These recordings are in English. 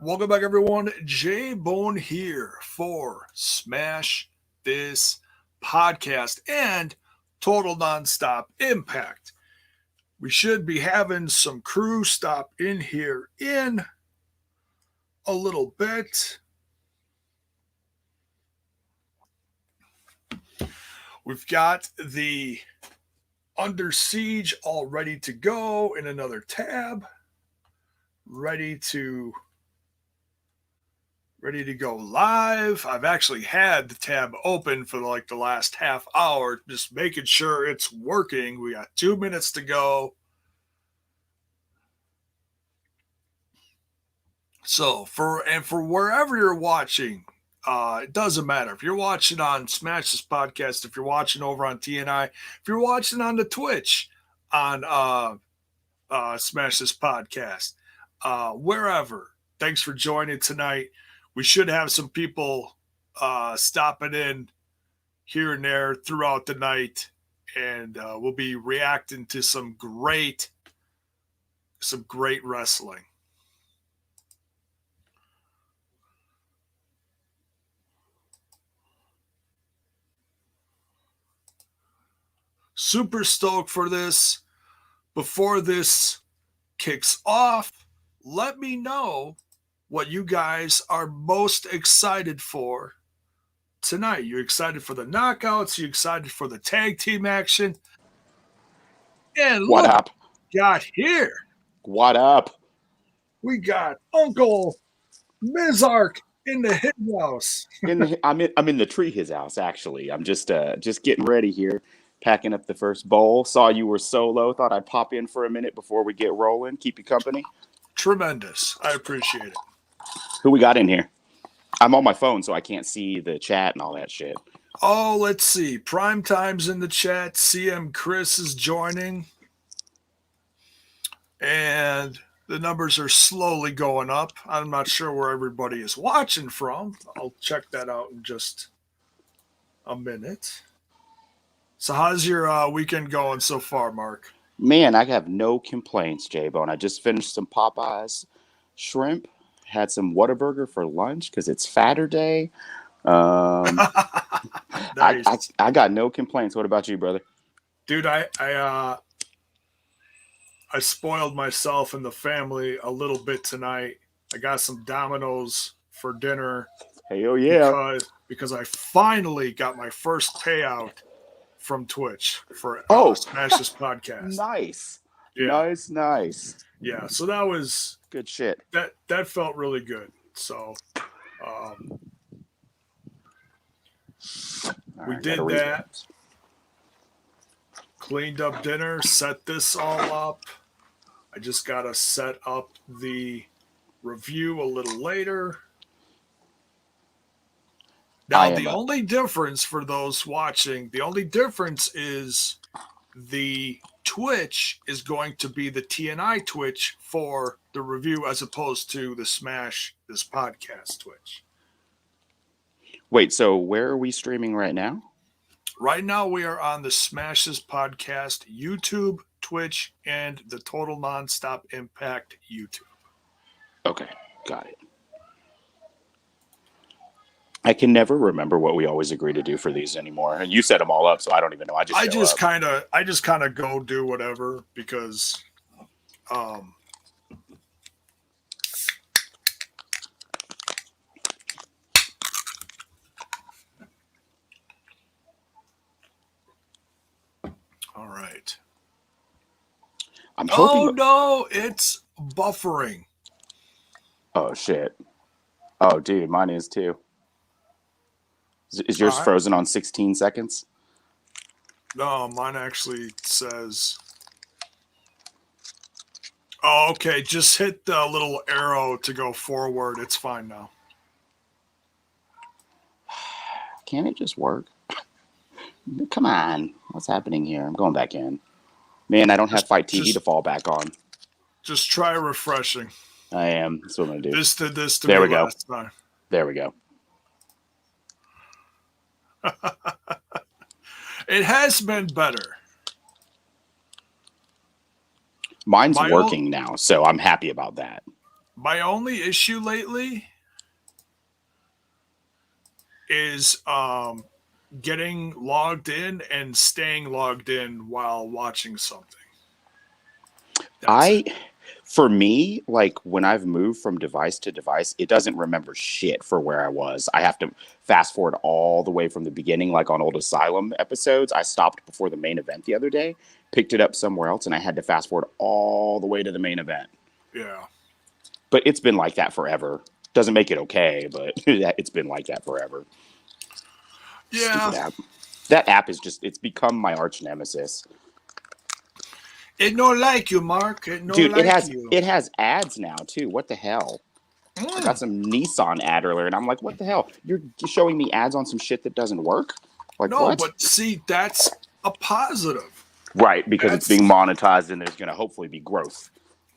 Welcome back, everyone. J Bone here for Smash This Podcast and Total Nonstop Impact. We should be having some crew stop in here in a little bit. We've got the Under Siege all ready to go in another tab. Ready to go live. I've actually had the tab open for like the last half hour, just making sure it's working. We got 2 minutes to go. So for wherever you're watching, it doesn't matter. If you're watching on Smash This Podcast, if you're watching over on TNI, if you're watching on the Twitch on Smash This Podcast, wherever, thanks for joining tonight. We should have some people stopping in here and there throughout the night, and we'll be reacting to some great wrestling. Super stoked for this. Before this kicks off, let me know what you guys are most excited for tonight. You excited for the knockouts? You excited for the tag team action? And what look, up? Got here. What up? We got Uncle Mizark in the his house. I'm in the tree his house actually. I'm just getting ready here, packing up the first bowl. Saw you were solo. Thought I'd pop in for a minute before we get rolling. Keep you company. Tremendous. I appreciate it. Who we got in here? I'm on my phone, so I can't see the chat and all that shit. Oh, let's see. Prime Time's in the chat. CM Chris is joining. And the numbers are slowly going up. I'm not sure where everybody is watching from. I'll check that out in just a minute. So how's your weekend going so far, Mark? Man, I have no complaints, J-Bone. I just finished some Popeyes shrimp. Had some Whataburger for lunch because it's Fatter Day. Nice. I got no complaints. What about you, brother? Dude, I spoiled myself and the family a little bit tonight. I got some Domino's for dinner. Hell yeah! Because I finally got my first payout from Twitch for Smash This Podcast. Nice. Yeah. Nice. Yeah, so that was good shit. That felt really good. So we did that. Cleaned up dinner, set this all up. I just got to set up the review a little later. Now, the only difference for those watching, is the Twitch is going to be the TNI Twitch for the review as opposed to the Smash This Podcast Twitch. Wait, so where are we streaming right now? Right now we are on the Smash This Podcast YouTube, Twitch, and the Total Nonstop Impact YouTube. Okay, got it. I can never remember what we always agree to do for these anymore. And you set them all up, so I don't even know. I just kind of go do whatever because all right. I'm hoping. Oh no, it's buffering. Oh shit. Oh dude, mine is too. Is yours frozen on 16 seconds? No, mine actually says... Oh, okay. Just hit the little arrow to go forward. It's fine now. Can't it just work? Come on. What's happening here? I'm going back in. Man, I don't have Fight TV to fall back on. Just try refreshing. I am. That's what I'm going to do. This did this to me last time. There we go. It has been better. Mine's working now, so I'm happy about that. My only issue lately is getting logged in and staying logged in while watching something. That's I it. For me, like when I've moved from device to device, it doesn't remember shit for where I was. I have to fast forward all the way from the beginning, like on old Asylum episodes. I stopped before the main event the other day, picked it up somewhere else, and I had to fast forward all the way to the main event. Yeah. But it's been like that forever. Doesn't make it okay, but it's been like that forever. Yeah. Stupid app. That app is just, it's become my arch nemesis. It no like you, Mark. It no Dude, it like has you. it has ads now too. What the hell? I got Mm. some Nissan ad earlier, and I'm like, what the hell? You're showing me ads on some shit that doesn't work? Like, No, what? but see, that's a positive. Right, because it's being That's monetized and there's going to hopefully be growth.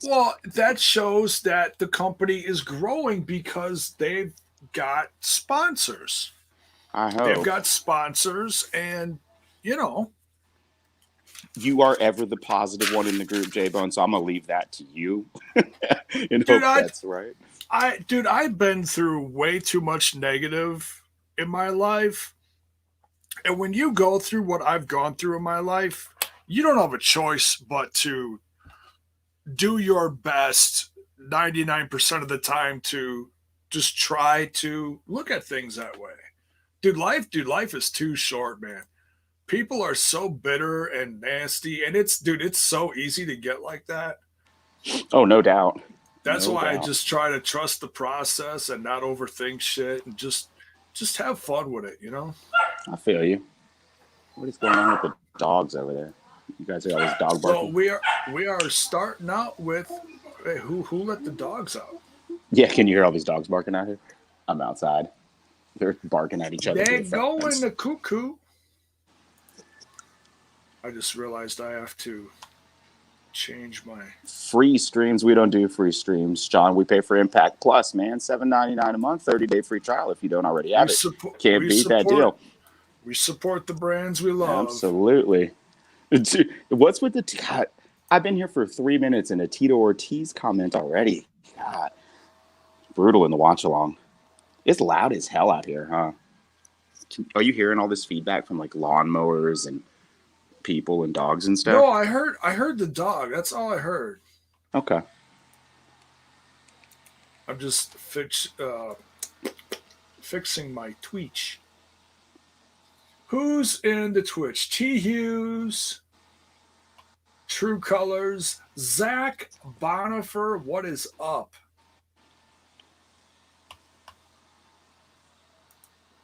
well, that shows that the company is growing because they've got sponsors. I They've hope. got sponsors, and you know, You are ever the positive one in the group, J Bone, so I'm going to leave that to you and dude, hope that's right. I've been through way too much negative in my life. And when you go through what I've gone through in my life, you don't have a choice but to do your best 99% of the time to just try to look at things that way. Dude, life is too short, man. People are so bitter and nasty, and it's so easy to get like that. Oh, no doubt. That's No why I doubt. just try to trust the process and not overthink shit and just have fun with it. I feel you. What is going on with the dogs over there? You guys hear all this dog So barking? we are starting out with hey, who let the dogs out? Yeah, can you hear all these dogs barking out here? I'm outside. They're barking at each other through They the go in fence. the cuckoo. I just realized I have to change my. Free streams. We don't do free streams, John. We pay for Impact Plus, man. $7.99 a month, 30-day free trial if you don't already We have it. support. Can't We beat that support. deal. We support the brands we love. Absolutely. What's with the God, I've been here for 3 minutes and a Tito Ortiz comment already. God, brutal in the watch along. It's loud as hell out here, huh? Are you hearing all this feedback from like lawnmowers and people and dogs and No, stuff? I heard the dog. That's all I heard. Okay. I'm just fixing my Twitch. Who's in the Twitch? T Hughes, True Colors, Zach Bonifer. What is up?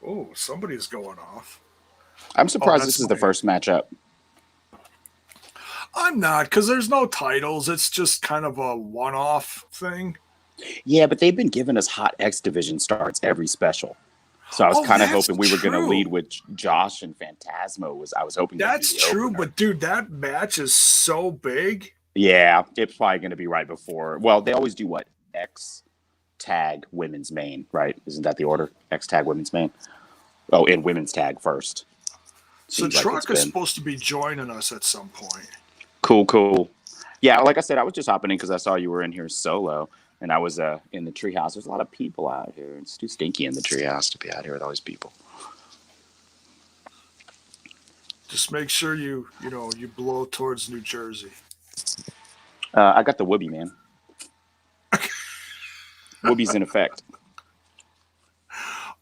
Oh, somebody's going off. I'm Oh, surprised that's this is the my. first matchup. I'm not because there's no titles. It's just kind of a one-off thing. Yeah, but they've been giving us hot X Division starts every special. So I was Oh, kind of that's hoping we were going to lead true. with Josh and Phantasmo. I was hoping they'd be That's the true. opener. But dude, that match is so big. Yeah, it's probably going to be right before. Well, they always do what? X tag women's main, right? Isn't that the order? X tag women's main. Oh, and women's tag first. So Seems like it's Truck is been supposed to be joining us at some point. cool, cool. Yeah, like I said, I was just hopping in because I saw you were in here solo, and I was in the treehouse. There's a lot of people out here. It's too stinky in the treehouse to be out here with all these people. Just make sure you blow towards New Jersey. I got the whoopee, man. Whoopie's in effect.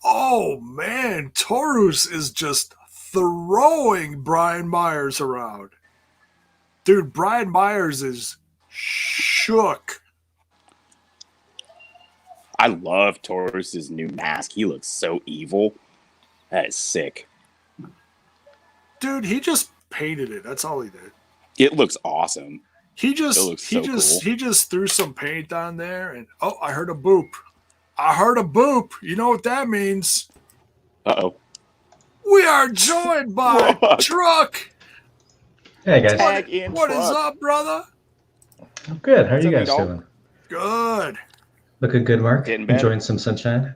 Oh man, Taurus is just throwing Brian Myers around. Dude, Brian Myers is shook. I love Taurus's new mask. He looks so evil. That is sick. Dude, he just painted it. That's all he did. It looks awesome. He It just looks he so cool. just he just threw some paint on there and oh, I heard a boop. I heard a boop. You know what that means? Uh-oh. We are joined by Truck. Truck. Hey guys, Tag in What is Truck. up, brother? I'm good. How are What's you up, guys big dog? doing? Good. Looking good, Mark. Getting better. Enjoying some sunshine.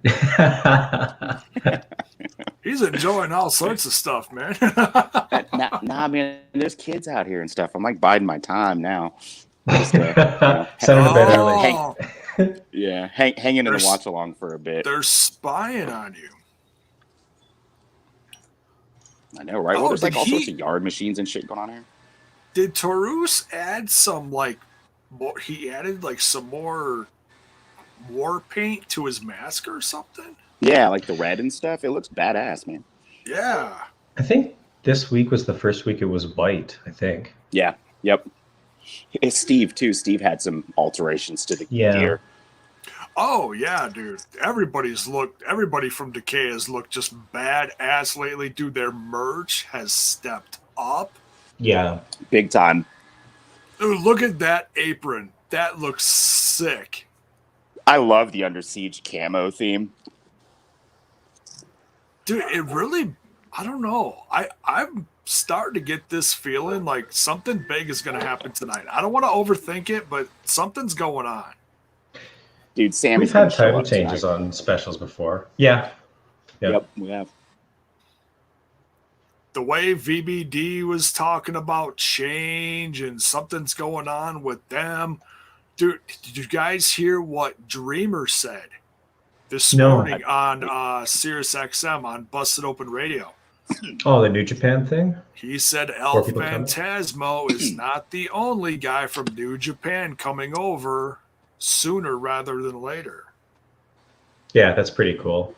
He's enjoying all sorts of stuff, man. Nah, man, there's kids out here and stuff. I'm like biding my time now. Just, Send her to bed early. hang, Oh, Yeah, hanging in the There's- watch along for a bit. They're spying on you. I know, right? Well, there's like all sorts of yard machines and shit going on here. Did Taurus add some he added like some more war paint to his mask or something? Yeah, like the red and stuff. It looks badass, man. Yeah. I think this week was the first week it was white, I think. Yeah, yep. It's Steve, too. Steve had some alterations to the gear. Oh, yeah, dude. Everybody from Decay has looked just badass lately. Dude, their merch has stepped up. Yeah. Big time. Dude, look at that apron. That looks sick. I love the Under Siege camo theme. Dude, it really, I don't know. I'm starting to get this feeling like something big is going to happen tonight. I don't want to overthink it, but something's going on. Dude, Sammy's We've had title changes on specials before. Yeah. Yep, we have. The way VBD was talking about change and something's going on with them. Dude, did you guys hear what Dreamer said this morning on Sirius XM on Busted Open Radio? Oh, the New Japan thing? He said El Phantasmo is not the only guy from New Japan coming over sooner rather than later. Yeah, that's pretty cool.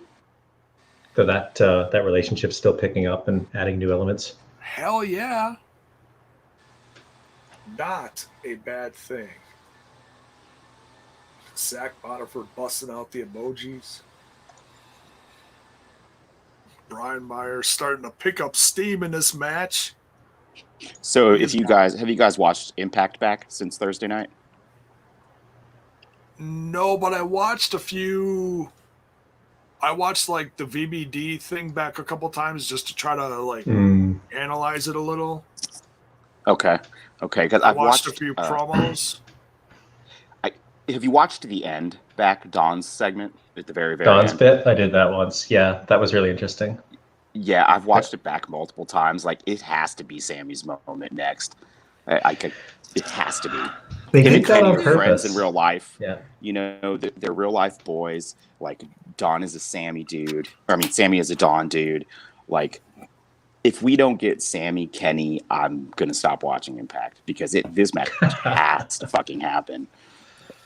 So that relationship's still picking up and adding new elements. Hell yeah. Not a bad thing. Zach Botterford busting out the emojis. Brian Myers starting to pick up steam in this match. So have you guys watched Impact back since Thursday night? No, but I watched a few. I watched like the VBD thing back a couple times just to try to analyze it a little. Okay, because I watched a few promos. Have you watched the end back, Dawn's segment at the very Dawn's end? bit? I did that once. Yeah, that was really interesting. Yeah, I've watched it back multiple times. Like, it has to be Sammy's moment next. It has to be. They did that on purpose. Friends in real life. Yeah. You know, they're real life boys. Like, Dawn is a Sammy dude. Sammy is a Dawn dude. Like, if we don't get Sammy, Kenny, I'm going to stop watching Impact because this match has to fucking happen.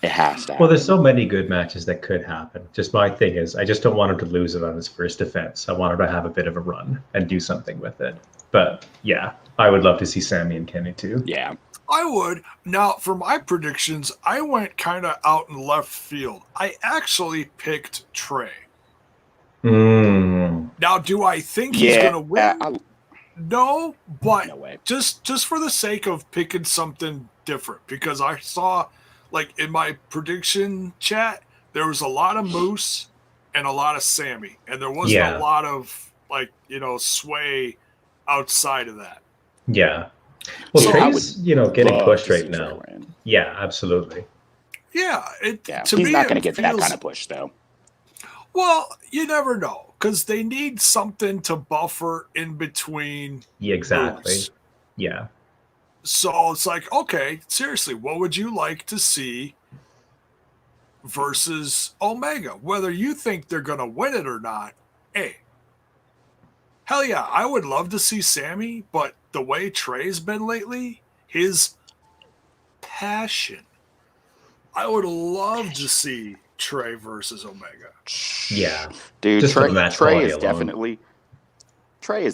It has to happen. Well, there's so many good matches that could happen. Just my thing is, I just don't want him to lose it on his first defense. I want him to have a bit of a run and do something with it. But yeah, I would love to see Sammy and Kenny too. Yeah. I would. Now, for my predictions, I went kind of out in left field. I actually picked Trey. Now, do I think he's going to win? No, but no way. Just for the sake of picking something different, because I saw, like, in my prediction chat, there was a lot of Moose and a lot of Sammy, and there wasn't a lot of, like, sway outside of that. Yeah. Well, Trey's, getting pushed right now. Yeah, absolutely. Yeah. He's not going to get that kind of push, though. Well, you never know, because they need something to buffer in between. Yeah, exactly. Moves. Yeah. So it's like, okay, seriously, what would you like to see versus Omega? Whether you think they're going to win it or not, hey, hell yeah, I would love to see Sammy, but the way Trey's been lately, his passion, I would love to see Trey versus Omega. Yeah. Dude, Trey has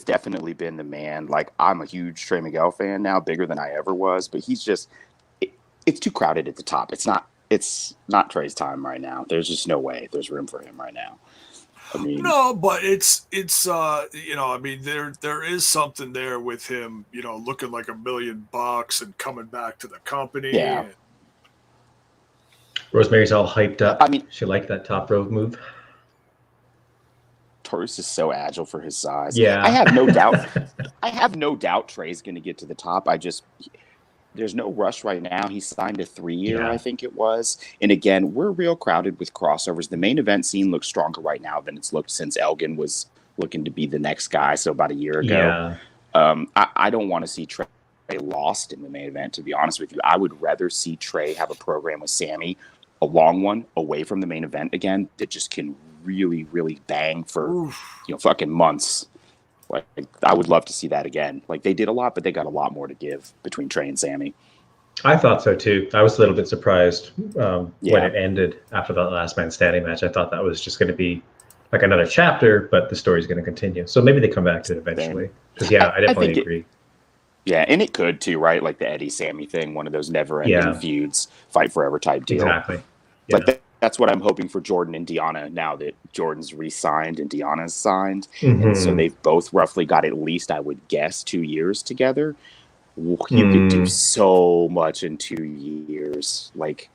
definitely been the man. Like, I'm a huge Trey Miguel fan now, bigger than I ever was, but he's just it's too crowded at the top. It's not Trey's time right now. There's just no way there's room for him right now. No, but it's there is something there with him, looking like $1 million and coming back to the company. Yeah. Rosemary's all hyped up. She liked that top rope move. Taurus is so agile for his size. Yeah. I have no doubt. I have no doubt Trey's going to get to the top. There's no rush right now. He signed a 3-year, I think it was. And again, we're real crowded with crossovers. The main event scene looks stronger right now than it's looked since Elgin was looking to be the next guy. So about a year ago. Yeah. I don't want to see Trey lost in the main event, to be honest with you. I would rather see Trey have a program with Sammy a long one away from the main event again that just can really, really bang for fucking months. Like, I would love to see that again. Like, they did a lot, but they got a lot more to give between Trey and Sammy. I thought so too. I was a little bit surprised when it ended after that last man standing match. I thought that was just going to be like another chapter, but the story's going to continue. So maybe they come back to it eventually. Because I definitely agree. Yeah, and it could too, right? Like the Eddie Sammy thing, one of those never-ending feuds, fight forever type deal. Exactly. Yeah. Like that's what I'm hoping for Jordan and Deanna now that Jordan's re-signed and Deanna's signed, and so they've both roughly got at least, I would guess, 2 years together. You could do so much in 2 years. Like,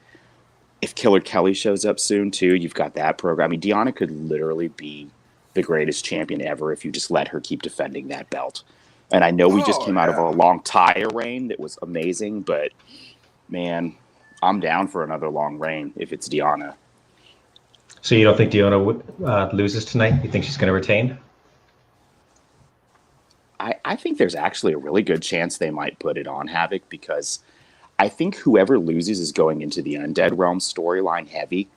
if Killer Kelly shows up soon too, you've got that program. I mean, Deanna could literally be the greatest champion ever if you just let her keep defending that belt. And I know we just came out of a long Taya reign that was amazing, but man, I'm down for another long reign if it's Deanna. So you don't think Deanna loses tonight? You think she's going to retain? I think there's actually a really good chance they might put it on Havoc, because I think whoever loses is going into the Undead Realm storyline heavy.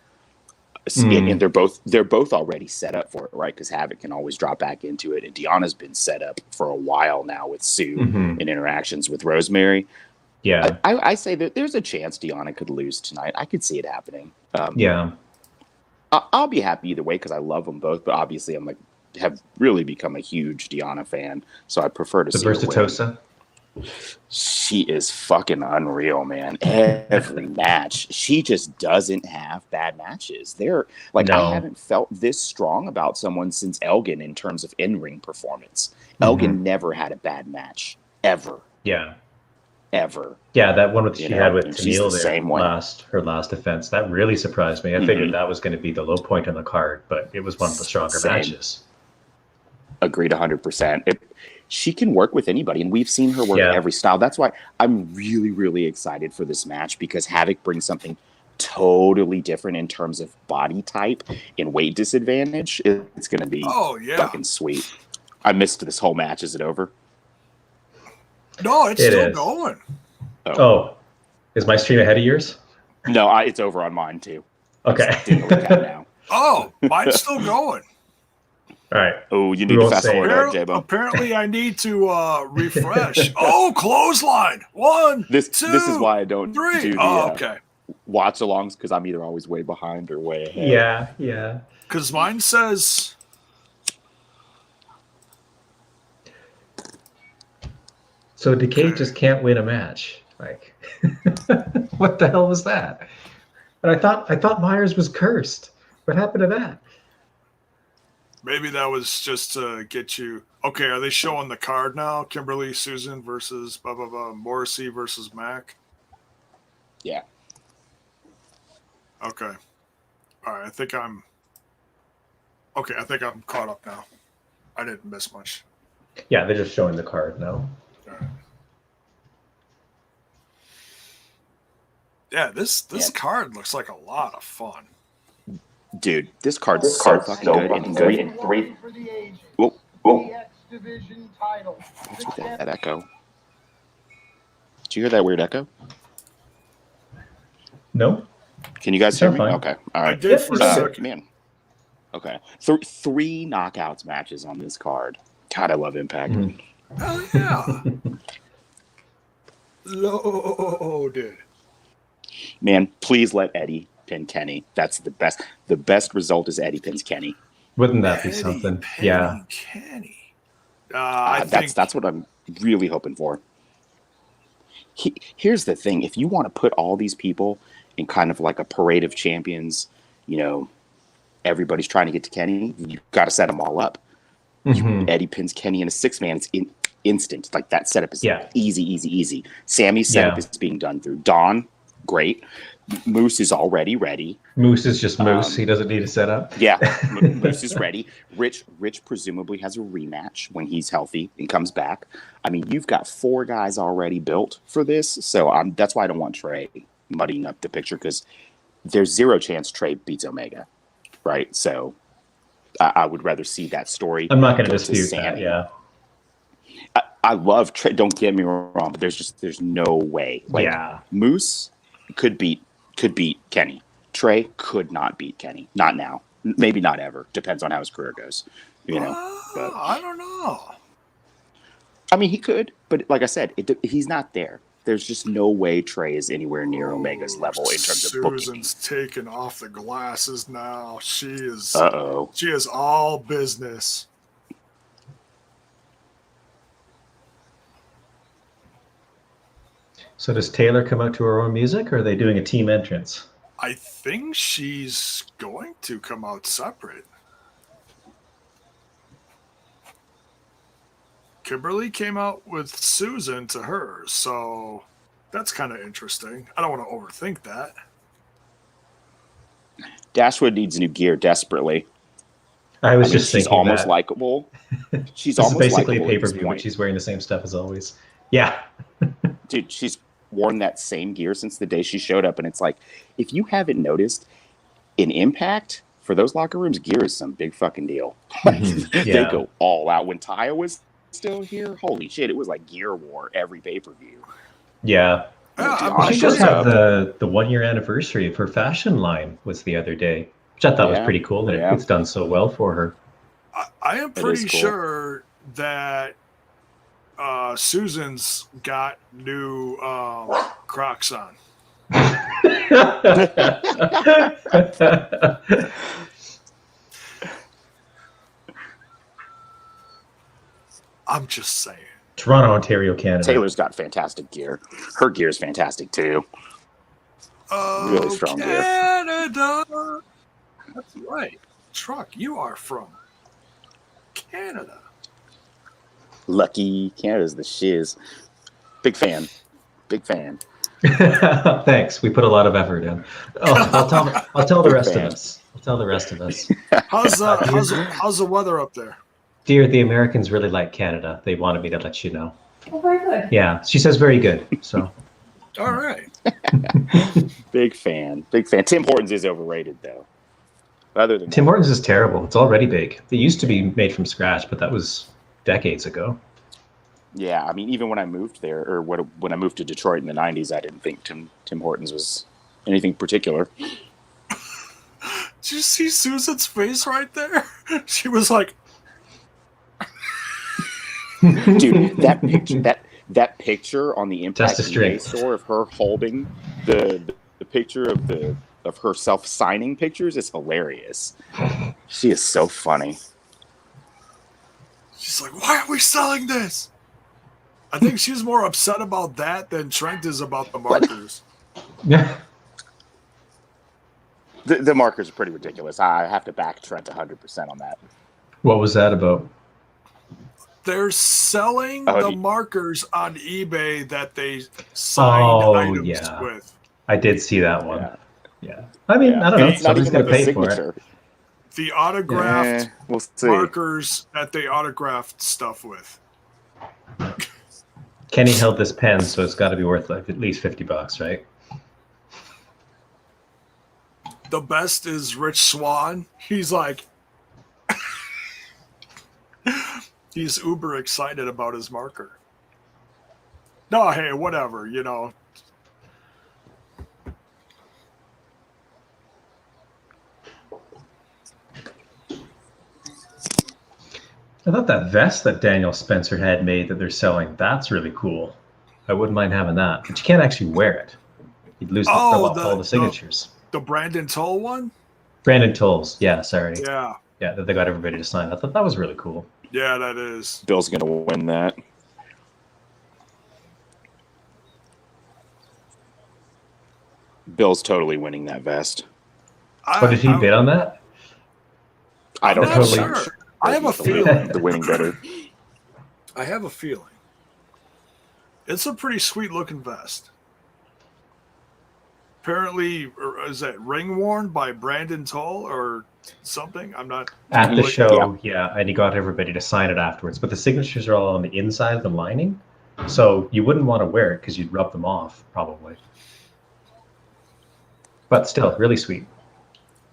And they're both already set up for it, right? Because Havoc can always drop back into it, and Deanna's been set up for a while now with Sue and interactions with Rosemary. Yeah, I say that there's a chance Deanna could lose tonight. I could see it happening. I'll be happy either way because I love them both, but obviously have really become a huge Deanna fan, so I prefer to see her Versatosa. She is fucking unreal, man. Every match, she just doesn't have bad matches. I haven't felt this strong about someone since Elgin in terms of in-ring performance. Elgin never had a bad match, ever. Yeah. Ever. Yeah, that one she had with Tennille her last defense, that really surprised me. I figured that was going to be the low point on the card, but it was one of the stronger matches. Agreed 100%. She can work with anybody, and we've seen her work every style. That's why I'm really, really excited for this match, because Havoc brings something totally different in terms of body type and weight disadvantage. It's going to be fucking sweet. I missed this whole match. Is it over? No, it's still going. Oh, is my stream ahead of yours? No, it's over on mine too. Okay. Now. Oh, mine's still going. All right. Oh, you need to fast forward, J-Bo. Apparently, I need to refresh. Clothesline. 1, 2, This is why I don't 3. do the watch-alongs, because I'm either always way behind or way ahead. Yeah. Because mine says... So Decay just can't win a match. Like, what the hell was that? And I thought Myers was cursed. What happened to that? Maybe that was just to get you. Okay, are they showing the card now? Kimberly Susan versus Morrissey versus Mac. Yeah. Okay. All right. I think I'm caught up now. I didn't miss much. Yeah, they're just showing the card now. All right. Yeah, this card looks like a lot of fun. Dude, this card's so fucking good. In three. Whoa. What's with that echo? Did you hear that weird echo? No. Can you guys hear me? Fine. Okay. All right. I did for a second. Man. Okay. 3 knockouts matches on this card. God, I love Impact. Hell yeah. Loaded. Man, please let Eddie pin Kenny. That's the best. The best result is Eddie pins Kenny. Wouldn't that be something? Yeah. Kenny. That's what I'm really hoping for. Here's the thing. If you want to put all these people in kind of like a parade of champions, everybody's trying to get to Kenny, you've got to set them all up. Eddie pins Kenny in a 6-man. It's instant. Like, that setup is easy. Sammy's setup is being done through Dawn. Great. Moose is already ready. Moose is just Moose. He doesn't need a setup. Yeah, Moose is ready. Rich presumably has a rematch when he's healthy and comes back. I mean, you've got 4 guys already built for this, so that's why I don't want Trey muddying up the picture, because there's 0 chance Trey beats Omega, right? So I would rather see that story. I'm not going to dispute that. Yeah. I love Trey. Don't get me wrong, but there's no way. Moose could beat Kenny. Trey could not beat Kenny. Not now. Maybe not ever. Depends on how his career goes. You know. But, I don't know. I mean, he could, but like I said, he's not there. There's just no way Trey is anywhere near Omega's level in terms of booking. Susan's taking off the glasses now. She is. Uh-oh. She is all business. So does Taylor come out to her own music, or are they doing a team entrance? I think she's going to come out separate. Kimberly came out with Susan to her, so that's kind of interesting. I don't want to overthink that. Dashwood needs new gear desperately. I was just she's thinking almost that. likable. She's this almost is basically a likable pay-per-view, but she's wearing the same stuff as always. Yeah. Dude, she's worn that same gear since the day she showed up, and it's like, if you haven't noticed, in Impact, for those locker rooms, gear is some big fucking deal. Yeah. They go all out. When Taya was still here, holy shit, it was like gear war every pay-per-view. Yeah. She just had the 1 year anniversary of her fashion line was the other day, which I thought was pretty cool that it's done so well for her. I am pretty sure that Susan's got new Crocs on. I'm just saying. Toronto, Ontario, Canada. Taylor's got fantastic gear. Her gear is fantastic too. Really strong Canada. Gear. That's right. Truck, you are from Canada. Lucky. Canada's the shiz. Big fan. Big fan. Thanks. We put a lot of effort in. I'll tell the rest of us. I'll tell the rest of us. How's the weather up there? Dear, the Americans really like Canada. They wanted me to let you know. Oh, very good. Yeah, she says very good. So. All right. Big fan. Big fan. Tim Hortons is overrated though. Other than Tim Hortons is terrible. It's already big. It used to be made from scratch, but that was decades ago. Yeah, I mean, even when I moved there, or when I moved to Detroit in the '90s, I didn't think Tim Hortons was anything particular. Did you see Susan's face right there? She was like, dude, that picture on the Impact eBay store of her holding the picture of herself signing pictures is hilarious. She is so funny. She's like, why are we selling this? I think she's more upset about that than Trent is about the markers. Yeah. The markers are pretty ridiculous. I have to back Trent 100% on that. What was that about? They're selling the markers on eBay that they signed items with. I did see that one. Yeah. I mean, I don't know. Somebody's going to pay for it. The autographed markers that they autographed stuff with. Kenny held this pen, so it's got to be worth like at least $50, right? The best is Rich Swann. He's like, he's uber excited about his marker. No, hey, whatever, you know. I thought that vest that Daniel Spencer had made that they're selling, that's really cool. I wouldn't mind having that. But you can't actually wear it. You'd lose all the signatures. The Brandon Toll one? Brandon Toll's, yeah, sorry. Yeah. Yeah, that they got everybody to sign. I thought that was really cool. Yeah, that is. Bill's going to win that. Bill's totally winning that vest. Did he bid on that? I don't know. Sure. I have a feeling. The winning bidder. I have a feeling. It's a pretty sweet looking vest. Apparently, is that ring worn by Brandon Toll or something? I'm not. At the show, yeah, and he got everybody to sign it afterwards. But the signatures are all on the inside of the lining, so you wouldn't want to wear it because you'd rub them off, probably. But still, really sweet.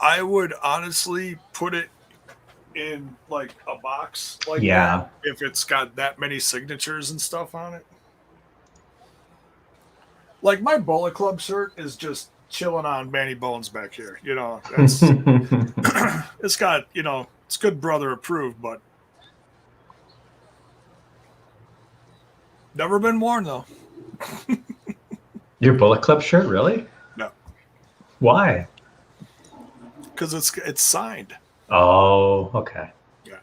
I would honestly put it in like a box like that if it's got that many signatures and stuff on it. Like my Bullet Club shirt is just chilling on Manny Bones back here. That's it's got it's good brother approved, but never been worn though. Your Bullet Club shirt, really? No, Why? because it's signed. Oh, okay. Yeah.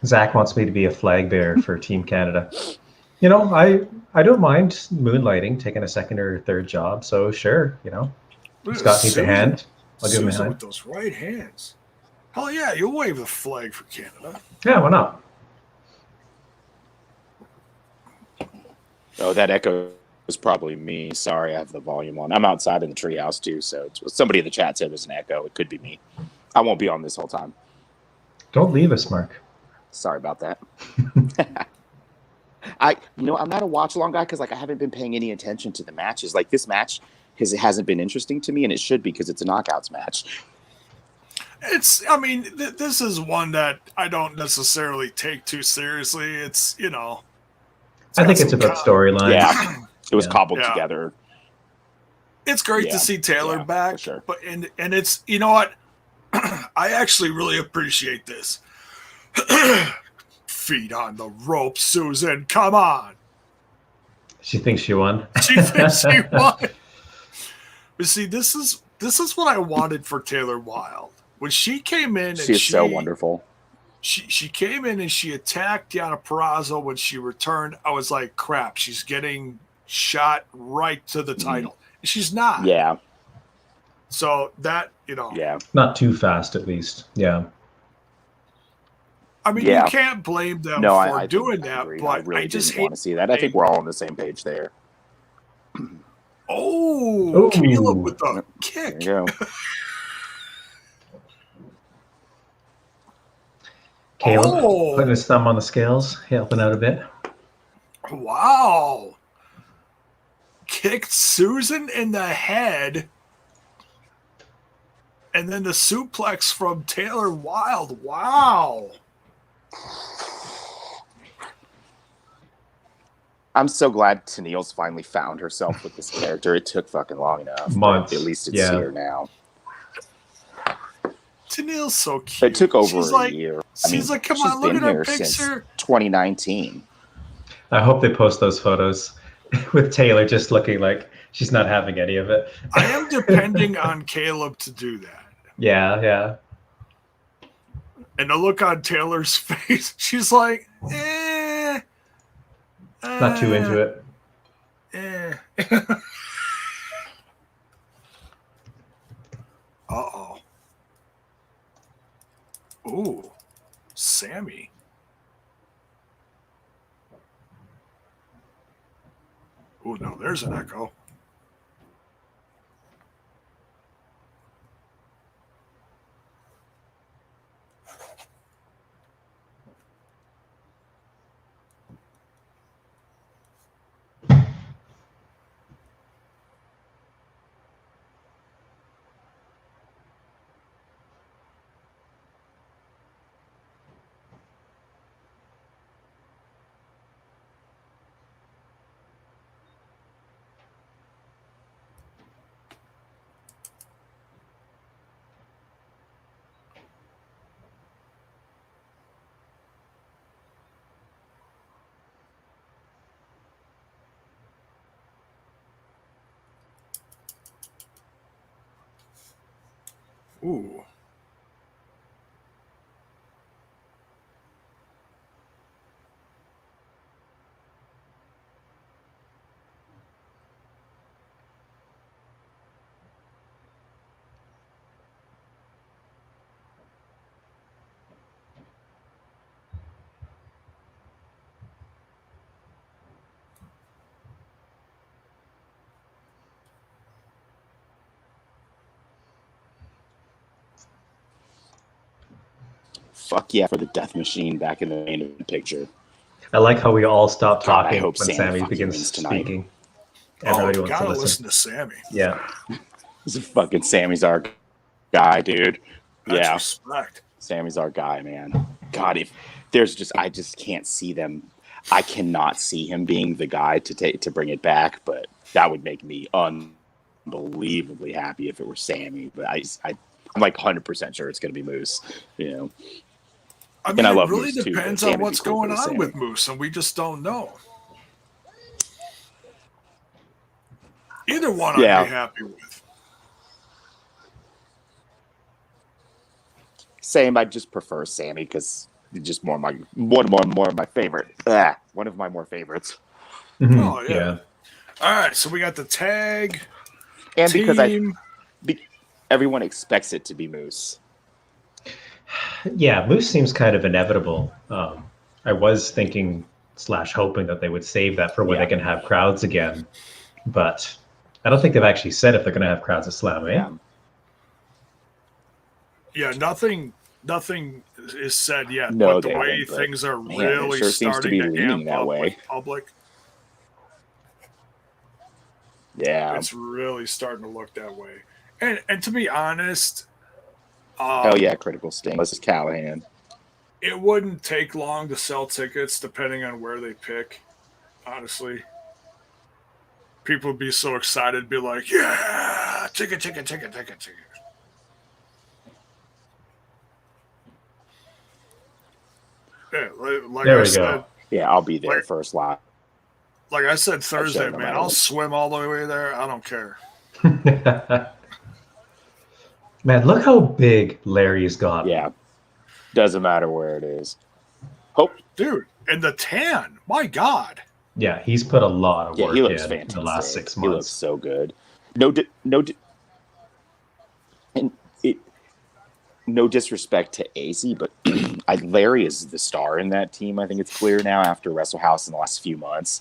Zach wants me to be a flag bearer for Team Canada. I don't mind moonlighting, taking a second or third job. So sure, Scott needs a hand. I'll give him a Susan hand. with those right hands. Hell yeah, you'll wave the flag for Canada. Yeah, why not? Oh, that echo was probably me. Sorry, I have the volume on. I'm outside in the treehouse too, so somebody in the chat said it was an echo. It could be me. I won't be on this whole time. Don't leave us, Mark. Sorry about that. I'm not a watch along guy because I haven't been paying any attention to the matches. Like this match, because it hasn't been interesting to me, and it should be because it's a knockouts match. This is one that I don't necessarily take too seriously. It's I think it's about storyline. Yeah, it was cobbled together. It's great to see Taylor back, for sure. But and it's what I actually really appreciate this. Feet on the rope, Susan. Come on. She thinks she won. She thinks she won. But see, this is what I wanted for Taylor Wilde. When she came in, she's so wonderful. She came in and she attacked Deonna Purrazzo. When she returned, I was like, crap, she's getting shot right to the title. She's not. Yeah. So that, Yeah. Not too fast, at least. Yeah. You can't blame them for doing that, but I really just didn't want to see that. I think we're all on the same page there. Oh, Caleb with the kick. There you go. Caleb putting his thumb on the scales, helping out a bit. Wow. Kicked Susan in the head. And then the suplex from Taylor Wilde. Wow. I'm so glad Tenille's finally found herself with this character. It took fucking long enough. Months. At least it's here now. Tenille's so cute. It took over a year. She's like, come on, look at her picture. 2019. I hope they post those photos with Taylor just looking like she's not having any of it. I am depending on Caleb to do that. Yeah. And the look on Taylor's face, she's like, not too into it. Uh-oh. Ooh, Sammy. Ooh, no, there's an echo. Ooh. Fuck yeah for the Death Machine back in the main picture. I like how we all stop talking when Sammy begins speaking. Everybody wants to listen to Sammy. Yeah. Fucking Sammy's our guy, dude. That's respect. Sammy's our guy, man. God, if there's I just can't see them. I cannot see him being the guy to bring it back, but that would make me unbelievably happy if it were Sammy. But I'm like 100% sure it's going to be Moose. You know, I mean, and I it love really Moose too. depends on what's going on with Moose, and we just don't know. Either one I'd be happy with. Same. I just prefer Sammy because just more of my favorite. One of my more favorites. Mm-hmm. Oh yeah. All right, so we got the tag, and team. because everyone expects it to be Moose. Yeah, Moose seems kind of inevitable. I was thinking / hoping that they would save that for when they can have crowds again, but I don't think they've actually said if they're going to have crowds at Slam. Yeah, nothing is said yet. No, but the way things are really sure starting to amp up with public. Yeah, it's really starting to look that way. And to be honest, Critical Sting. This is Callahan. It wouldn't take long to sell tickets, depending on where they pick. Honestly, people would be so excited, be like, "Yeah, ticket." Yeah, like there I we said, go. Yeah, I'll be there first live. Like I said Thursday, man, I'll swim all the way there. I don't care. Man, look how big Larry's got. Yeah. Doesn't matter where it is. Dude, and the tan, my God. Yeah, he's put a lot of work he looks in fantastic. The last 6 months. He looks so good. No disrespect to AC, but Larry is the star in that team. I think it's clear now after Wrestle House in the last few months.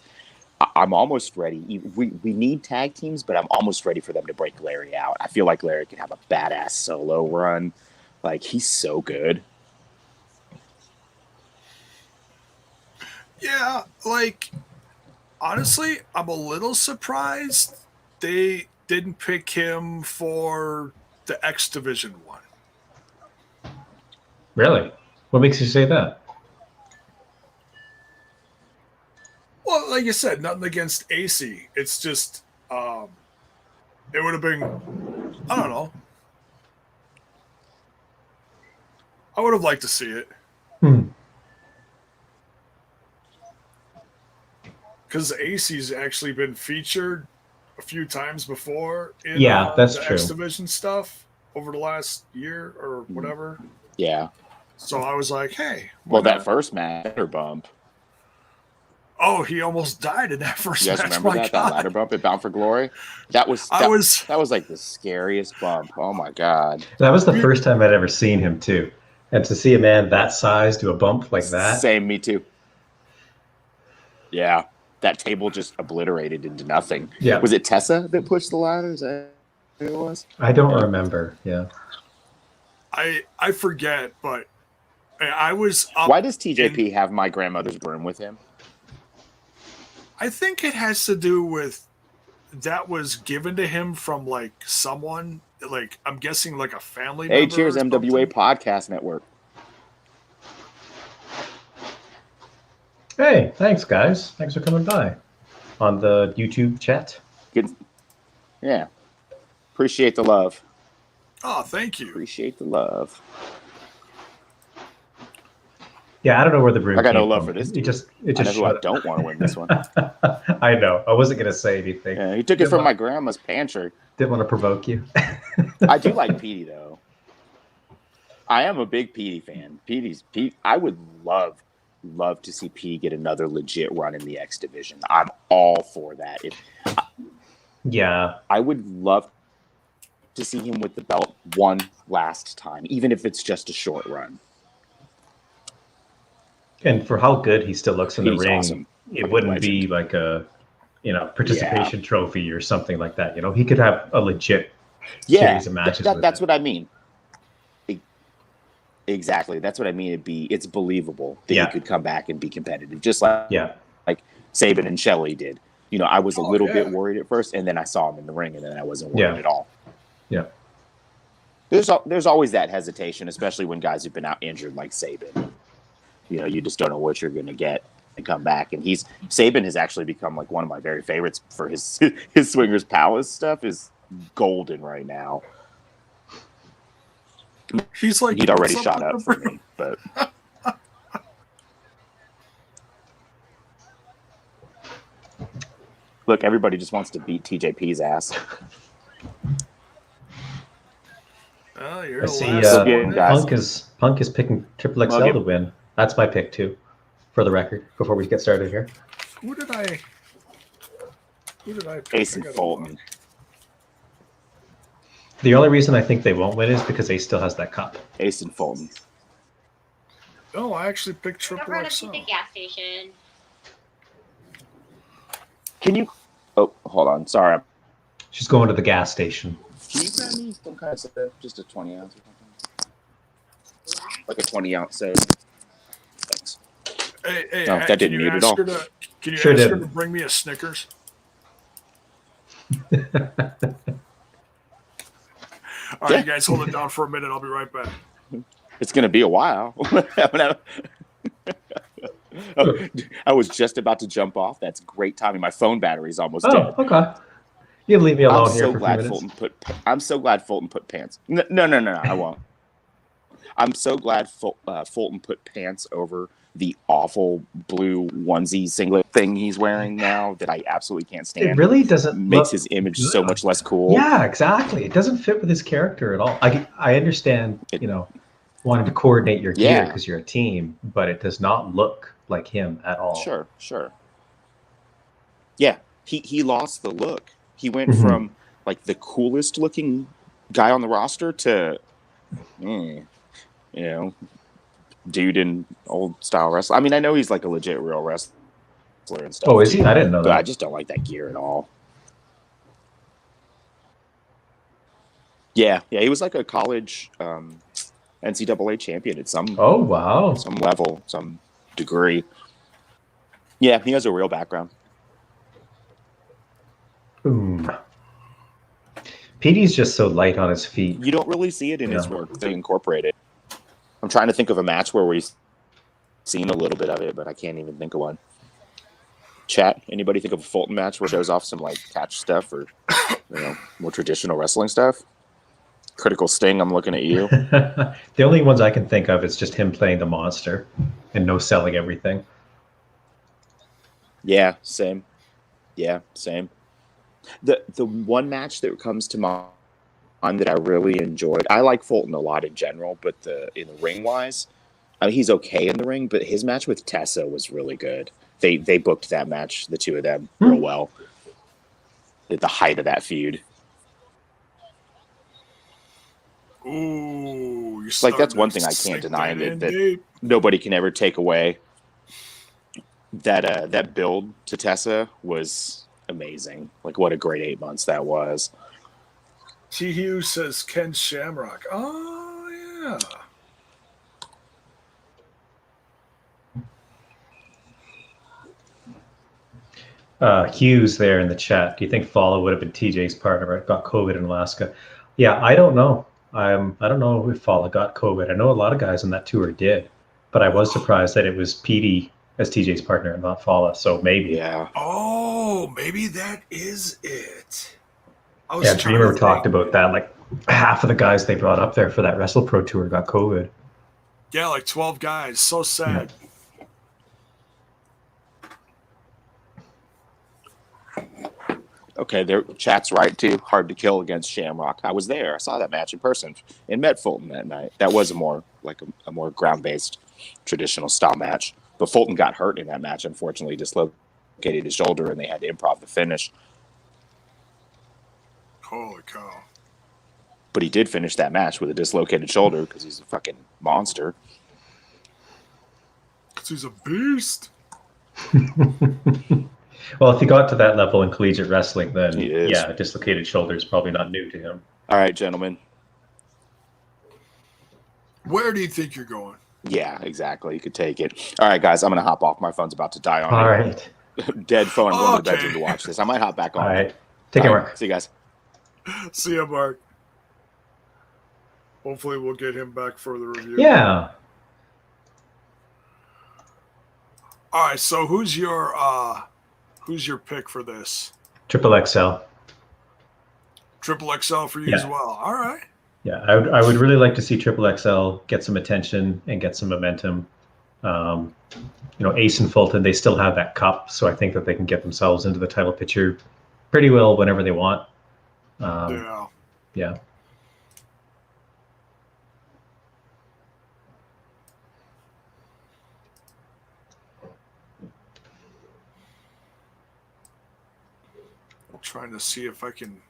I'm almost ready. We need tag teams, but I'm almost ready for them to break Larry out. I feel like Larry can have a badass solo run. Like, he's so good. Yeah, like, honestly, I'm a little surprised they didn't pick him for the X Division one. Really? What makes you say that? Well, like you said, nothing against AC. It's just, it would have been, I don't know. I would have liked to see it. Because AC's actually been featured a few times before in that's true. X Division stuff over the last year or whatever. Yeah. So I was like, hey. Well, that first ladder bump. Oh, he almost died in that first match. You guys remember that ladder bump at Bound for Glory? That was like the scariest bump. Oh my God. That was the first time I'd ever seen him too. And to see a man that size do a bump like that. Same, me too. Yeah. That table just obliterated into nothing. Yeah. Was it Tessa that pushed the ladder? Is that who it was? I don't remember. Yeah. I forget, but I was up. Why does TJP have my grandmother's broom with him? I think it has to do with that was given to him from like someone, like I'm guessing like a family member. Hey, cheers, MWA Podcast Network. Hey, thanks, guys. Thanks for coming by on the YouTube chat. Good. Yeah. Appreciate the love. Oh, thank you. Appreciate the love. Yeah, I don't know where the broom. I got no love for this. It just I know who I don't want to win this one. I know. I wasn't going to say anything. Yeah, he took it from my grandma's pantry. Didn't want to provoke you. I do like Petey though. I am a big Petey fan. Pete. I would love to see Petey get another legit run in the X Division. I'm all for that. I would love to see him with the belt one last time, even if it's just a short run. And for how good he still looks in the ring, awesome. It wouldn't be like a, participation trophy or something like that. He could have a legit series of matches. That's what I mean. Exactly. That's what I mean. It's believable that he could come back and be competitive, just like Sabin and Shelley did. I was a little bit worried at first, and then I saw him in the ring, and then I wasn't worried at all. Yeah. There's always that hesitation, especially when guys have been out injured like Sabin. You just don't know what you're going to get. come back. And Saban has actually become like one of my very favorites for his Swingers Palace stuff is golden right now. He's like he'd already shot up for me, but look, everybody just wants to beat TJP's ass. Oh, you're I see Punk is picking Triple XL to win. That's my pick too, for the record, before we get started here. Who did I pick? Ace and Fulton. The only reason I think they won't win is because Ace still has that cup. Ace and Fulton. No, I actually picked Triple XL. The gas station. Can you? Oh, hold on. Sorry. She's going to the gas station. Can you grab me some kind of soda? Just a 20 ounce or something? Like a 20-ounce soda. Thanks. Hey, no, that didn't mute at all. Can you ask her to bring me a Snickers? All right, you guys hold it down for a minute. I'll be right back. It's going to be a while. I was just about to jump off. That's great timing. My phone battery's almost dead. Oh, okay. You leave me alone here for a few minutes. I'm so glad Fulton put pants. No, I won't. I'm so glad Fulton put pants over the awful blue onesie singlet thing he's wearing now that I absolutely can't stand. It really doesn't makes his image so much less cool. Yeah, exactly. It doesn't fit with his character at all. I understand, wanting to coordinate your gear because you're a team, but it does not look like him at all. Sure. Yeah, he lost the look. He went from like the coolest looking guy on the roster to, dude in old style wrestling. I mean, I know he's like a legit real wrestler and stuff. Oh, is he? I didn't know that. But I just don't like that gear at all. Yeah, he was like a college NCAA champion at some. Oh wow! Some level, some degree. Yeah, he has a real background. Petey's just so light on his feet. You don't really see it in his work. They incorporate it. I'm trying to think of a match where we've seen a little bit of it, but I can't even think of one. Chat, anybody think of a Fulton match where it shows off some like catch stuff or more traditional wrestling stuff? Critical Sting, I'm looking at you. The only ones I can think of is just him playing the monster and no selling everything. Yeah, same. The one match that comes to mind that I really enjoyed. I like Fulton a lot in general, but in the ring wise, he's okay in the ring. But his match with Tessa was really good. They booked that match, the two of them, real well. At the height of that feud. Ooh, like that's one thing I can't deny that nobody can ever take away. That build to Tessa was amazing. Like what a great 8 months that was. T. Hughes says Ken Shamrock. Oh yeah. Hughes there in the chat. Do you think Fala would have been TJ's partner but got COVID in Alaska? Yeah, I don't know. I don't know if Fala got COVID. I know a lot of guys on that tour did, but I was surprised that it was Petey as TJ's partner and not Fala. So maybe. Yeah. Oh, maybe that is it. Dreamer talked about that. Like half of the guys they brought up there for that WrestlePro tour got COVID. Yeah, like 12 guys. So sad. Okay, their chat's right too. Hard to kill against Shamrock. I was there. I saw that match in person and met Fulton that night. That was a more ground-based traditional style match. But Fulton got hurt in that match. Unfortunately, dislocated his shoulder, and they had to improv the finish. Holy cow! But he did finish that match with a dislocated shoulder because he's a fucking monster. Because he's a beast. Well, if he got to that level in collegiate wrestling, then a dislocated shoulder is probably not new to him. All right, gentlemen. Where do you think you're going? Yeah, exactly. You could take it. All right, guys, I'm going to hop off. My phone's about to die on me. All right. Dead phone. I'm going to the bedroom to watch this. I might hop back on. All right. Take care, Mark. See you guys. See ya, Mark. Hopefully we'll get him back for the review. Yeah. All right, so who's your pick for this? Triple XL. Triple XL for you as Yeah. well. All right. Yeah, I would really like to see Triple XL get some attention and get some momentum. Um, Ace and Fulton, they still have that cup, so I think that they can get themselves into the title picture pretty well whenever they want. Yeah. Yeah. I'm trying to see if I can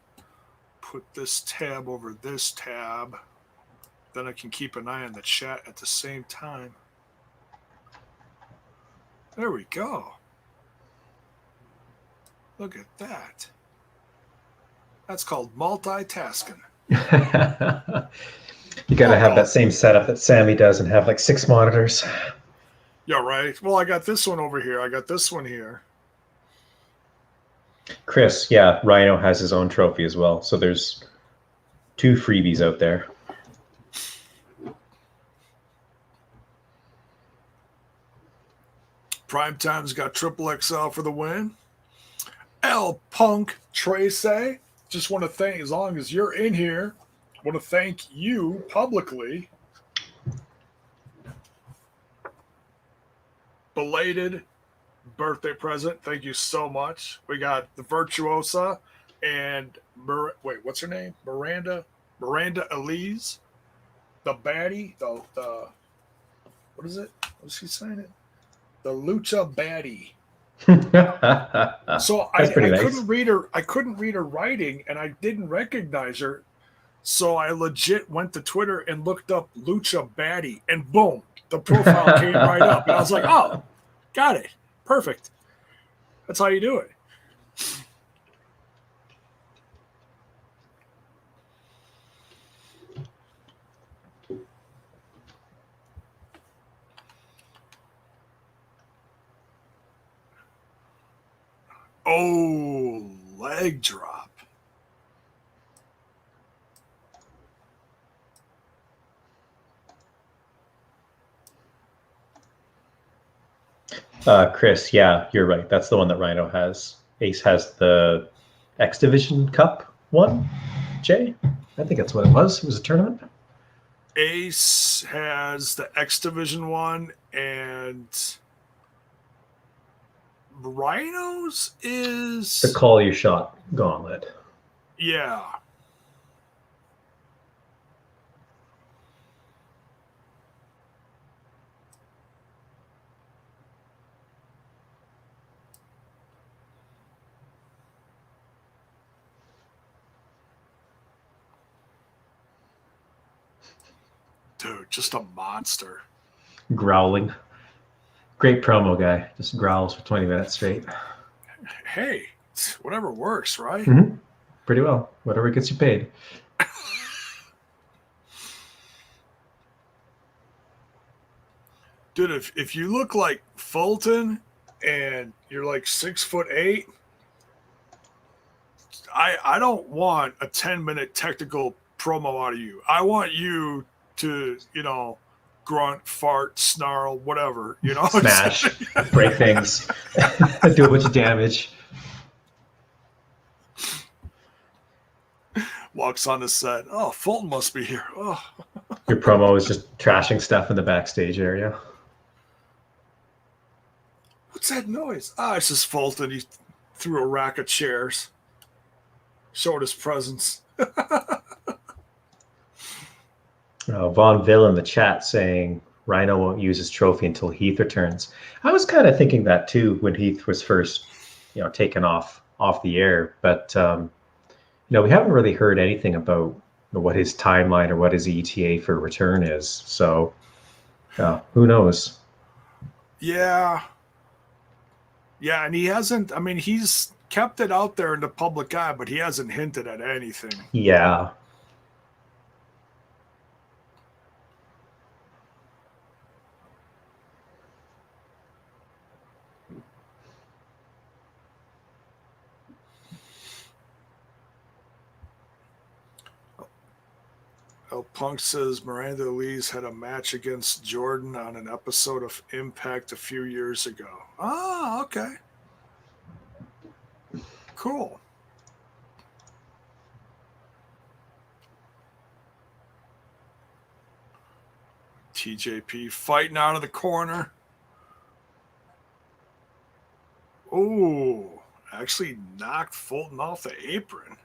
put this tab over this tab. Then I can keep an eye on the chat at the same time. There we go. Look at that. That's called multitasking. You got to have Well, that same setup that Sammy does and have like 6 monitors. yeah, right. Well, I got this one over here. I got this one here. Chris, yeah, Rhino has his own trophy as well. So there's 2 freebies out there. Primetime's got Triple XL for the win. L Punk Trace. Just want to thank, as long as you're in here, want to thank you publicly. Belated birthday present. Thank you so much. We got the Virtuosa and wait, what's her name? Miranda Elise, the baddie, the what is it? What's she saying it? The Lucha baddie. So That's pretty I nice. couldn't read her. I couldn't read her writing, and I didn't recognize her. So I legit went to Twitter and looked up Lucha baddie, and boom, the profile came right up, and I was like, oh, got it, perfect. That's how you do it. Oh, leg drop. Chris, yeah, you're right. That's the one that Rhino has. Ace has the X Division Cup one. Jay, I think that's what it was. It was a tournament. Ace has the X Division one, and Rhinos is the Call Your Shot Gauntlet. Yeah. Dude, just a monster. Growling. Great promo guy. Just growls for 20 minutes straight. Hey, whatever works, right? Mm-hmm. Pretty well. Whatever gets you paid. Dude, if you look like Fulton and you're like 6'8", I don't want a 10-minute technical promo out of you. I want you to, grunt, fart, snarl, whatever, Smash, break things, do a bunch of damage. Walks on the set. Oh, Fulton must be here. Oh. Your promo is just trashing stuff in the backstage area. What's that noise? It's just Fulton. He threw a rack of chairs. Showed his presence. Von Vill in the chat saying Rhino won't use his trophy until Heath returns. I was kind of thinking that too when Heath was first, taken off the air. But we haven't really heard anything about what his timeline or what his ETA for return is. So, who knows? Yeah, and he hasn't. I mean, he's kept it out there in the public eye, but he hasn't hinted at anything. Yeah. El Punk says Miranda Lee's had a match against Jordan on an episode of Impact a few years ago. Ah, okay. Cool. TJP fighting out of the corner. Oh, actually knocked Fulton off the apron.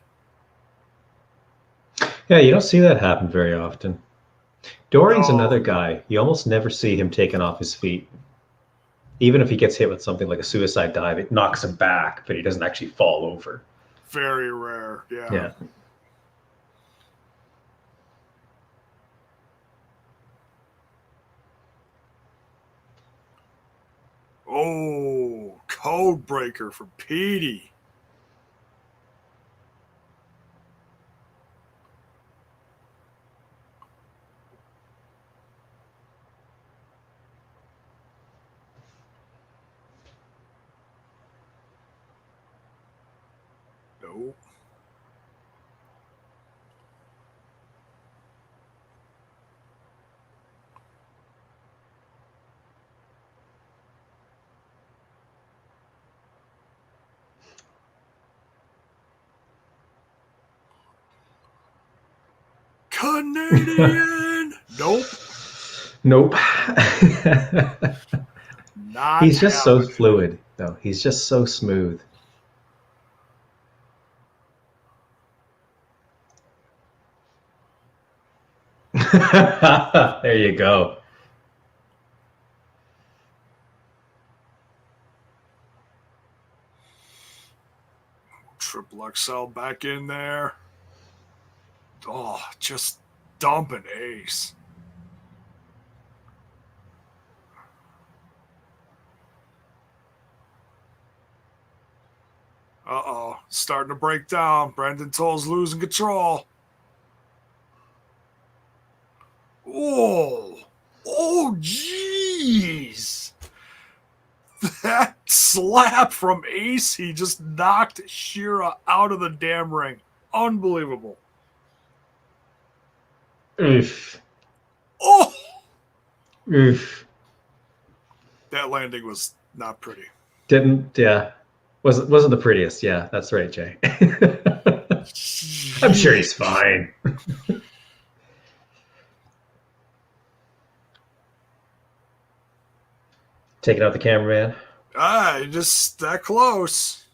Yeah, you don't see that happen very often. Doring's No. another guy. You almost never see him taken off his feet. Even if he gets hit with something like a suicide dive, it knocks him back, but he doesn't actually fall over. Very rare, yeah. Yeah. Oh, code breaker for Petey. Nope. Canadian. Nope. Nope. Not He's just so happening. fluid, though. He's just so smooth. There you go. Triple XL back in there. Oh, just dumping Ace. Uh-oh, starting to break down. Brendan Toll's losing control. Oh, jeez. That slap from Ace, he just knocked Shira out of the damn ring. Unbelievable. Oof. Oh! Oof. That landing was not pretty. Wasn't the prettiest. Yeah, that's right, Jay. I'm sure he's fine. Taking out the cameraman. Just that close.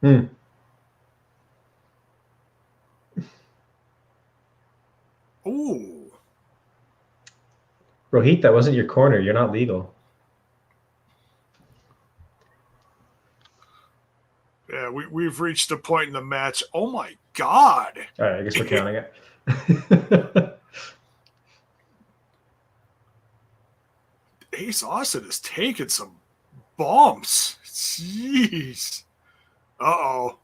Ooh. Rohit, that wasn't your corner. You're not legal. Yeah, we've reached a point in the match. Oh my God. All right, I guess we're counting it. Ace Austin is taking some bumps. Jeez. Uh-oh.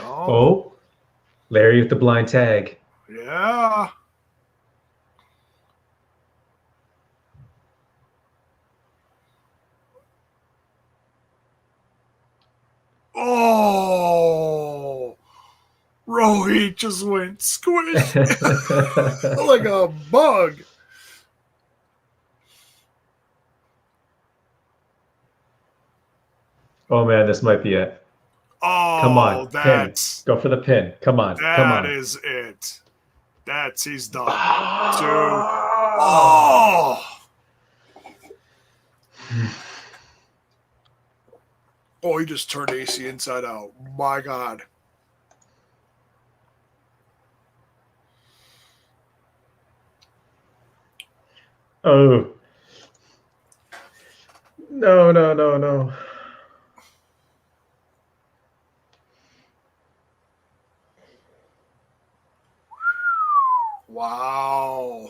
Oh, Larry with the blind tag. Yeah. Oh, Rohit just went squish like a bug. Oh man, this might be it. Oh, come on, that's pin. Go for the pin. Come on, come on. That is it. He's done. Oh. Oh, he just turned AC inside out. My God. Oh. No. Wow.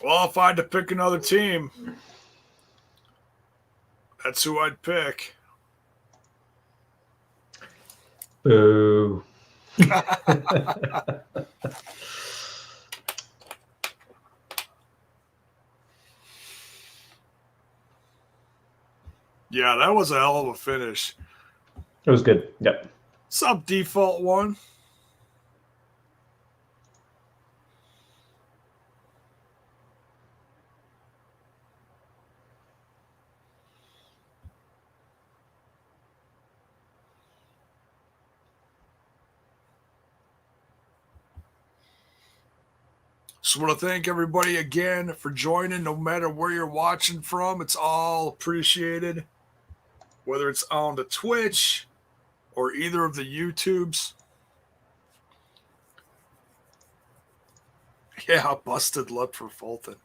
Well, if I had to pick another team, that's who I'd pick. Boo. Yeah, that was a hell of a finish. It was good. Yep. Sub default one. Just want to thank everybody again for joining, no matter where you're watching from. It's all appreciated, whether it's on the Twitch or either of the YouTubes. Yeah, busted lip for Fulton.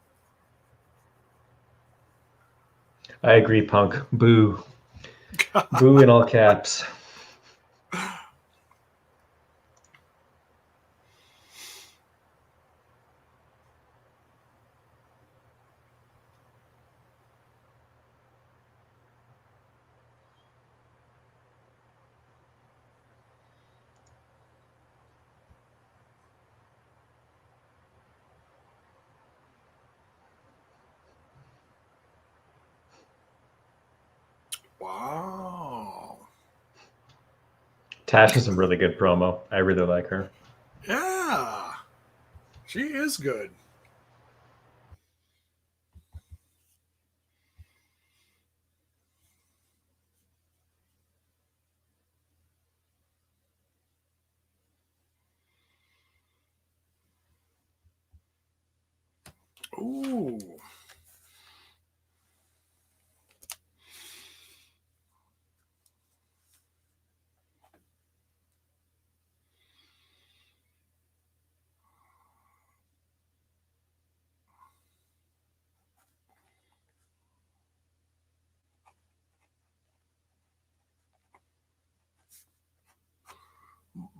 I agree, Punk. Boo. Boo in all caps. Wow. Tash is some really good promo. I really like her. Yeah. She is good. Ooh.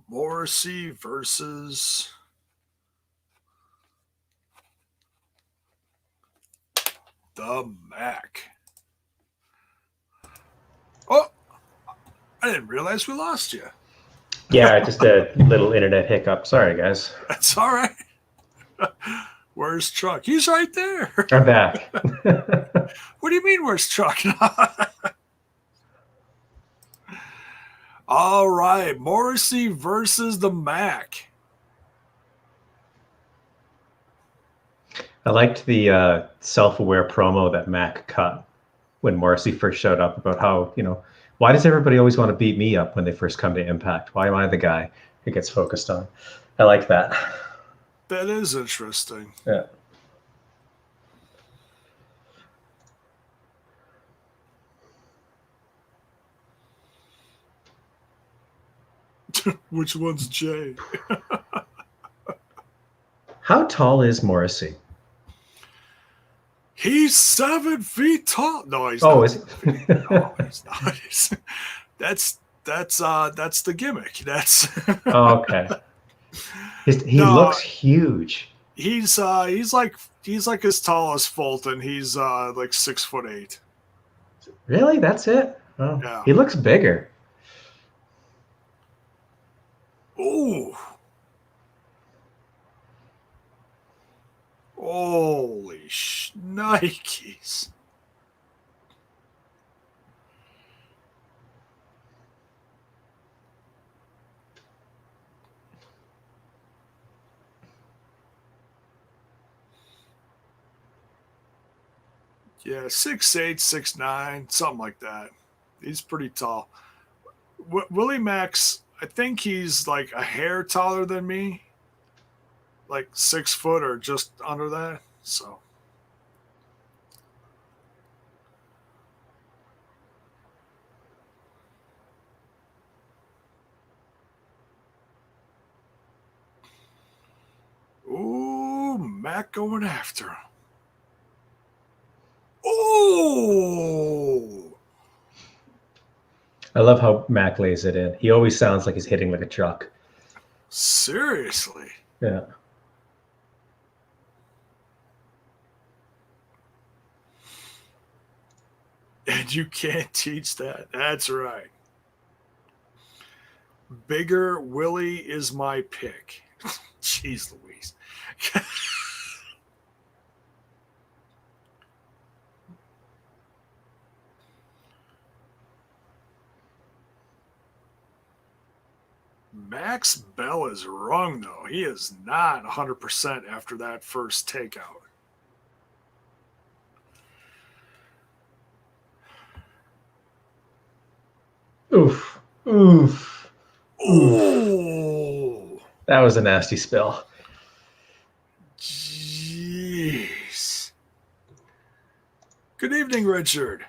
Morrissey versus the Mac. Oh, I didn't realize we lost you. Yeah, just a little internet hiccup. Sorry, guys. That's all right. Where's Chuck? He's right there. I'm back. What do you mean, where's Chuck? All right, Morrissey versus the Mac. I liked the self-aware promo that Mac cut when Morrissey first showed up about how, why does everybody always want to beat me up when they first come to Impact? Why am I the guy who gets focused on? I like that. That is interesting. Yeah. Which one's Jay? How tall is Morrissey? He's 7 feet tall. No, he's Oh, not. is he? No, he's not. That's the gimmick. That's Oh, okay. He no. looks huge. He's like as tall as Fulton. He's like 6'8". Really? That's it? Oh, Yeah. he looks bigger. Ooh. Holy Nikes. Yeah, 6'8", 6'9", something like that. He's pretty tall. Willie Max, I think he's like a hair taller than me, like 6 foot or just under that. So, ooh, Mac going after him. Ooh. I love how Mac lays it in. He always sounds like he's hitting like a truck. Seriously. Yeah. And you can't teach that. That's right. Bigger Willie is my pick. Jeez Louise. Max Bell is wrong, though. He is not 100% after that first takeout. Oof. Oof. Oh. That was a nasty spill. Jeez. Good evening, Richard.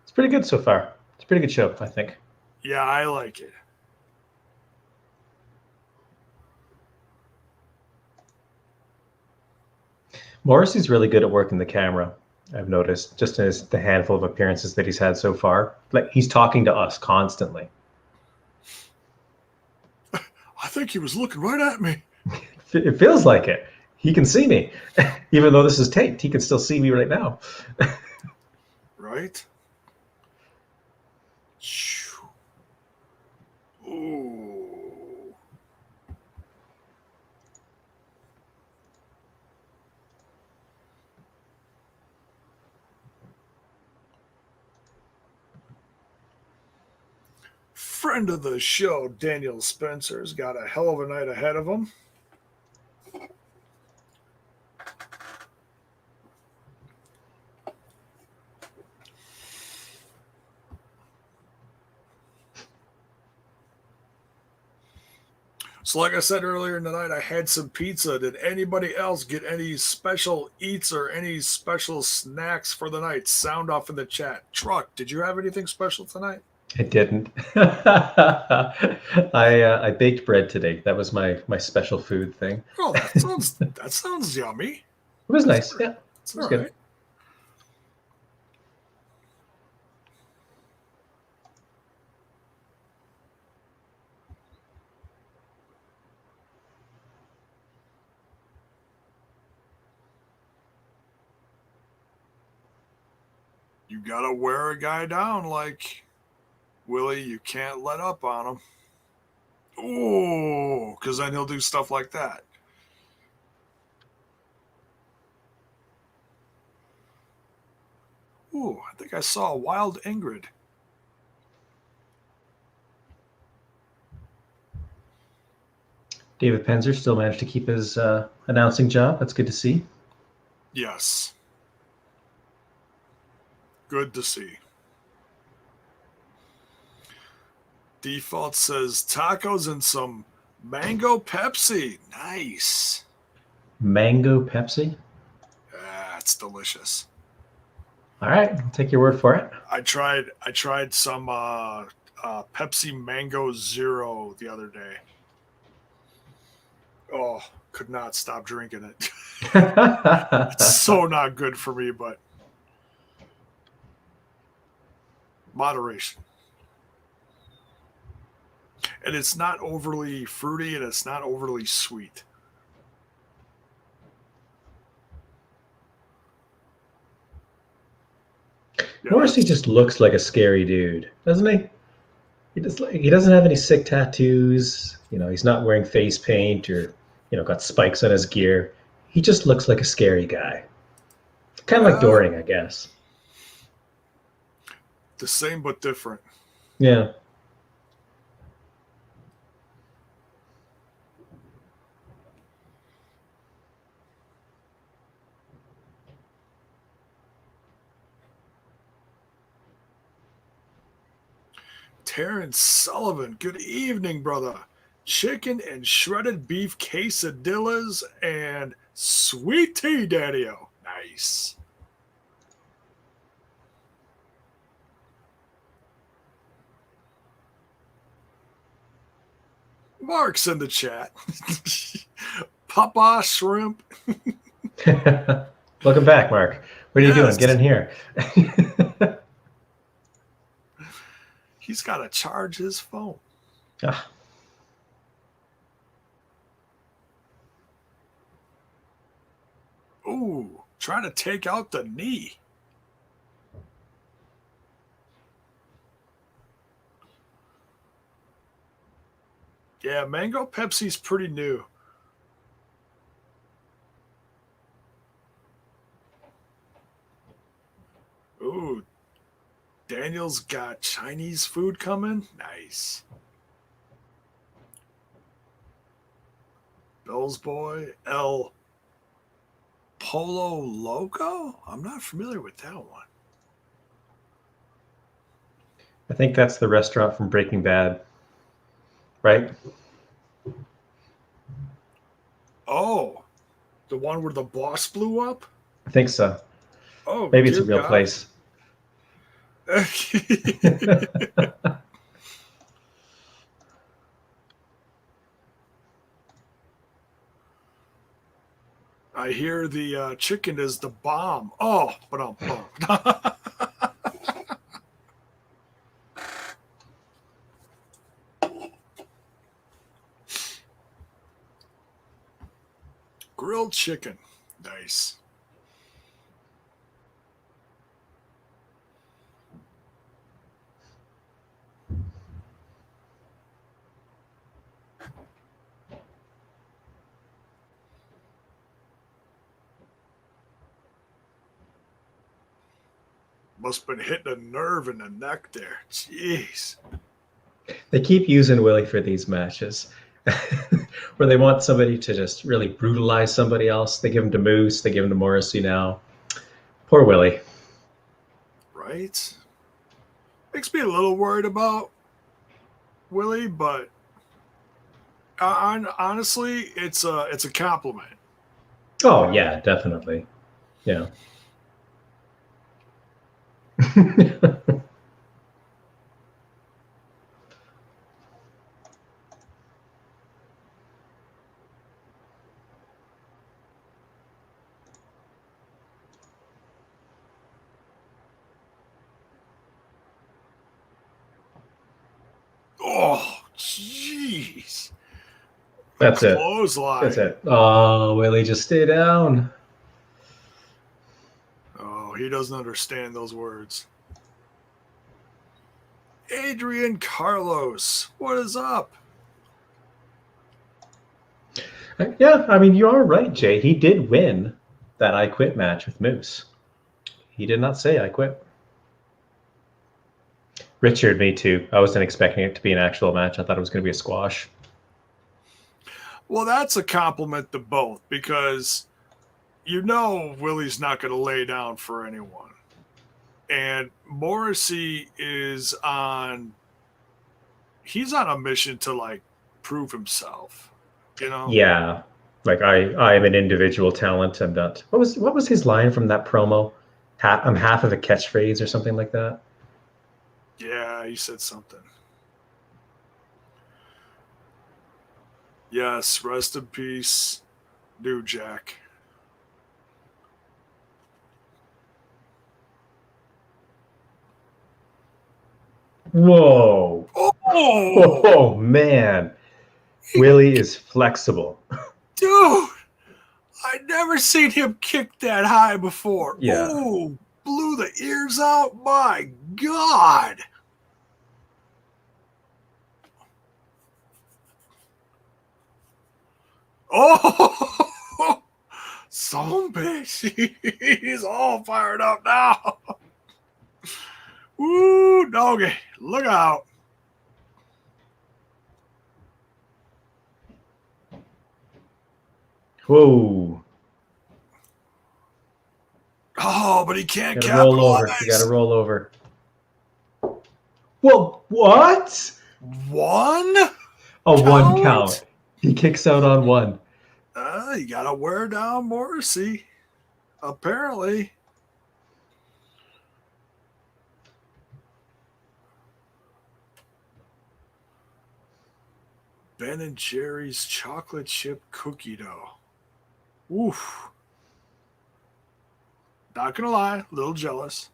It's pretty good so far. It's a pretty good show, I think. Yeah, I like it. Morrissey's really good at working the camera, I've noticed, just in the handful of appearances that he's had so far. Like, he's talking to us constantly. I think he was looking right at me. It feels like it. He can see me. Even though this is taped, he can still see me right now. Right? Ooh. Friend of the show, Daniel Spencer's got a hell of a night ahead of him. So like I said earlier tonight, I had some pizza. Did anybody else get any special eats or any special snacks for the night? Sound off in the chat. Truck, did you have anything special tonight? I didn't. I baked bread today. That was my special food thing. Oh, that sounds yummy. It was nice. Yeah, it was good. Right. You gotta wear a guy down like Willie. You can't let up on him. Ooh, because then he'll do stuff like that. Ooh, I think I saw a wild Ingrid. David Penzer still managed to keep his announcing job. That's good to see. Yes. Good to see. Default says tacos and some mango Pepsi. Nice. Mango Pepsi? It's delicious. All right, I'll take your word for it. I tried some Pepsi Mango Zero the other day. Oh, could not stop drinking it. It's so not good for me, but moderation. And it's not overly fruity and it's not overly sweet. Yeah, Morrissey just looks like a scary dude, doesn't he? He doesn't have any sick tattoos. You know, he's not wearing face paint or, you know, got spikes on his gear. He just looks like a scary guy. Kind of like Doring, I guess. The same but different. Yeah. Terrence Sullivan, good evening, brother. Chicken and shredded beef quesadillas and sweet tea, Daddy-O. Nice. Mark's in the chat. Papa shrimp. Welcome back, Mark. What are you doing? Get in here. He's got to charge his phone. Ah. Ooh, trying to take out the knee. Yeah, mango Pepsi's pretty new. Ooh, Daniel's got Chinese food coming. Nice. Bill's Boy, El Polo Loco? I'm not familiar with that one. I think that's the restaurant from Breaking Bad, right? Oh, the one where the boss blew up? I think so. Oh, Maybe it's dear a real God. place. I hear the chicken is the bomb. Oh, but I'm bummed. Grilled chicken. Nice. Must have been hitting a nerve in the neck there. Jeez. They keep using Willie for these matches where they want somebody to just really brutalize somebody else. They give him to Moose. They give him to Morrissey now. Poor Willie. Right? Makes me a little worried about Willie, but honestly, it's a compliment. Oh, yeah, definitely. Yeah. Oh, jeez. That's it. Clothesline. That's it. Oh, Willie, just stay down. Oh, he doesn't understand those words. Adrian Carlos, what is up? Yeah, I mean, you are right, Jay. He did win that I Quit match with Moose. He did not say I quit. Richard, me too. I wasn't expecting it to be an actual match. I thought it was going to be a squash. Well, that's a compliment to both because you know Willie's not going to lay down for anyone. And Morrissey is he's on a mission to like prove himself, you know? Yeah. Like I am an individual talent and that what was his line from that promo? I'm half of a catchphrase or something like that. Yeah, he said something. Yes, rest in peace, New Jack. Whoa. Oh, Oh man. Willie is flexible. dude, I never seen him kick that high before. Yeah. Oh, blew the ears out. My God. Oh, some bitch. He's all fired up now. Woo, doggy. Look out. Whoa. Oh, but he can't Gotta capitalize. roll over. You gotta roll over. Well, what? One? A one count. He kicks out on one. You gotta wear down Morrissey. Apparently. Ben and Jerry's chocolate chip cookie dough. Oof. Not gonna lie, a little jealous.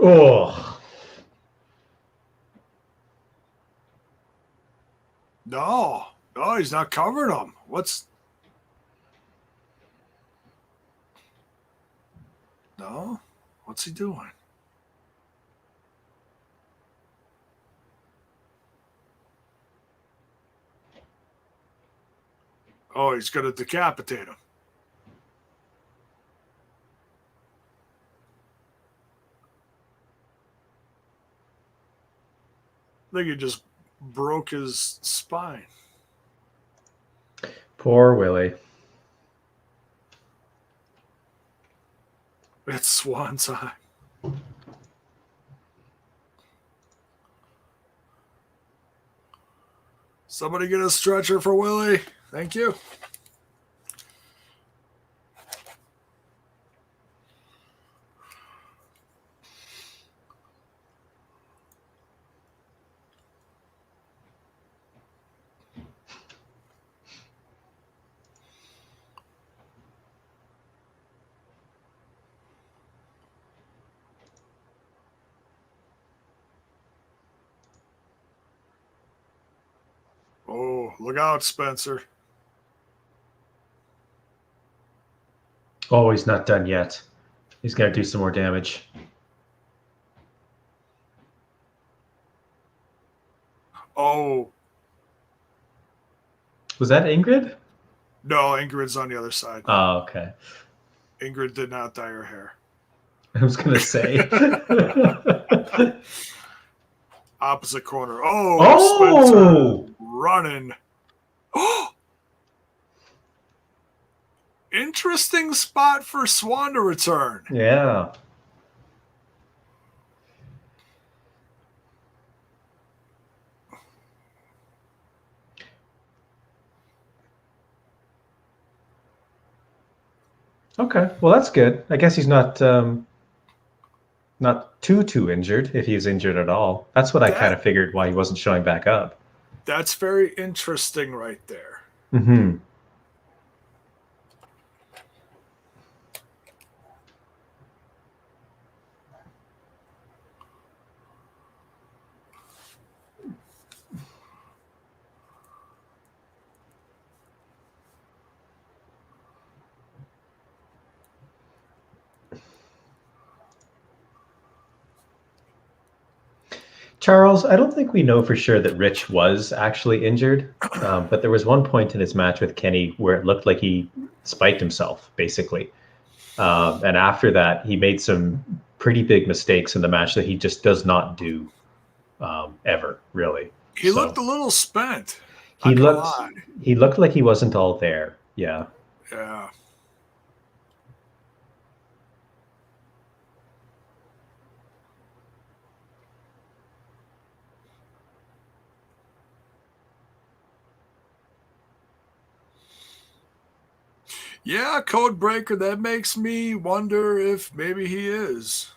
Oh. No, he's not covering them. What's. No? What's he doing? Oh, he's going to decapitate him. I think he just broke his spine. Poor Willie. It's swan time. Somebody get a stretcher for Willie. Thank you. Oh, look out, Spencer. Oh, he's not done yet. He's going to do some more damage. Oh. Was that Ingrid? No, Ingrid's on the other side. Oh, okay. Ingrid did not dye her hair. I was going to say. Opposite corner. Oh, Spencer running. Oh! Interesting spot for Swan to return. Yeah. Okay, well that's good. I guess he's not too injured, if he's injured at all. That's what I kind of figured why he wasn't showing back up. That's very interesting right there. Mm-hmm. Charles, I don't think we know for sure that Rich was actually injured, but there was one point in his match with Kenny where it looked like he spiked himself, basically. And after that, he made some pretty big mistakes in the match that he just does not do ever, really. He looked a little spent. He looked like he wasn't all there. Yeah. Yeah. Yeah, code breaker. That makes me wonder if maybe he is.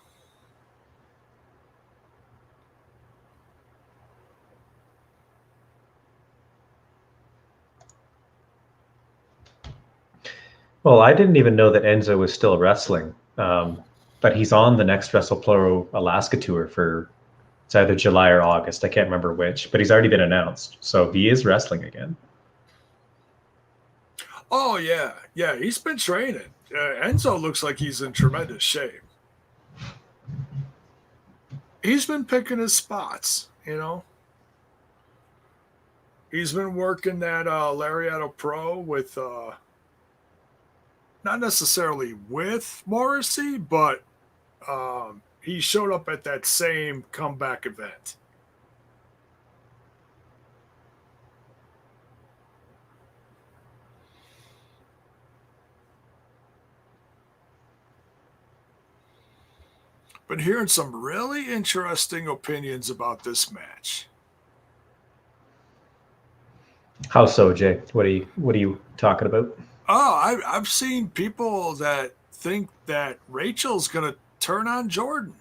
Well, I didn't even know that Enzo was still wrestling, but he's on the next WrestlePro Alaska tour for it's either July or August. I can't remember which, but he's already been announced, so he is wrestling again. Oh yeah, yeah. He's been training. Enzo looks like he's in tremendous shape. He's been picking his spots, you know. He's been working that Lariato Pro with, not necessarily with Morrissey, but he showed up at that same comeback event. Been hearing some really interesting opinions about this match. How so, Jay? What are you talking about? Oh, I've seen people that think that Rachel's going to turn on Jordan.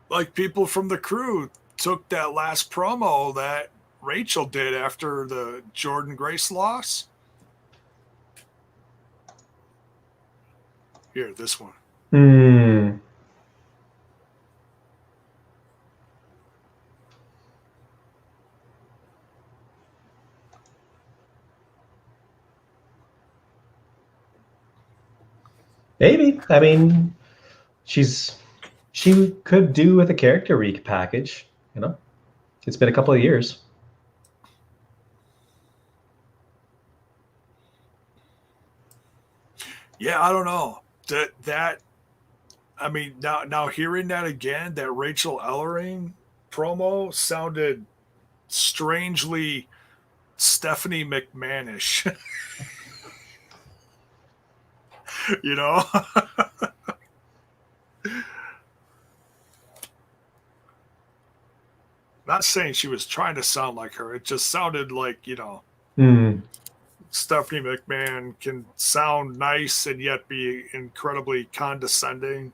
Like people from the crew took that last promo that Rachel did after the Jordan Grace loss. Here, this one. Maybe. I mean, she could do with a character repackage, you know? It's been a couple of years. Yeah, I don't know. That I mean, now hearing that again, that Rachel Ellering promo sounded strangely Stephanie McMahonish. You know? Not saying she was trying to sound like her. It just sounded like, Stephanie McMahon can sound nice and yet be incredibly condescending.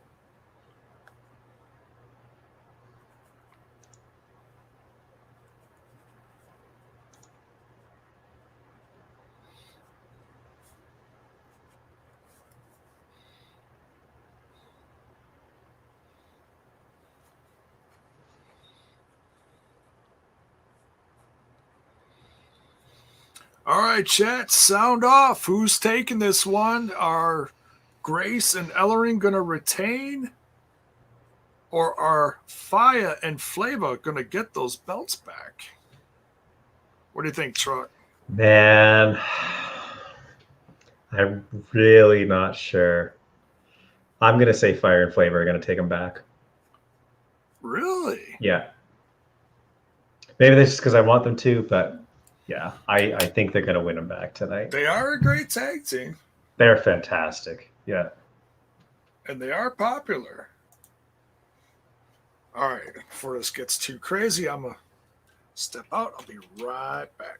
All right, chat, sound off. Who's taking this one? Are Grace and Ellering going to retain? Or are Faya and Flava going to get those belts back? What do you think, Truck? Man, I'm really not sure. I'm going to say Fire and Flavor are going to take them back. Really? Yeah. Maybe that's just because I want them to, but yeah, I think they're going to win them back tonight. They are a great tag team. They're fantastic. Yeah. And they are popular. All right, before this gets too crazy, I'm going to step out. I'll be right back.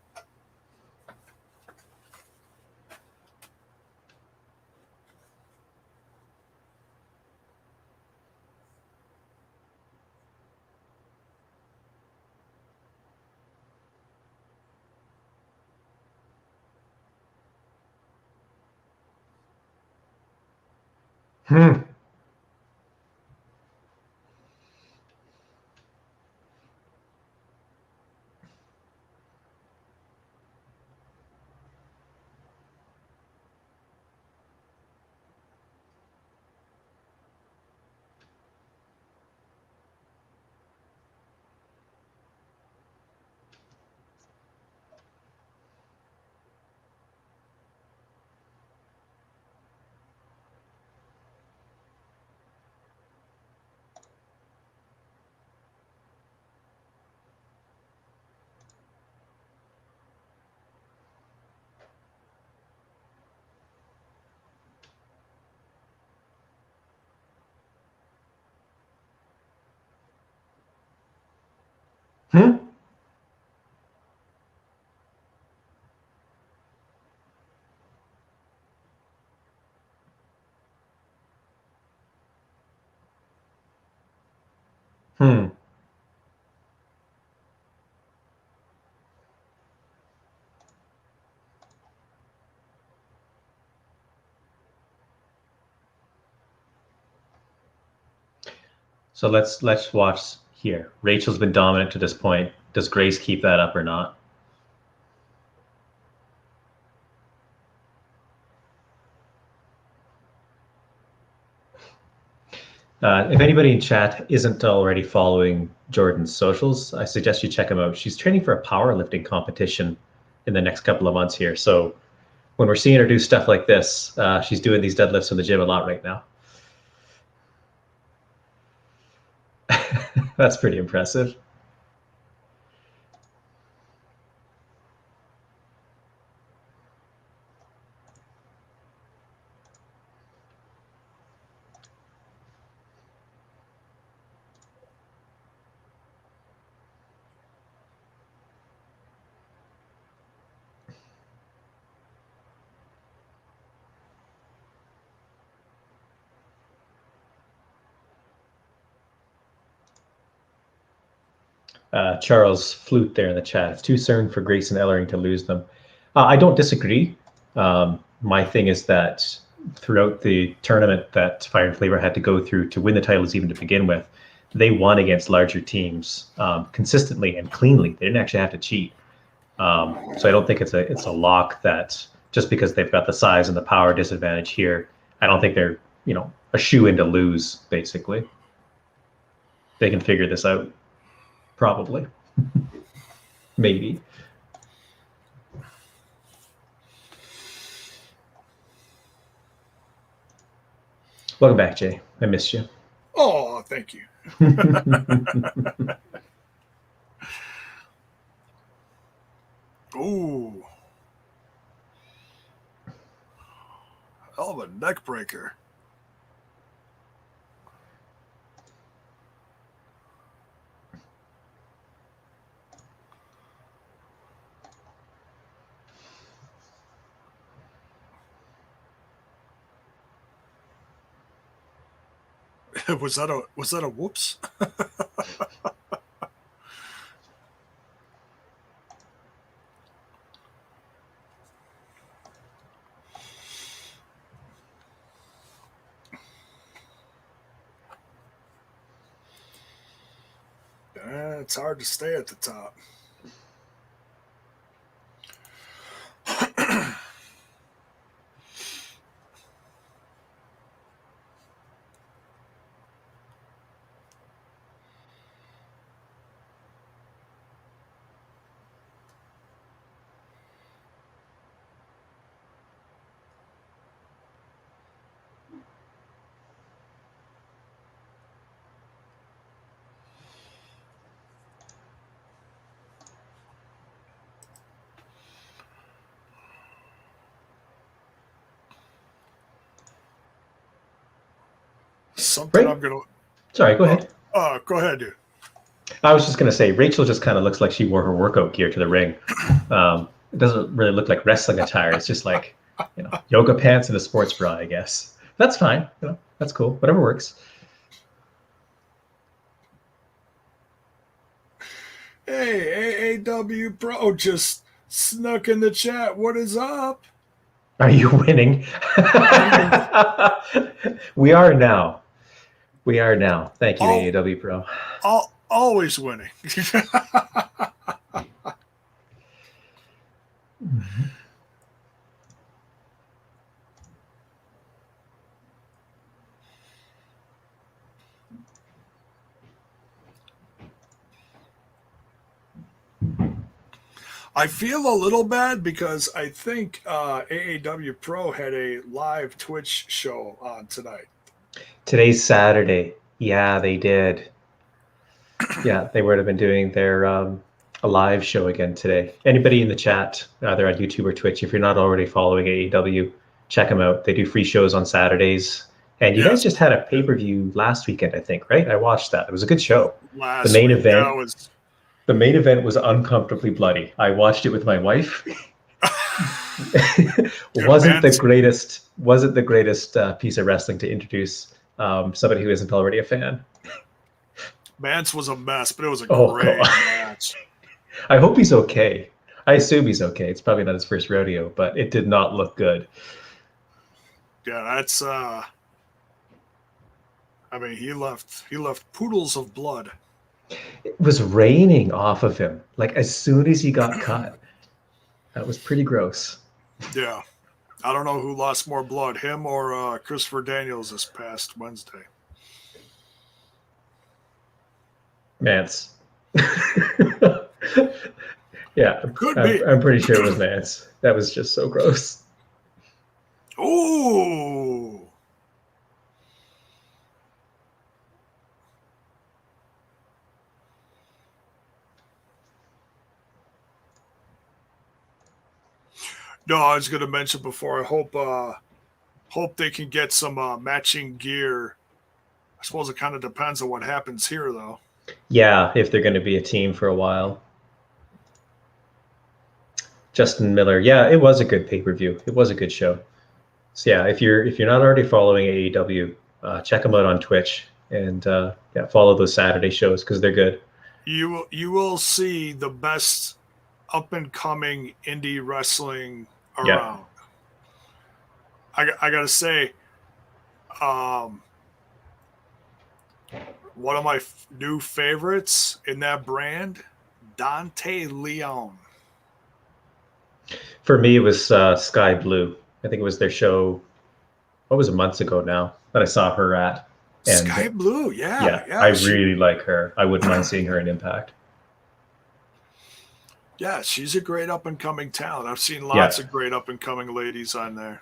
Hmm. Hmm. Hmm. So let's watch here. Rachel's been dominant to this point. Does Grace keep that up or not? If anybody in chat isn't already following Jordan's socials, I suggest you check him out. She's training for a powerlifting competition in the next couple of months here. So when we're seeing her do stuff like this, she's doing these deadlifts in the gym a lot right now. That's pretty impressive. Charles Flute there in the chat. It's too soon for Grace and Ellering to lose them. I don't disagree. My thing is that throughout the tournament that Fire and Flavor had to go through to win the titles even to begin with, they won against larger teams consistently and cleanly. They didn't actually have to cheat. So I don't think it's a lock that just because they've got the size and the power disadvantage here, I don't think they're a shoe in to lose. Basically, they can figure this out. Probably. Maybe. Welcome back, Jay. I missed you. Oh, thank you. Ooh. Hell of a neck breaker. was that a whoops? It's hard to stay at the top. Something Right. I'm gonna. Sorry, go ahead. Go ahead, dude. I was just going to say, Rachel just kind of looks like she wore her workout gear to the ring. It doesn't really look like wrestling attire. It's just like, yoga pants and a sports bra, I guess. That's fine. That's cool. Whatever works. Hey, AAW Pro just snuck in the chat. What is up? Are you winning? We are now. We are now. Thank you, AAW Pro. Always winning. Mm-hmm. I feel a little bad because I think AAW Pro had a live Twitch show on tonight. Today's Saturday. Yeah, they did. Yeah, they would have been doing their a live show again today. Anybody in the chat, either on YouTube or Twitch, if you're not already following AEW, check them out. They do free shows on Saturdays. And you guys just had a pay-per-view last weekend, I think, right? I watched that. It was a good show. The main event was uncomfortably bloody. I watched it with my wife. wasn't the greatest piece of wrestling to introduce somebody who isn't already a fan. Mance was a mess, but it was a great match. I hope he's okay. I assume he's okay. It's probably not his first rodeo, but it did not look good. Yeah, that's I mean, he left poodles of blood. It was raining off of him, like as soon as he got cut. That was pretty gross. Yeah. I don't know who lost more blood, him or Christopher Daniels this past Wednesday. Mance. Yeah, Could be. I'm pretty sure it was Mance. That was just so gross. Ooh. No, I was going to mention before. I hope they can get some matching gear. I suppose it kind of depends on what happens here, though. Yeah, if they're going to be a team for a while. Justin Miller. Yeah, it was a good pay-per-view. It was a good show. So yeah, if you're not already following AEW, check them out on Twitch and follow those Saturday shows because they're good. You will see the best up and coming indie wrestling around. Yeah. I gotta say, one of my new favorites in that brand, Dante Leon. For me, it was Sky Blue. I think it was their show. What was it, months ago now that I saw her at? And, Sky Blue, yeah. I really like her. I wouldn't mind seeing her in Impact. Yeah, she's a great up and coming talent. I've seen Yeah. lots of great up and coming ladies on there.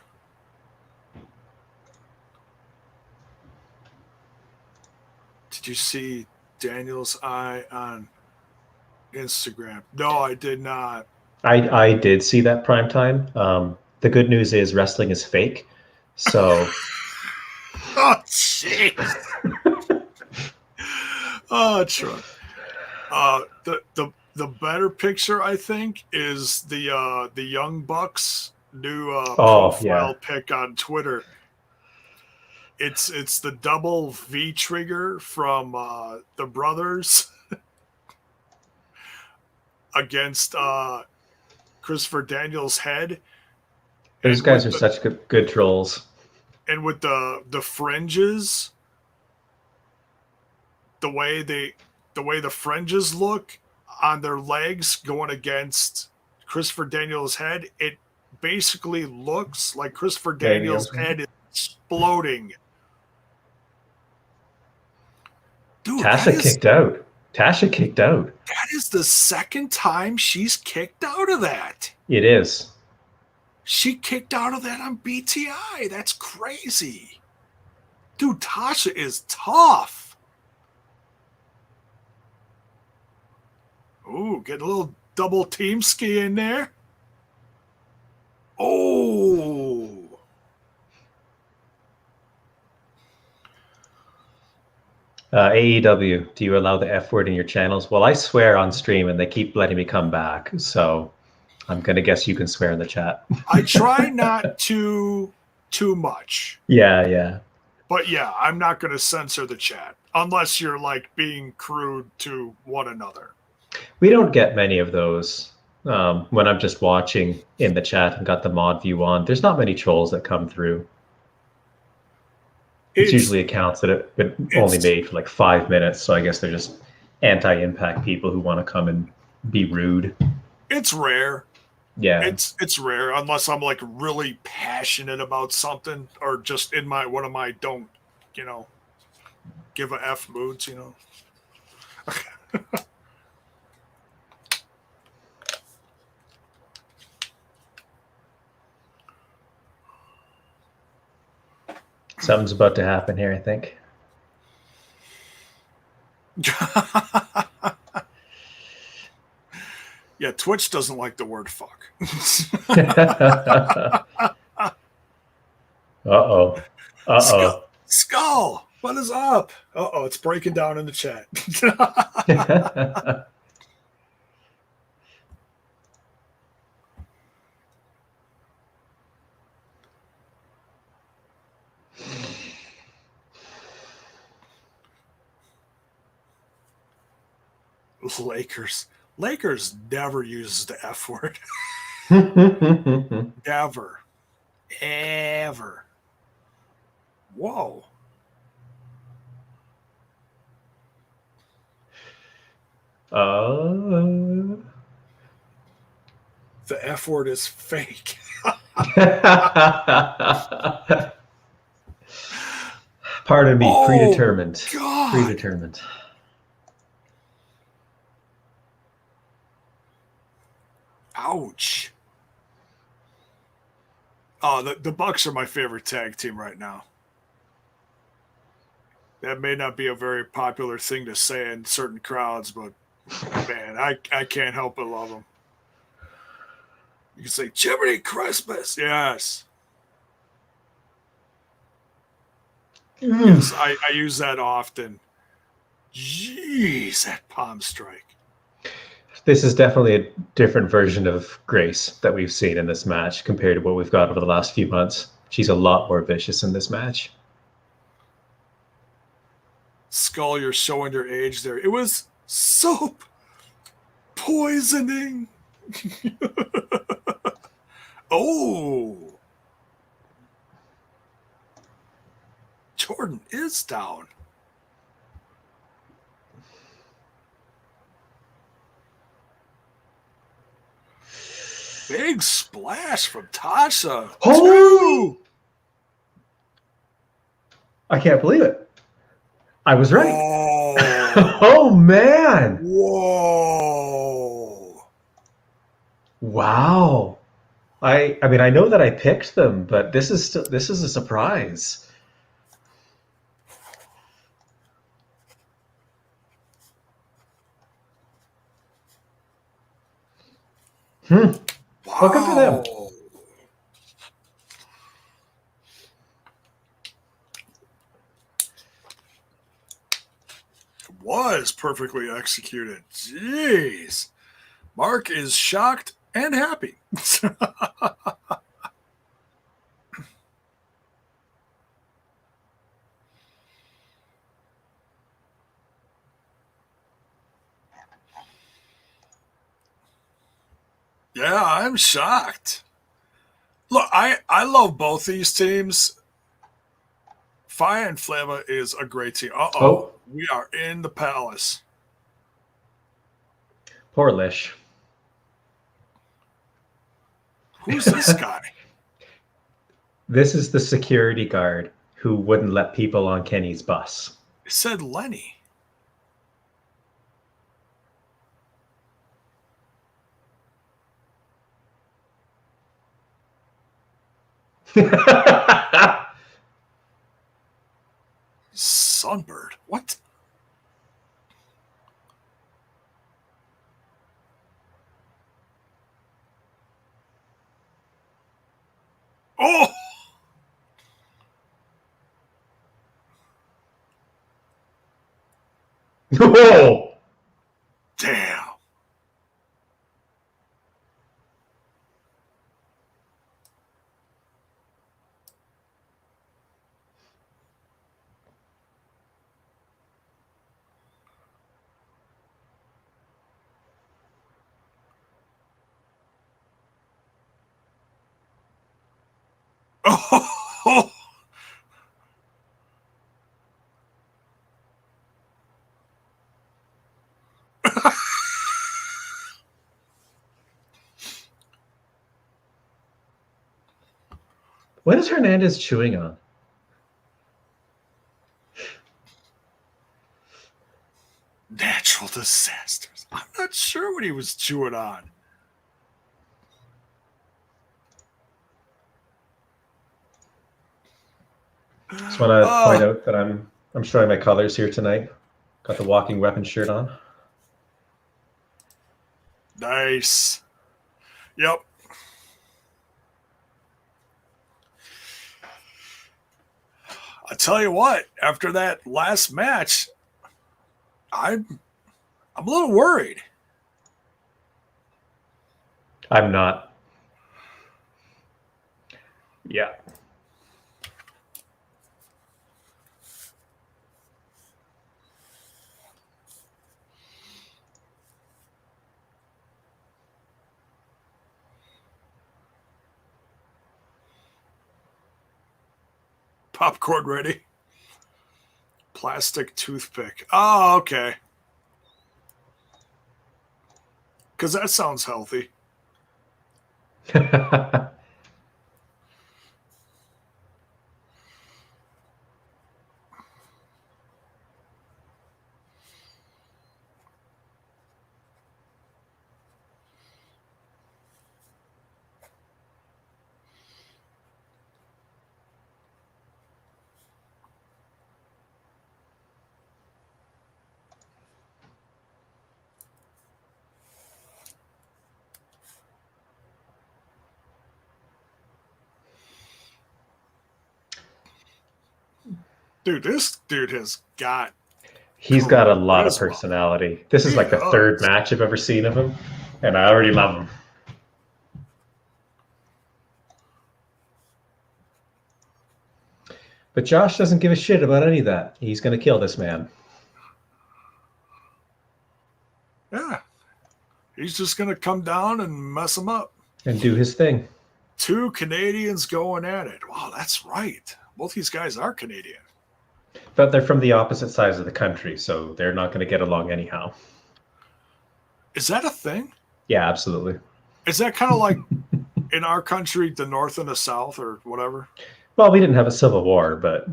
Did you see Daniel's eye on Instagram? No, I did not. I did see that prime time. The good news is wrestling is fake. So Oh, jeez. Oh, Troy. The better picture, I think, is the Young Bucks new oh yeah. profile pic on Twitter. It's the double V trigger from the brothers against Christopher Daniels' head, Those and guys with are such good trolls. the fringes, the way the fringes look on their legs going against Christopher Daniels' head, it basically looks like Christopher Daniels' head is exploding. Dude, Tasha kicked out. Tasha kicked out. That is the second time she's kicked out of that. It is. She kicked out of that on BTI. That's crazy. Dude, Tasha is tough. Ooh, get a little double team ski in there. Oh. AEW, do you allow the F word in your channels? Well, I swear on stream and they keep letting me come back. So I'm going to guess you can swear in the chat. I try not to too much. Yeah. But yeah, I'm not going to censor the chat unless you're like being crude to one another. We don't get many of those when I'm just watching in the chat and got the mod view on. There's not many trolls that come through. It's usually accounts that have been only made for like 5 minutes. So I guess they're just anti-impact people who want to come and be rude. It's rare. Yeah. It's rare unless I'm like really passionate about something or just in my one of my don't, give a F moods, Something's about to happen here, I think. Yeah, Twitch doesn't like the word fuck. Uh-oh. Skull, what is up? Uh-oh, it's breaking down in the chat. Lakers never uses the F word. Never. Ever. Whoa. The F word is fake. Pardon me, predetermined. God. Predetermined. Ouch. Oh, the Bucks are my favorite tag team right now. That may not be a very popular thing to say in certain crowds, but man, I can't help but love them. You can say Jiminy Christmas. Yes. Yes, I use that often. Jeez, that palm strike. This is definitely a different version of Grace that we've seen in this match compared to what we've got over the last few months. She's a lot more vicious in this match. Skull, you're showing your age there. It was soap poisoning. Oh. Jordan is down. Big splash from Tasha. Oh! I can't believe it. I was right. Whoa. Oh, man. Whoa. Wow. I mean, I know that I picked them, but this is a surprise. Well, good for them. Wow. Was perfectly executed. Jeez. Mark is shocked and happy. Yeah, I'm shocked. Look, I love both these teams. Fire and Flama is a great team. Oh, We are in the palace. poor Lish. Who's this guy? This is the security guard who wouldn't let people on Kenny's bus. It said Lenny. Sunbird. What? Oh! Whoa! Damn. Oh! What is Hernandez chewing on? Natural disasters. I'm not sure what he was chewing on. Just want to point out that I'm showing my colors here tonight. Got the walking weapon shirt on. Nice. Yep. I tell you what, after that last match, I'm a little worried. I'm not. Yeah. Popcorn ready. Plastic toothpick. Oh, okay. Because that sounds healthy. Dude, this dude has got He's got a lot of charisma. personality. This is He like the third does. match I've ever seen of him, and I already love him. But Josh doesn't give a shit about any of that. He's going to kill this man. Yeah. He's just going to come down and mess him up. And do his thing. Two Canadians going at it. Wow, that's right. Both these guys are Canadian. But they're from the opposite sides of the country, so they're not going to get along anyhow. Is that a thing? Yeah, absolutely. Is that kind of like in our country, the North and the South or whatever? Well, we didn't have a civil war, but...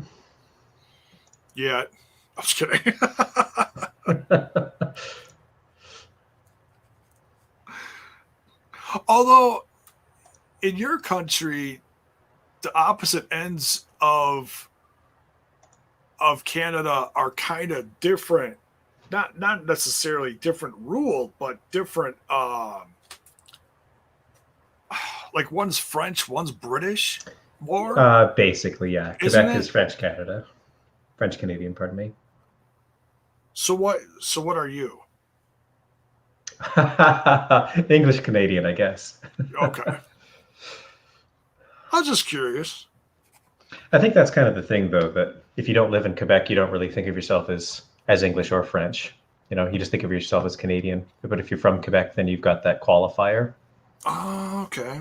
Yeah. I'm just kidding. Although in your country, the opposite ends of Canada are kind of different. Not necessarily different rule, but different. Like one's French, one's British. More Basically, yeah. isn't Quebec is it? French Canada, French Canadian. Pardon me. So what? So what are you? English Canadian, I guess. Okay, I was just curious. I think that's kind of the thing, though, that if you don't live in Quebec, you don't really think of yourself as English or French. You just think of yourself as Canadian. But if you're from Quebec, then you've got that qualifier. Oh, okay.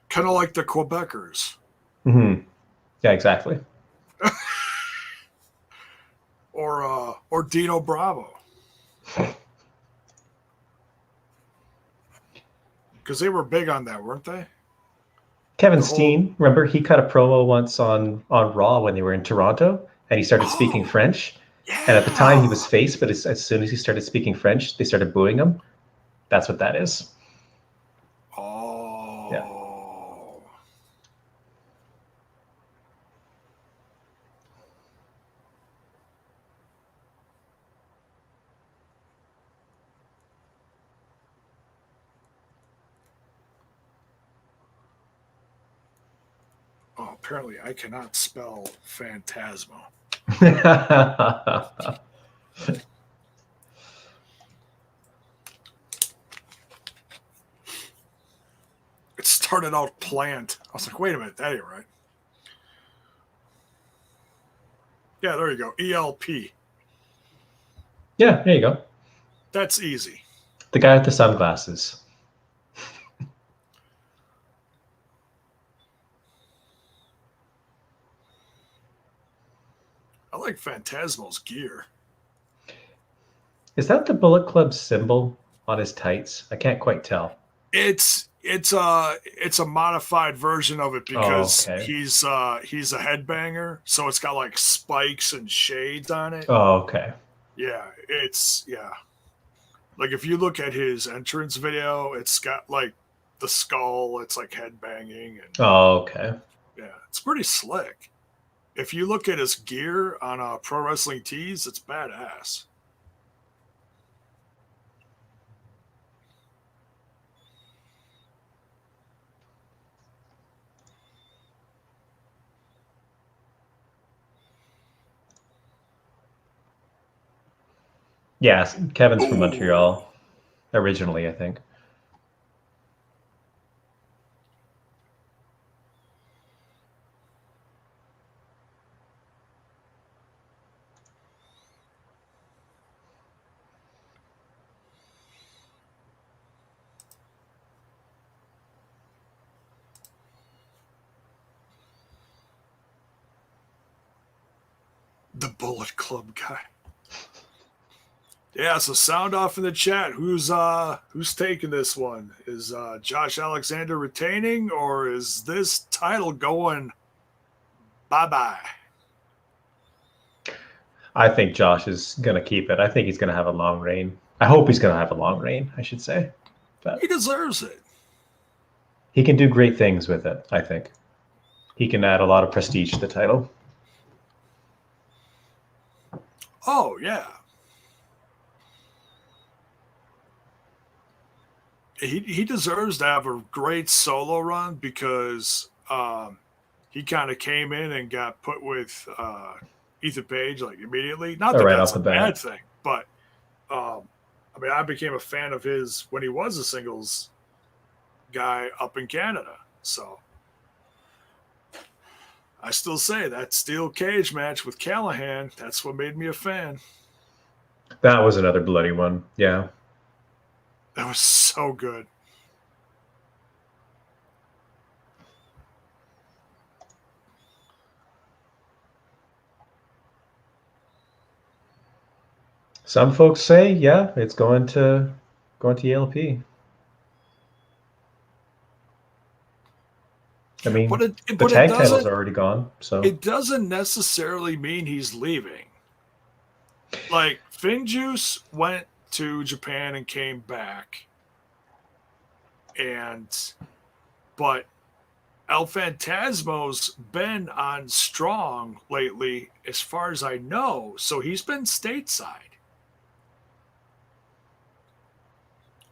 Kind of like the Quebecers. Mm-hmm. Yeah, exactly. Or Dino Bravo. Because they were big on that, weren't they? Kevin The whole Steen, remember he cut a promo once on Raw when they were in Toronto, and he started speaking oh French. And at the time, he yeah. was face, but as soon as he started speaking French, they started booing him. That's what that is. Yeah. Oh. Oh, apparently I cannot spell Phantasma. It started out plant. I was like, wait a minute, that ain't right. Yeah, there you go. ELP. Yeah, there you go. That's easy. The guy with the sunglasses. I like Phantasmal's gear. Is that the Bullet Club symbol on his tights? I can't quite tell. It's a modified version of it Oh, because okay. he's a headbanger, so it's got like spikes and shades on it. Oh, okay. Yeah, like if you look at his entrance video, it's got like the skull, it's like headbanging and Oh, okay. yeah, it's pretty slick. If you look at his gear on Pro Wrestling Tees, it's badass. Yeah, Kevin's from Ooh. Montreal originally, I think. The Bullet Club guy. Yeah, so sound off in the chat. Who's taking this one? Is Josh Alexander retaining, or is this title going bye bye? I think Josh is going to keep it. I think he's going to have a long reign. I hope he's going to have a long reign, I should say. But He deserves it. he can do great things with it, I think. He can add a lot of prestige to the title. Oh yeah. He deserves to have a great solo run because he kind of came in and got put with Ethan Page like immediately. Not that Right that's off a the bad bat. thing, but I mean, I became a fan of his when he was a singles guy up in Canada. So I still say that steel cage match with Callahan, that's what made me a fan. That was another bloody one. Yeah. That was so good. Some folks say, yeah, it's going to ELP. I mean, the But it tag titles doesn't are already gone, so necessarily mean he's leaving. Like Finjuice went to Japan and came back. But El Phantasmo's been on Strong lately, as far as I know. So he's been stateside.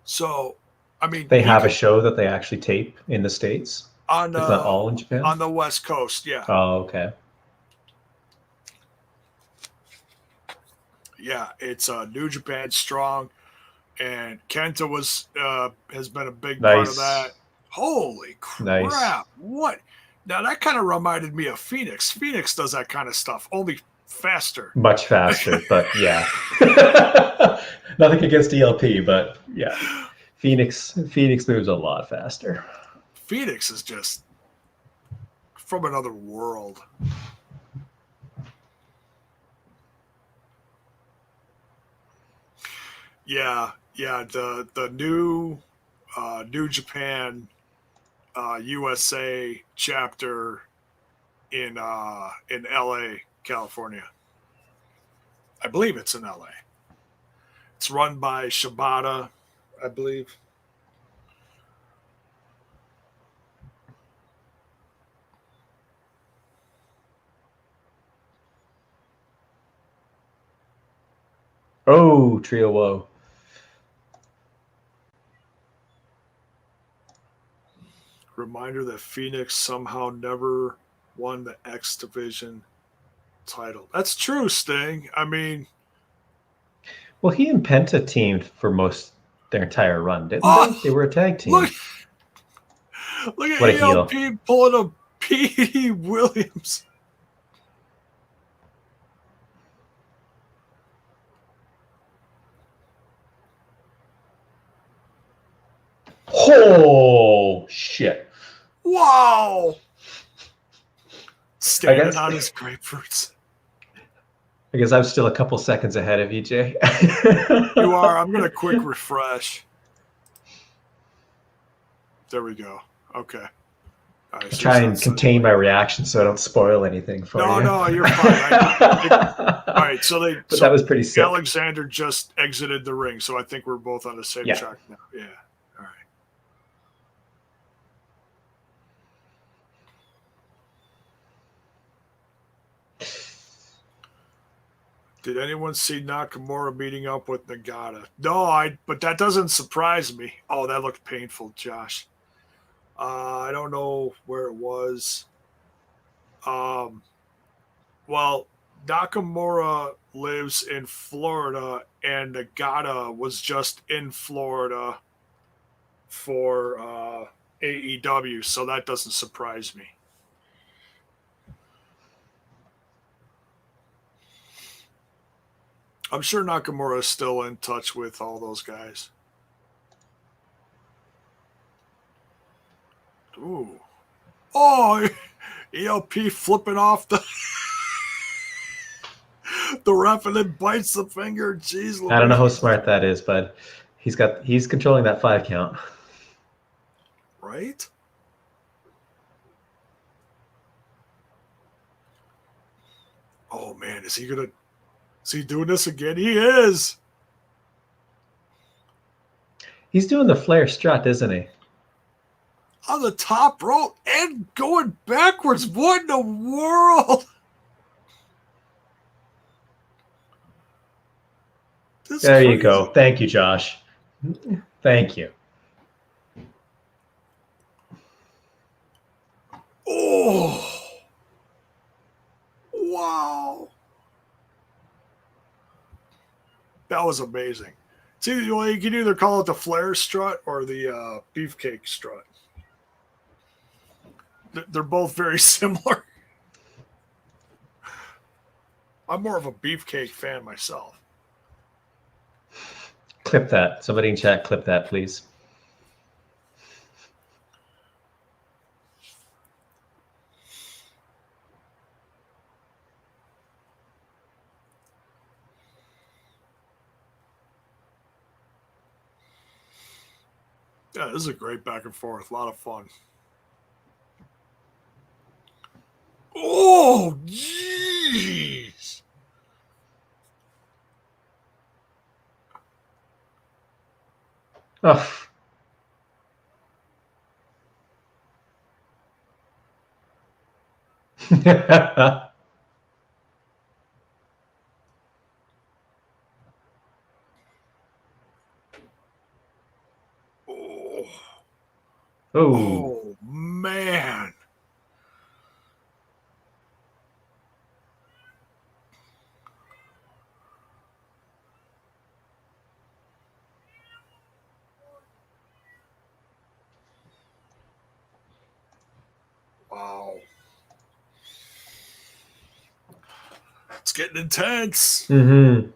So, I mean, they have a show that they actually tape in the States. On it's not all in Japan. On the West Coast, yeah. Oh, okay. Yeah, it's New Japan Strong, and Kenta has been a big part of that. Holy crap! Nice. What? Now that kind of reminded me of Phoenix. Phoenix does that kind of stuff, only faster. Much faster, but yeah. Nothing against ELP, but yeah. Phoenix moves a lot faster. Phoenix is just from another world. Yeah. The new New Japan USA chapter in LA, California. I believe it's in LA. It's run by Shibata, I believe. Oh, Trio Woe. Reminder that Phoenix somehow never won the X Division title. That's true, Sting. I mean, well, he and Penta teamed for their entire run, didn't they? They were a tag team. Look at ALP pulling a P.D. Williams. Oh, shit. Wow. Standing on his grapefruits. I guess I'm still a couple seconds ahead of you, Jay. You are. I'm going to quick refresh. There we go. Okay. Right, try and contain my reaction so I don't spoil anything for you. No, you're fine. All right, so that was pretty sick. Alexander just exited the ring, so I think we're both on the same track now. Yeah. All right. Did anyone see Nakamura meeting up with Nagata? No, but that doesn't surprise me. Oh, that looked painful, Josh. I don't know where it was. Well, Nakamura lives in Florida, and Nagata was just in Florida for AEW, so that doesn't surprise me. I'm sure Nakamura is still in touch with all those guys. Ooh. Oh, ELP flipping off the ref and then bites the finger. Jeez, I don't know how smart that is, but he's controlling that 5 count. Right? Oh man, is he doing this again? He is. He's doing the Flair strut, isn't he? On the top rope and going backwards. What in the world? There you go. Thank you, Josh. Thank you. Oh. Wow. That was amazing. See, you can either call it the Flair strut or the beefcake strut. They're both very similar. I'm more of a beefcake fan myself. Clip that. Somebody in chat, clip that, please. Yeah, this is a great back and forth. A lot of fun. Oh, jeez. Oh. Oh man. Wow. It's getting intense. Mm-hmm.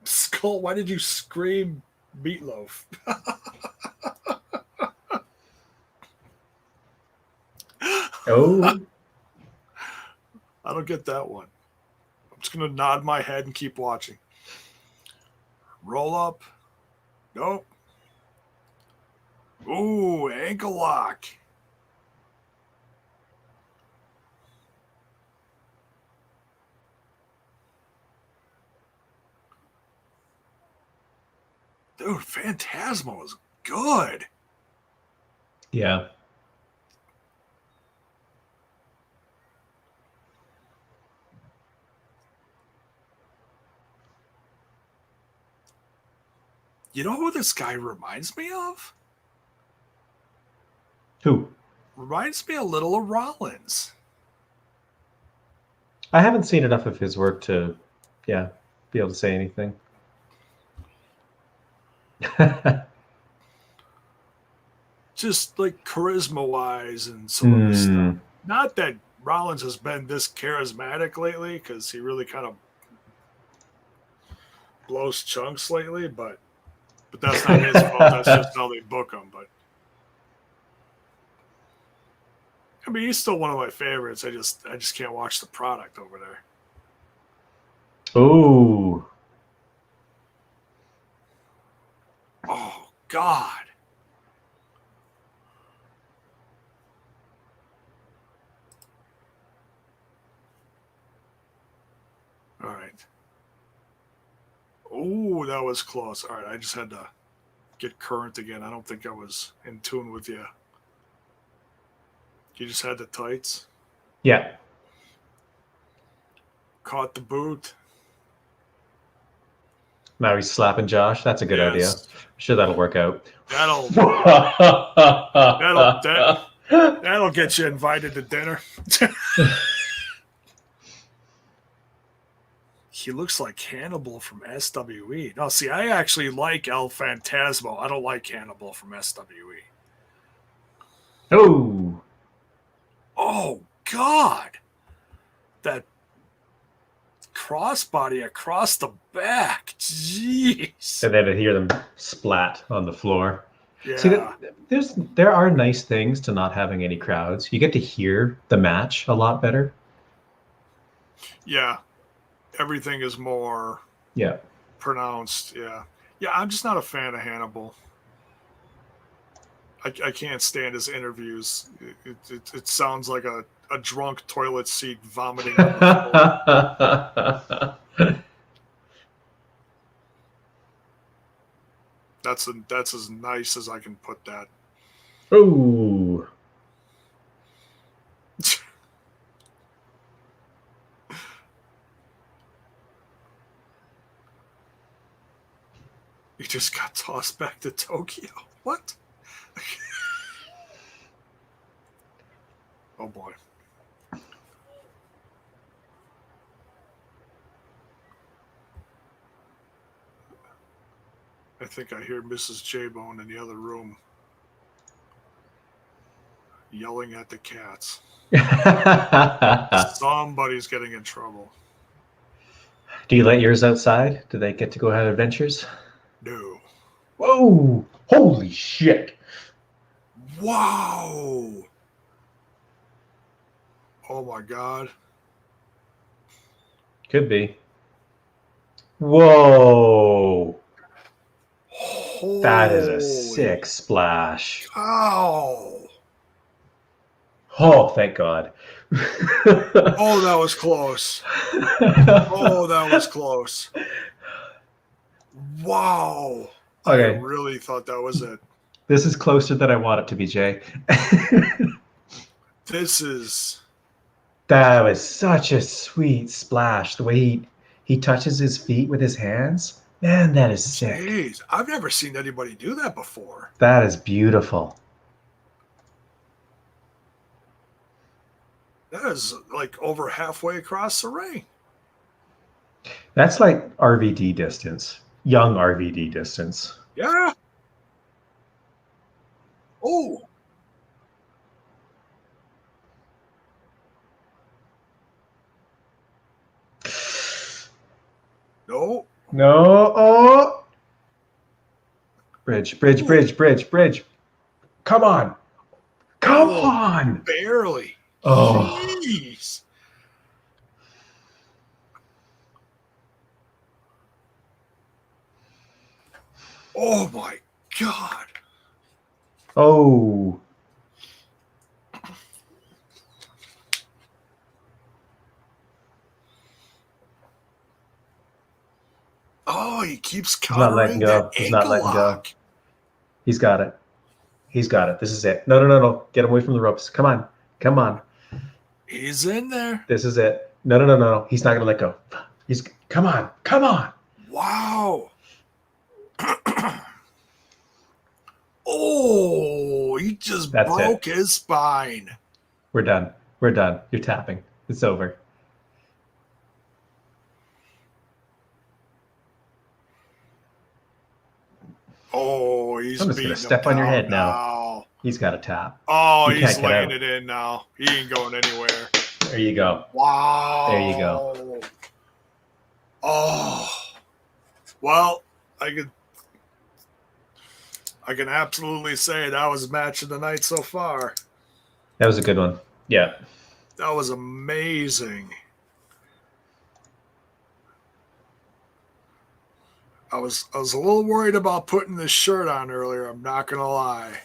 Skull, why did you scream meatloaf? Oh. I don't get that one. I'm just going to nod my head and keep watching. Roll up. Nope. Ooh, ankle lock. Dude, Phantasmo is good. Yeah. You know who this guy reminds me of? Who? Reminds me a little of Rollins. I haven't seen enough of his work to, be able to say anything. Just like charisma wise and some of his stuff. Not that Rollins has been this charismatic lately, because he really kind of blows chunks lately, but that's not his fault. That's just how they book him. But I mean, he's still one of my favorites. I just can't watch the product over there. Oh. Oh God. All right. Oh, that was close. All right, I just had to get current again. I don't think I was in tune with you. You just had the tights. Yeah. Caught the boot. Now he's slapping Josh. That's a good idea. I'm sure that'll work out. That'll get you invited to dinner. He looks like Hannibal from SWE. No, see, I actually like El Phantasmo. I don't like Hannibal from SWE. Oh. Oh, God. That crossbody across the back. Jeez. And then to hear them splat on the floor. Yeah. See, there are nice things to not having any crowds. You get to hear the match a lot better. Yeah. Everything is more pronounced. Yeah. Yeah, I'm just not a fan of Hannibal. I can't stand his interviews. It sounds like a drunk toilet seat vomiting on the floor. That's as nice as I can put that. Ooh. You just got tossed back to Tokyo. What? Oh boy. I think I hear Mrs. J-Bone in the other room yelling at the cats. Somebody's getting in trouble. Do you let yours outside? Do they get to go have adventures? No. Whoa! Holy shit! Wow! Oh my God. Could be. Whoa! Holy that is a sick splash. Cow! Oh, thank God. Oh, that was close. Oh, that was close. Wow. Okay. I really thought that was it. This is closer than I want it to be, Jay. This is... That was such a sweet splash. The way he touches his feet with his hands. Man, that is sick. Jeez, I've never seen anybody do that before. That is beautiful. That is like over halfway across the ring. That's like RVD distance. Young RVD distance. Yeah. Oh. No. No. Oh. Bridge. Come on. Come on. Barely. Oh. Jeez. Oh my God. Oh. Oh, he keeps He's not letting countering go. that He's not ankle letting go. lock. He's got it. He's got it. This is it. No. Get him away from the ropes. Come on. He's in there. This is it. No. He's not going to let go. Come on. Wow. Oh, he just broke his spine. We're done. You're tapping. It's over. Oh, he's I'm just going to step on your head now. He's got a tap. Oh, he's laying it in now. He ain't going anywhere. There you go. Wow. There you go. Oh. Well, I can absolutely say that was match of the night so far. That was a good one. Yeah. That was amazing. I was a little worried about putting this shirt on earlier, I'm not gonna lie.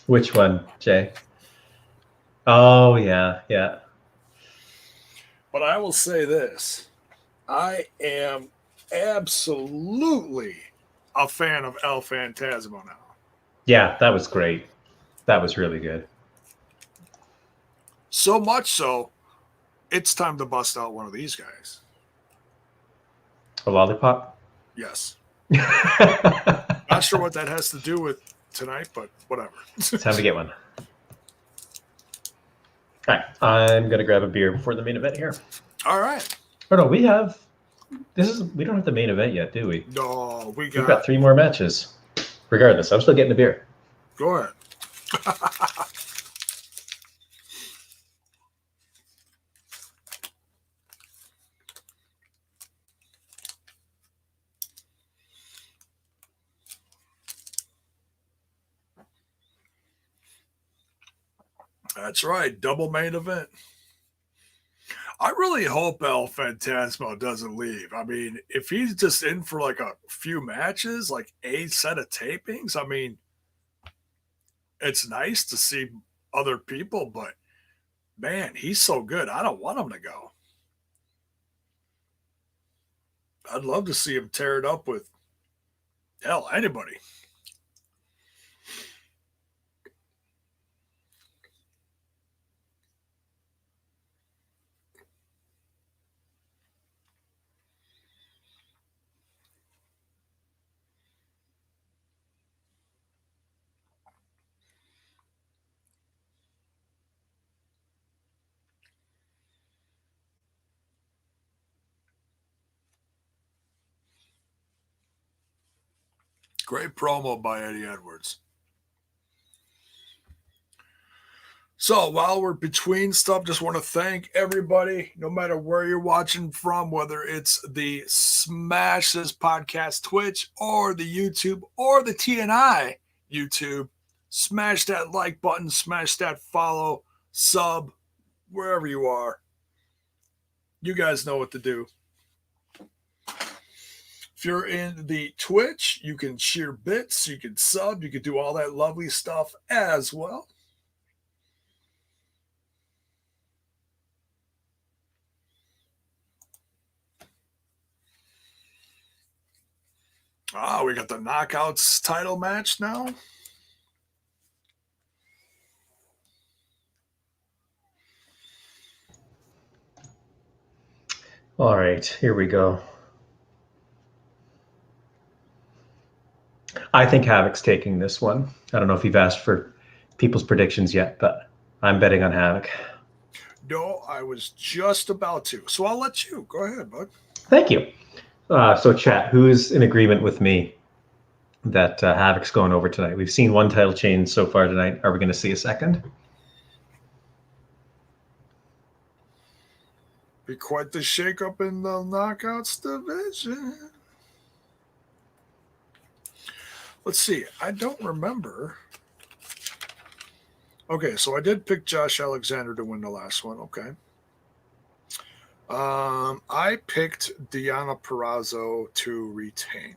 Which one, Jay? Oh, yeah. But I will say this. I am absolutely a fan of El Phantasmo now. Yeah, that was great. That was really good. So much so, it's time to bust out one of these guys. A lollipop? Yes. Not sure what that has to do with tonight, but whatever. Time to get one. All right, I'm gonna grab a beer before the main event here. All right. Oh no, we don't have the main event yet, do we? No, we've got 3 more matches. Regardless, I'm still getting a beer. Go ahead. That's right. Double main event. I really hope El Phantasmo doesn't leave. I mean, if he's just in for like a few matches, like a set of tapings, I mean, it's nice to see other people, but man, he's so good. I don't want him to go. I'd love to see him tear it up with, hell, anybody. Great promo by Eddie Edwards. So while we're between stuff, just want to thank everybody, no matter where you're watching from, whether it's the Smash This Podcast Twitch or the YouTube or the TNI YouTube. Smash that like button, smash that follow, sub, wherever you are. You guys know what to do. If you're in the Twitch, you can share bits, you can sub, you can do all that lovely stuff as well. We got the Knockouts title match now. All right, here we go. I think Havoc's taking this one. I don't know if you've asked for people's predictions yet, but I'm betting on Havoc. No, I was just about to. So I'll let you. Go ahead, bud. Thank you. So, chat, who's in agreement with me that Havoc's going over tonight? We've seen one title change so far tonight. Are we going to see a second? Be quite the shakeup in the Knockouts division. Let's see. I don't remember. Okay, so I did pick Josh Alexander to win the last one. Okay. I picked Deonna Purrazzo to retain.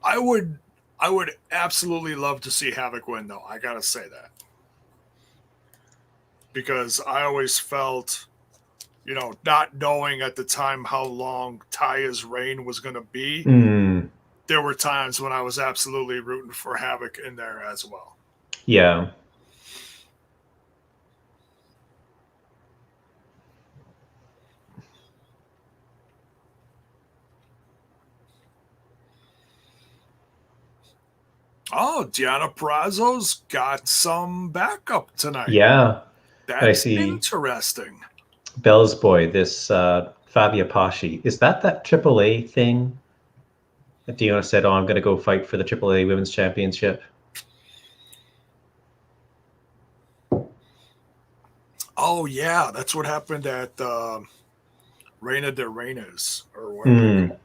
I would absolutely love to see Havoc win, though. I gotta say that, because I always felt, not knowing at the time how long Taya's reign was going to be, there were times when I was absolutely rooting for Havoc in there as well. Yeah. Oh, Deonna Purrazzo's got some backup tonight. Yeah. That's interesting. Bell's Boy, this Fabia Pasci. Is that AAA thing that Deonna said, I'm going to go fight for the AAA Women's Championship? Oh, yeah. That's what happened at Reina de Reinas, or whatever.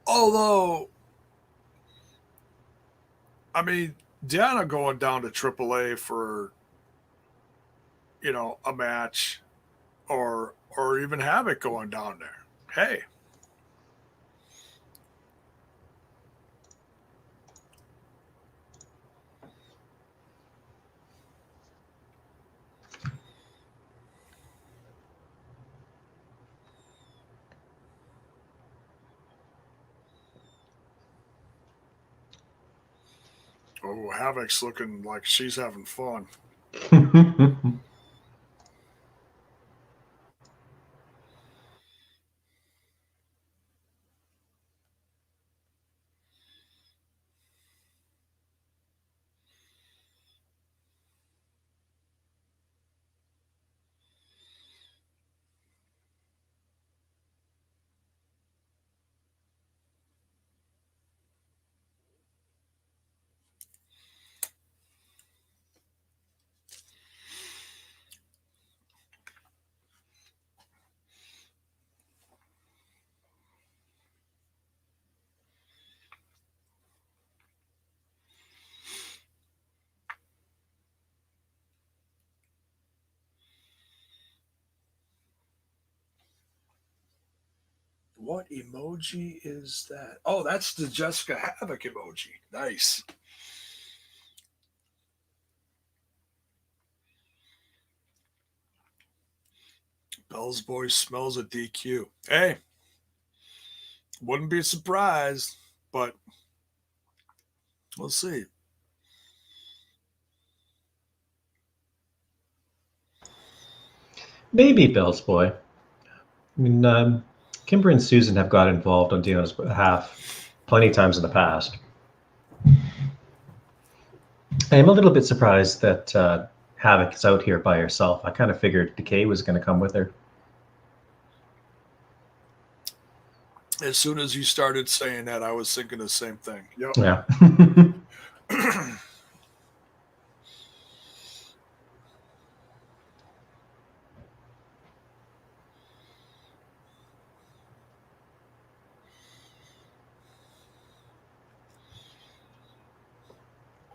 Although, I mean, Deonna going down to AAA for, a match, or even Havoc going down there. Hey. Oh, Havoc's looking like she's having fun. What emoji is that? Oh, that's the Jessica Havoc emoji. Nice. Bell's Boy smells a DQ. Hey, wouldn't be surprised, but we'll see. Maybe Bell's Boy. I mean, Kimber and Susan have got involved on Deonna's behalf plenty of times in the past. I am a little bit surprised that Havoc is out here by herself. I kind of figured Decay was going to come with her. As soon as you started saying that, I was thinking the same thing. Yep. Yeah.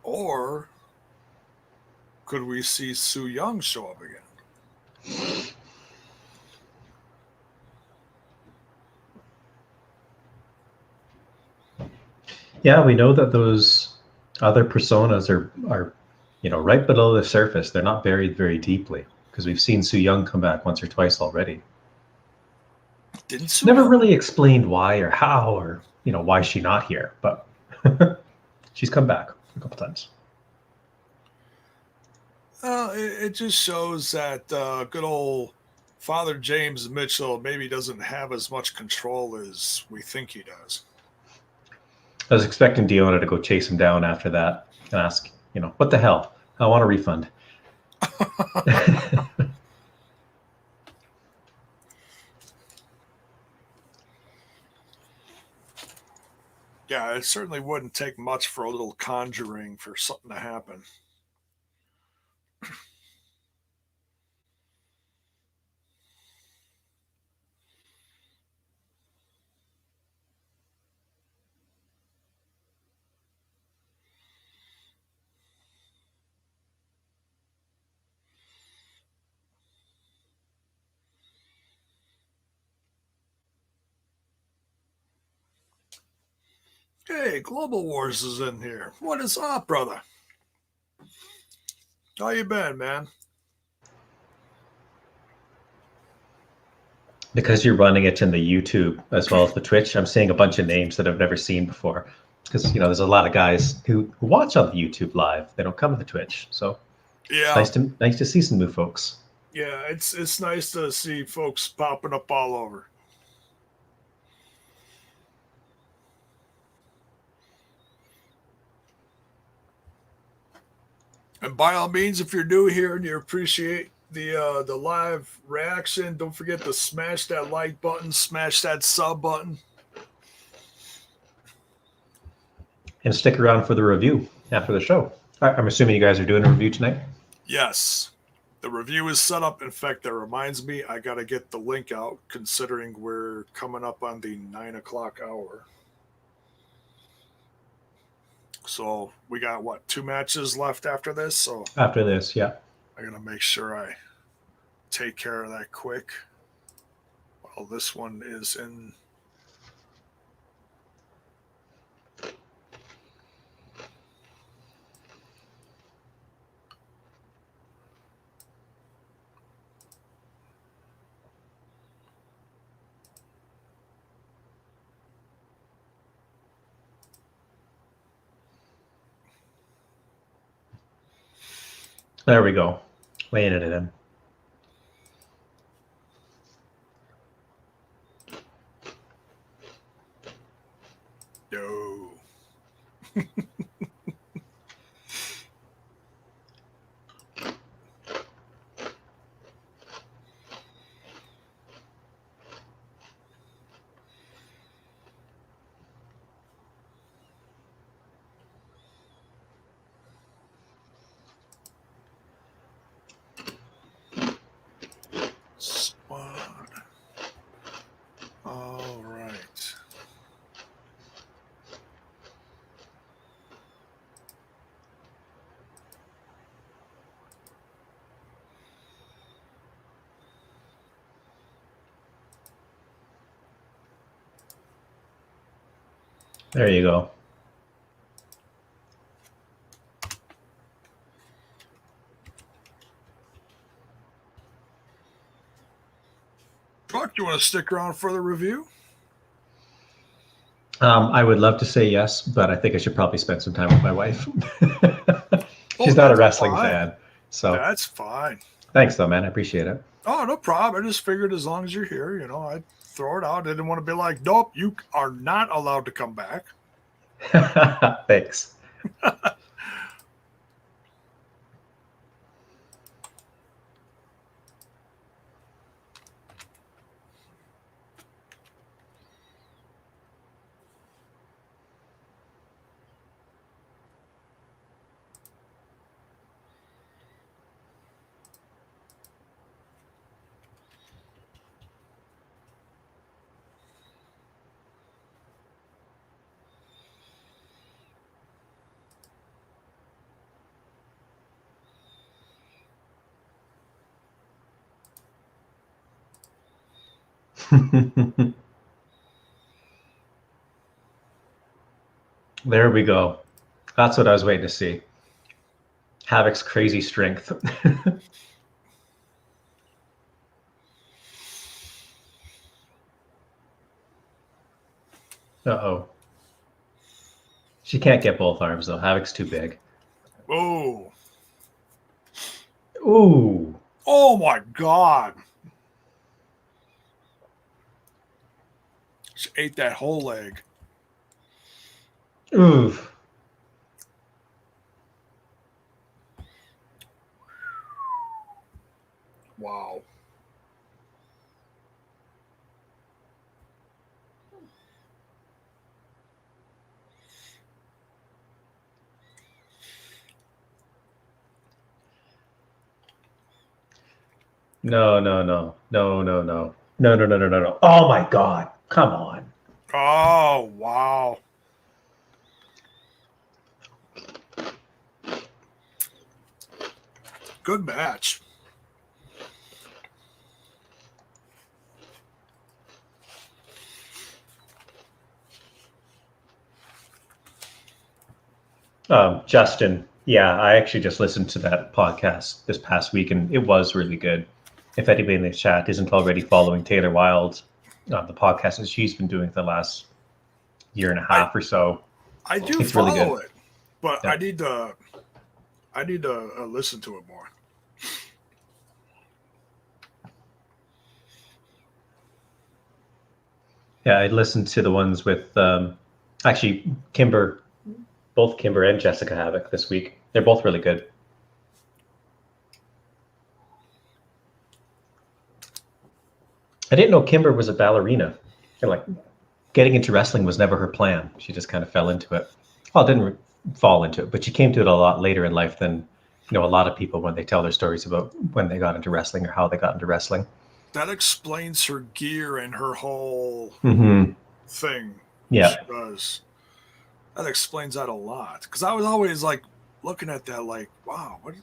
Or could we see Su Yung show up again? Yeah, we know that those other personas are right below the surface. They're not buried very deeply because we've seen Su Young come back once or twice already. Didn't Su Never Young? really explained why or how or why she's not here, but she's come back a couple times. It just shows that good old Father James Mitchell maybe doesn't have as much control as we think he does. I was expecting Diona to go chase him down after that and ask, what the hell? I want a refund. Yeah, it certainly wouldn't take much for a little conjuring for something to happen. Hey, Global Wars is in here. What is up, brother? How you been, man? Because you're running it in the YouTube as well as the Twitch, I'm seeing a bunch of names that I've never seen before. Because there's a lot of guys who watch on the YouTube live. They don't come to the Twitch, so Yeah, it's nice to see some new folks. yeah. It's nice to see folks popping up all over. And by all means, if you're new here and you appreciate the live reaction, don't forget to smash that like button, smash that sub button. And stick around for the review after the show. I'm assuming you guys are doing a review tonight? Yes. The review is set up. In fact, that reminds me, I got to get the link out considering we're coming up on the 9 o'clock hour. So we got what, 2 matches left after this? So After this, yeah. I got to make sure I take care of that quick. Well, this one is in. There we go. Laying it in. No. Squad. All right. There you go. Truck, you want to stick around for the review? I would love to say yes, but I think I should probably spend some time with my wife. She's Oh, not a that's wrestling fine. fan. So That's fine. thanks, though, man. I appreciate it. Oh, no problem. I just figured as long as you're here, I'd throw it out. I didn't want to be like, nope, you are not allowed to come back. Thanks. There we go. That's what I was waiting to see. Havoc's crazy strength. Uh-oh. She can't get both arms, though. Havoc's too big. Oh. Ooh. Oh, my God. She ate that whole leg. Oof. Wow. No. No. Oh my God. Come on. Oh, wow. Good match. Justin, yeah, I actually just listened to that podcast this past week, and it was really good. If anybody in the chat isn't already following Taylor Wilde, the podcast that she's been doing for the last year and a half or so, I do it's really follow good. it, but Yeah. I need to listen to it more. Yeah, I listened to the ones with actually Kimber, both Kimber and Jessica Havoc this week. They're both really good. I didn't know Kimber was a ballerina. And like getting into wrestling was never her plan. She just kind of fell into it. Well, didn't fall into it, but she came to it a lot later in life than a lot of people when they tell their stories about when they got into wrestling or how they got into wrestling. That explains her gear and her whole thing. Yeah. She does. That explains that a lot. Because I was always like looking at that like, wow, what?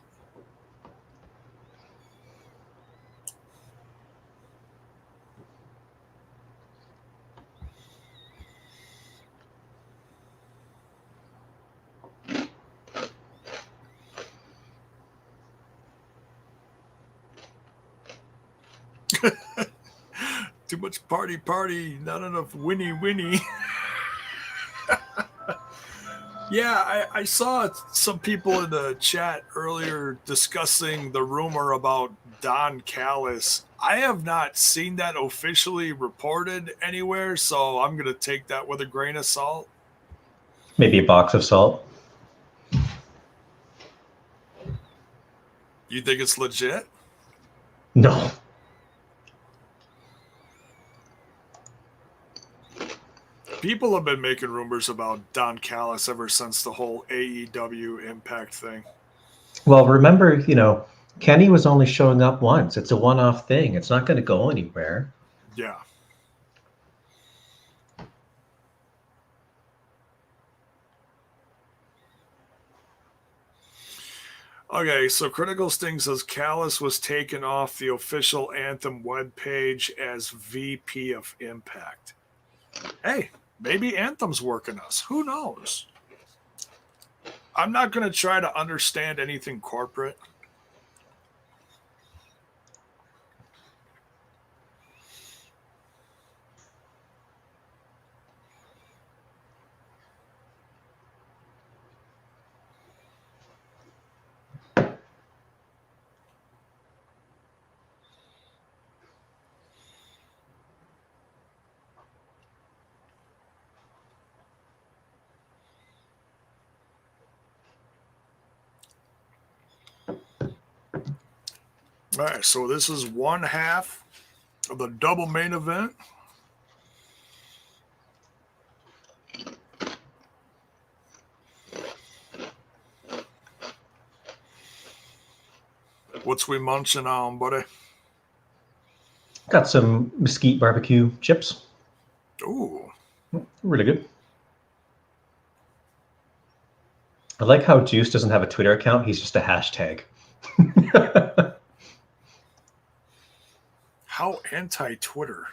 Too much party, not enough winnie. Yeah, I saw some people in the chat earlier discussing the rumor about Don Callis. I have not seen that officially reported anywhere, so I'm going to take that with a grain of salt. Maybe a box of salt. You think it's legit? No. People have been making rumors about Don Callis ever since the whole AEW Impact thing. Well, remember, Kenny was only showing up once. It's a one-off thing. It's not going to go anywhere. Yeah. Okay, so Critical Sting says Callis was taken off the official Anthem webpage as VP of Impact. Hey, maybe Anthem's working us. Who knows? I'm not going to try to understand anything corporate. All right, so this is one half of the double main event. What's we munching on, buddy? Got some mesquite barbecue chips. Ooh. Really good. I like how Juice doesn't have a Twitter account. He's just a hashtag. How anti-Twitter?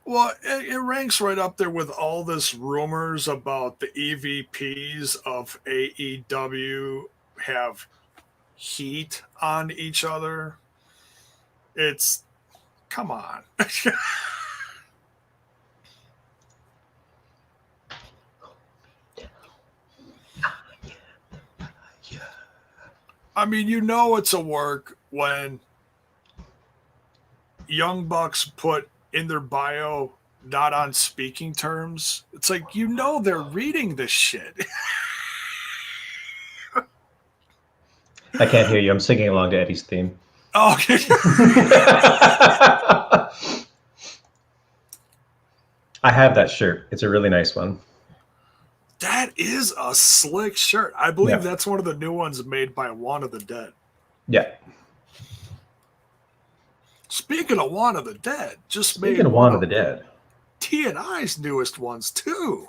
Well, it ranks right up there with all this rumors about the EVPs of AEW have heat on each other. It's come on. I mean, you know it's a work when Young Bucks put in their bio not on speaking terms. It's like you know they're reading this shit. I can't hear you. I'm singing along to Eddie's theme. Oh, okay. I have that shirt. It's a really nice one. That is a slick shirt. I believe that's one of the new ones made by Juan of the Dead. Yeah. Speaking of Juan of the Dead, just Speaking made of Juan of the Dead, TNI's newest ones too.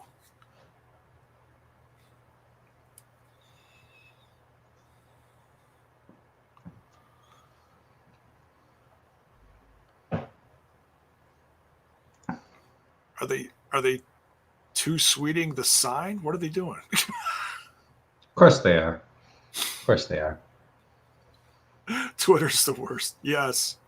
Are they too sweeting the sign? What are they doing? Of course they are. Of course they are. Twitter's the worst. Yes.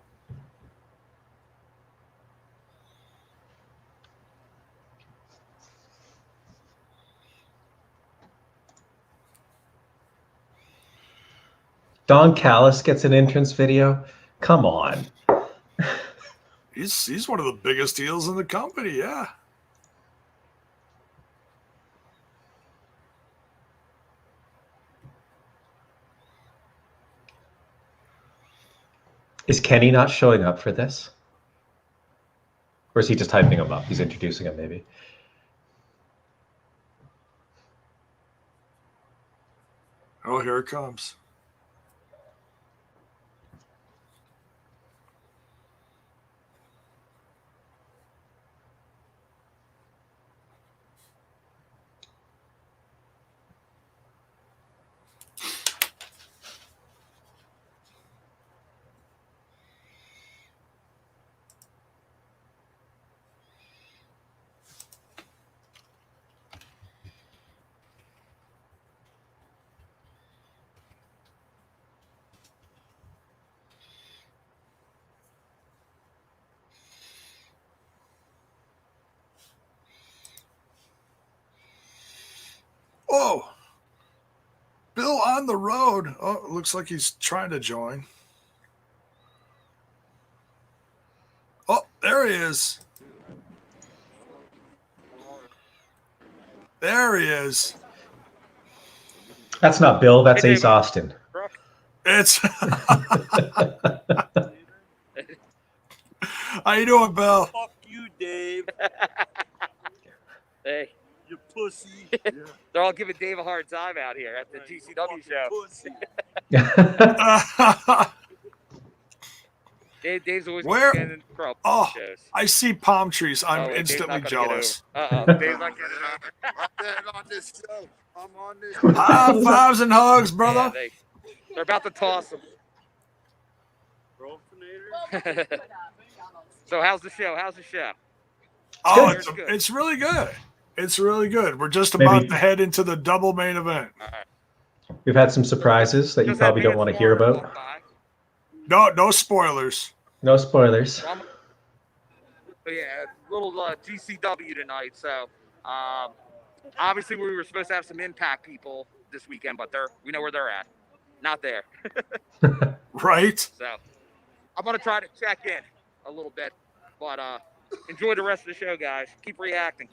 Don Callis gets an entrance video. Come on. He's one of the biggest deals in the company, yeah. Is Kenny not showing up for this? Or is he just hyping him up? He's introducing him, maybe. Oh, here it comes. Oh, Bill on the road. Oh, it looks like he's trying to join. Oh, there he is. There he is. That's not Bill. That's Ace Austin. It's. How you doing, Bill? Fuck you, Dave. Hey. You pussy. They're all giving Dave a hard time out here at the GCW show. Dave's always getting trouble. Oh, I see palm trees. I'm instantly jealous. Uh-oh. Dave's not getting over. I'm on this show. I'm on this show. High fives and hugs, brother. Yeah, they're about to toss him. So how's the show? Oh, it's really good. It's really good. We're just about to head into the double main event. We've had some surprises that you probably don't want to hear about. No spoilers. No spoilers. Yeah, little GCW tonight. So, obviously we were supposed to have some Impact people this weekend, but we know where they're at. Not there. Right. So, I'm gonna try to check in a little bit, but enjoy the rest of the show, guys. Keep reacting.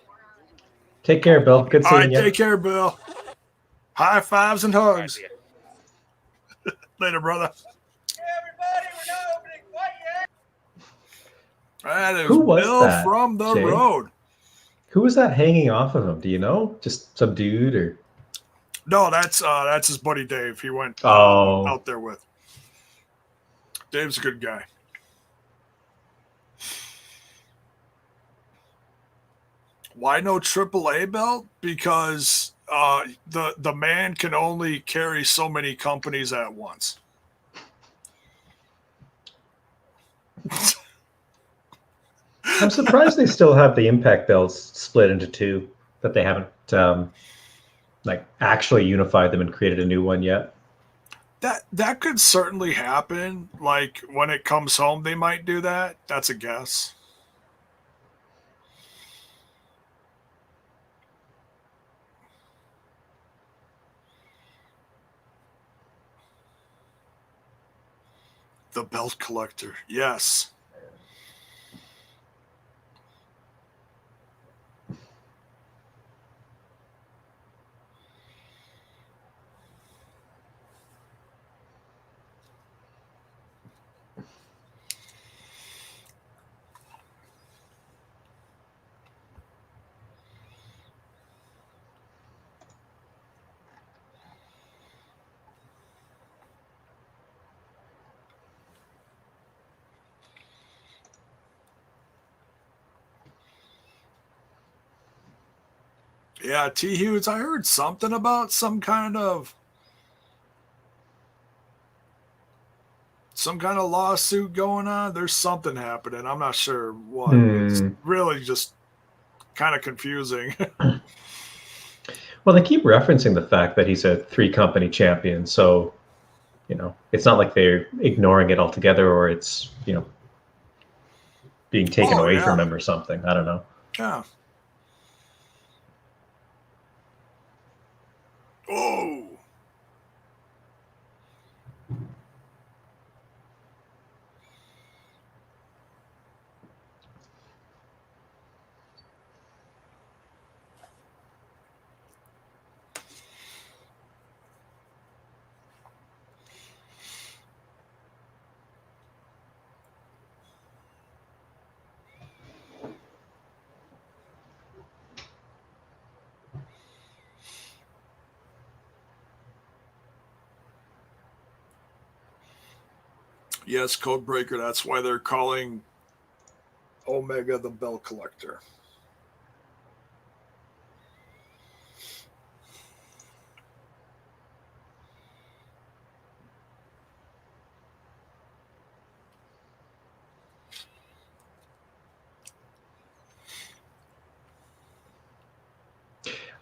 Take care, Bill. Good seeing you. Take care, Bill. High fives and hugs. Right, later, brother. Hey, everybody, we're not opening quite yet. That is Who was Bill that, from the Jay? road. Who was that hanging off of him? Do you know? Just some dude or? No, that's his buddy Dave. He went out there with. Dave's a good guy. Why no AAA belt? Because the man can only carry so many companies at once. I'm surprised they still have the Impact belts split into two, that they haven't like actually unified them and created a new one yet. That could certainly happen. Like when it comes home, they might do that. That's a guess. The belt collector, yes. Yeah, T. Hughes, I heard something about some kind of lawsuit going on. There's something happening. I'm not sure what. It's really just kind of confusing. Well, they keep referencing the fact that he's a 3-company champion, so it's not like they're ignoring it altogether, or it's being taken away from him or something. I don't know. Yeah. Oh. Yes, Codebreaker. That's why they're calling Omega the belt collector.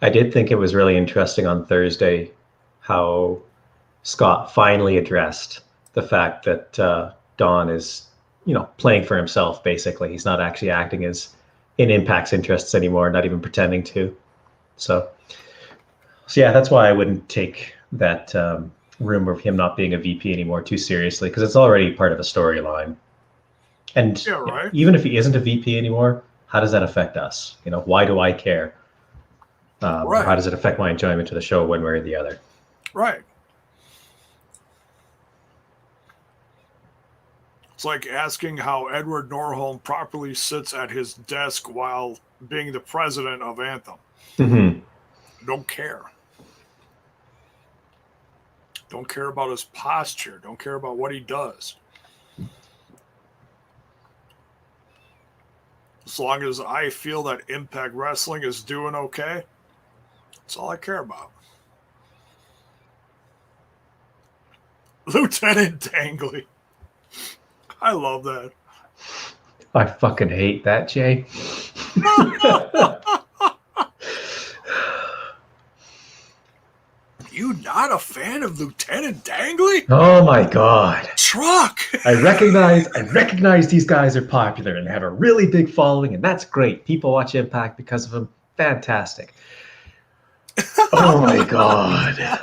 I did think it was really interesting on Thursday how Scott finally addressed the fact that Don is, playing for himself, basically. He's not actually acting as in Impact's interests anymore, not even pretending to. So yeah, that's why I wouldn't take that rumor of him not being a VP anymore too seriously, because it's already part of a storyline. And Yeah, right. Even if he isn't a VP anymore, how does that affect us? Why do I care? Right. How does it affect my enjoyment of the show one way or the other? Right. It's like asking how Edward Norholm properly sits at his desk while being the president of Anthem. Mm-hmm. Don't care. Don't care about his posture. Don't care about what he does. As long as I feel that Impact Wrestling is doing okay, that's all I care about. Lieutenant Dangley. I love that. I fucking hate that, Jay. You not a fan of Lieutenant Dangley? Oh my god. Truck! I recognize these guys are popular and have a really big following, and that's great. People watch Impact because of them. Fantastic. Oh my god.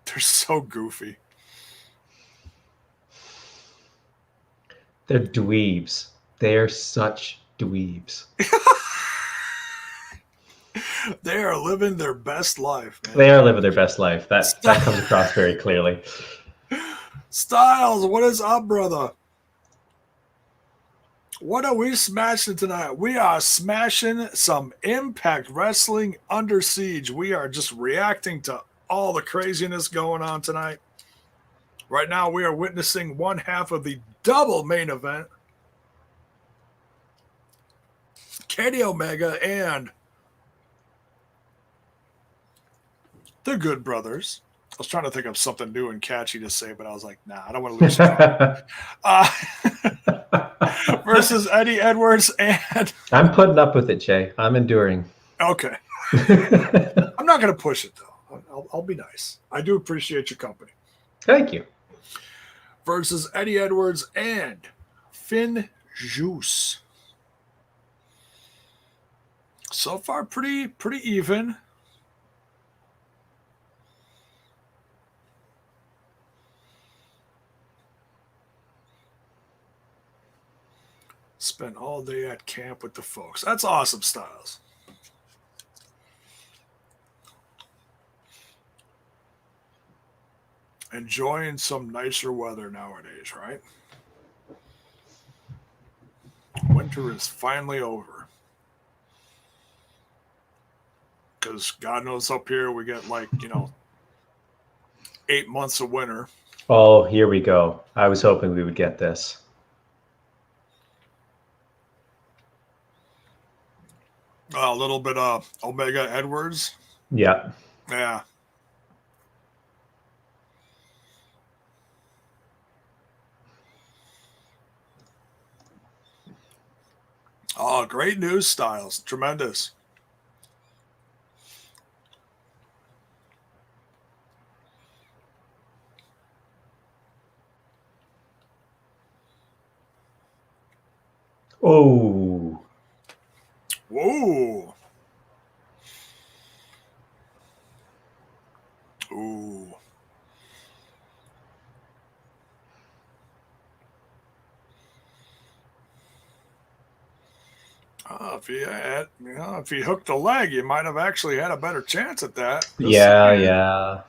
They're so goofy. They're dweebs. They're such dweebs. They are living their best life, man. They are living their best life. That comes across very clearly. Styles, what is up, brother? What are we smashing tonight? We are smashing some Impact Wrestling Under Siege. We are just reacting to all the craziness going on tonight. Right now, we are witnessing one half of the double main event. Kenny Omega and the Good Brothers was trying to think of something new and catchy to say, but I was like, nah, I don't want to lose the versus Eddie Edwards and I'm putting up with it, Jay. I'm enduring. okay. I'm not going to push it though. I'll be nice. I do appreciate your company. Thank you. Versus Eddie Edwards and Finn Juice. So far, pretty even. Spent all day at camp with the folks. That's awesome, Styles. Enjoying some nicer weather nowadays, right? Winter is finally over. Because God knows up here we get 8 months of winter. Oh, here we go. I was hoping we would get this. A little bit of Omega Edwards. Yeah. Yeah. Oh, great news, Styles. Tremendous. Oh. Whoa. Ooh. If he hooked the leg, you might have actually had a better chance at that. Yeah.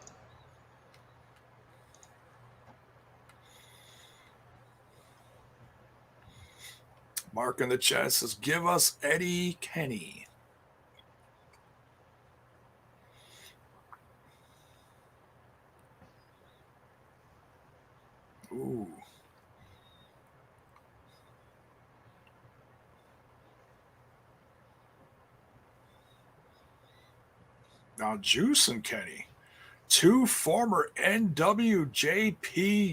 Mark in the chat says, "Give us Eddie Kenny." Ooh. Now, Juice and Kenny, two former NWJP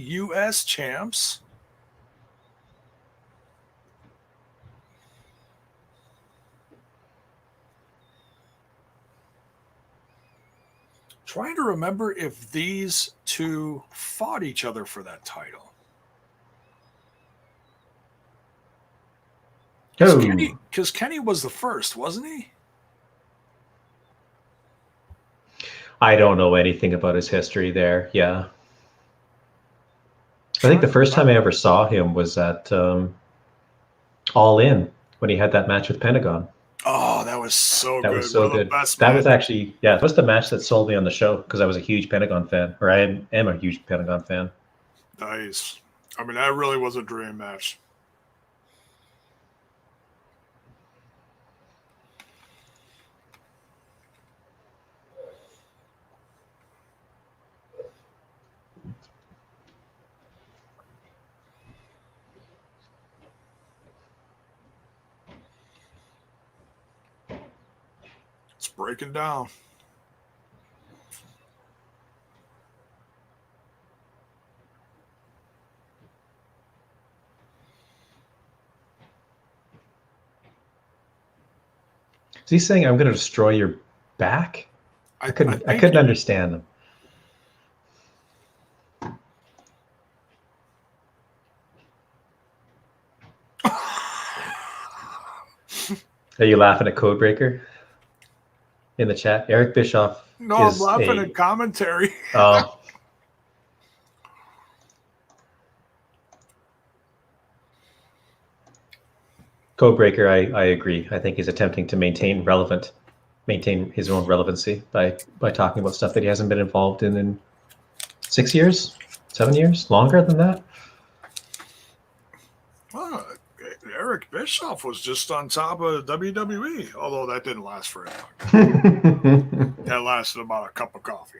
US champs. Trying to remember if these two fought each other for that title. Because Kenny was the first, wasn't he? I don't know anything about his history there. Yeah. I think the first time I ever saw him was at All In when he had that match with Pentagon. Oh, that was so that good. Was so good. That was actually, that was the match that sold me on the show because I was a huge Pentagon fan, or I am a huge Pentagon fan. Nice. I mean, that really was a dream match. It's breaking down. Is he saying I'm going to destroy your back? I couldn't understand them. Are you laughing at Codebreaker in the chat? Eric Bischoff. No, I'm laughing at commentary. Oh. Codebreaker, I agree. I think he's attempting to maintain his own relevancy by talking about stuff that he hasn't been involved in 6 years, 7 years, longer than that. Eric Bischoff was just on top of WWE, although that didn't last very long. That lasted about a cup of coffee.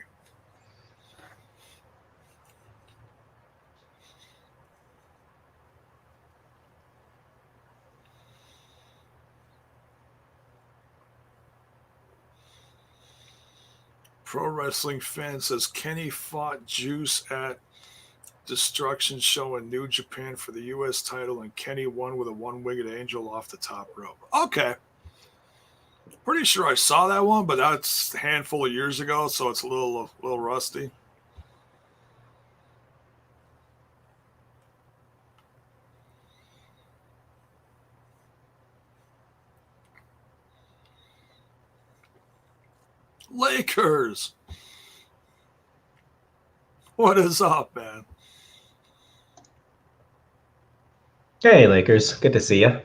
Pro Wrestling Fan says Kenny fought Juice at Destruction Show in New Japan for the U.S. title, and Kenny won with a one-winged angel off the top rope. Okay. Pretty sure I saw that one, but that's a handful of years ago, so it's a little rusty. Lakers. What is up, man? Hey, Lakers. Good to see you.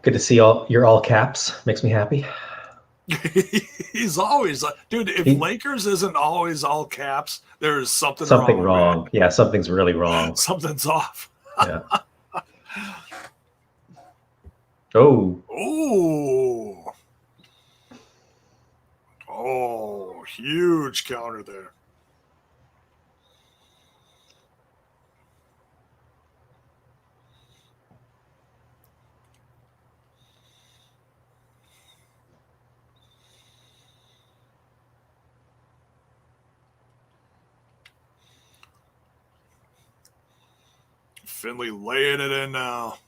Good to see your all caps. Makes me happy. He's always dude. If Lakers isn't always all caps, there's something wrong. Yeah, something's really wrong. Something's off. Yeah. Oh. Oh, huge counter there. Finley laying it in now.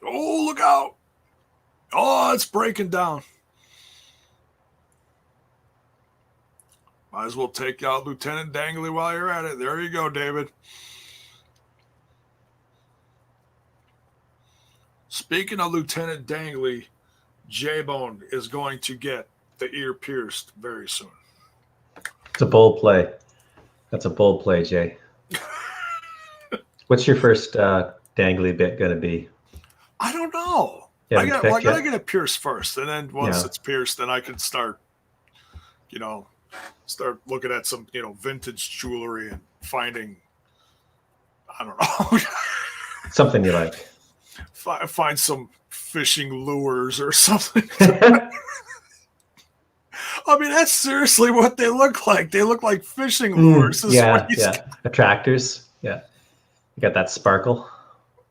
Oh, look out. Oh, it's breaking down. Might as well take out Lieutenant Dangley while you're at it. There you go, David. Speaking of Lieutenant Dangley, J-Bone is going to get the ear pierced very soon. It's a bold play. That's a bold play, Jay. What's your first dangly bit going to be? I don't know. I gotta get it pierced first, and then once it's pierced, then I can start looking at some, vintage jewelry and finding, I don't know, something you like. Find some fishing lures or something. I mean, that's seriously what they look like. They look like fishing lures. Attractors. Yeah. You got that sparkle.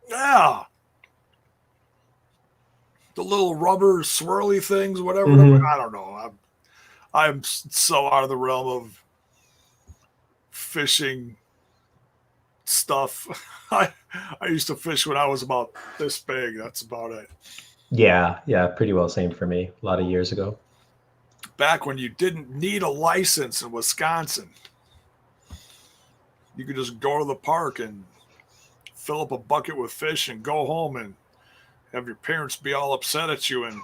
Yeah. The little rubber swirly things, whatever. Mm-hmm. I don't know. I'm so out of the realm of fishing stuff. I used to fish when I was about this big. That's about it. Yeah, pretty well same for me. A lot of years ago. Back when you didn't need a license in Wisconsin. You could just go to the park and fill up a bucket with fish and go home and have your parents be all upset at you and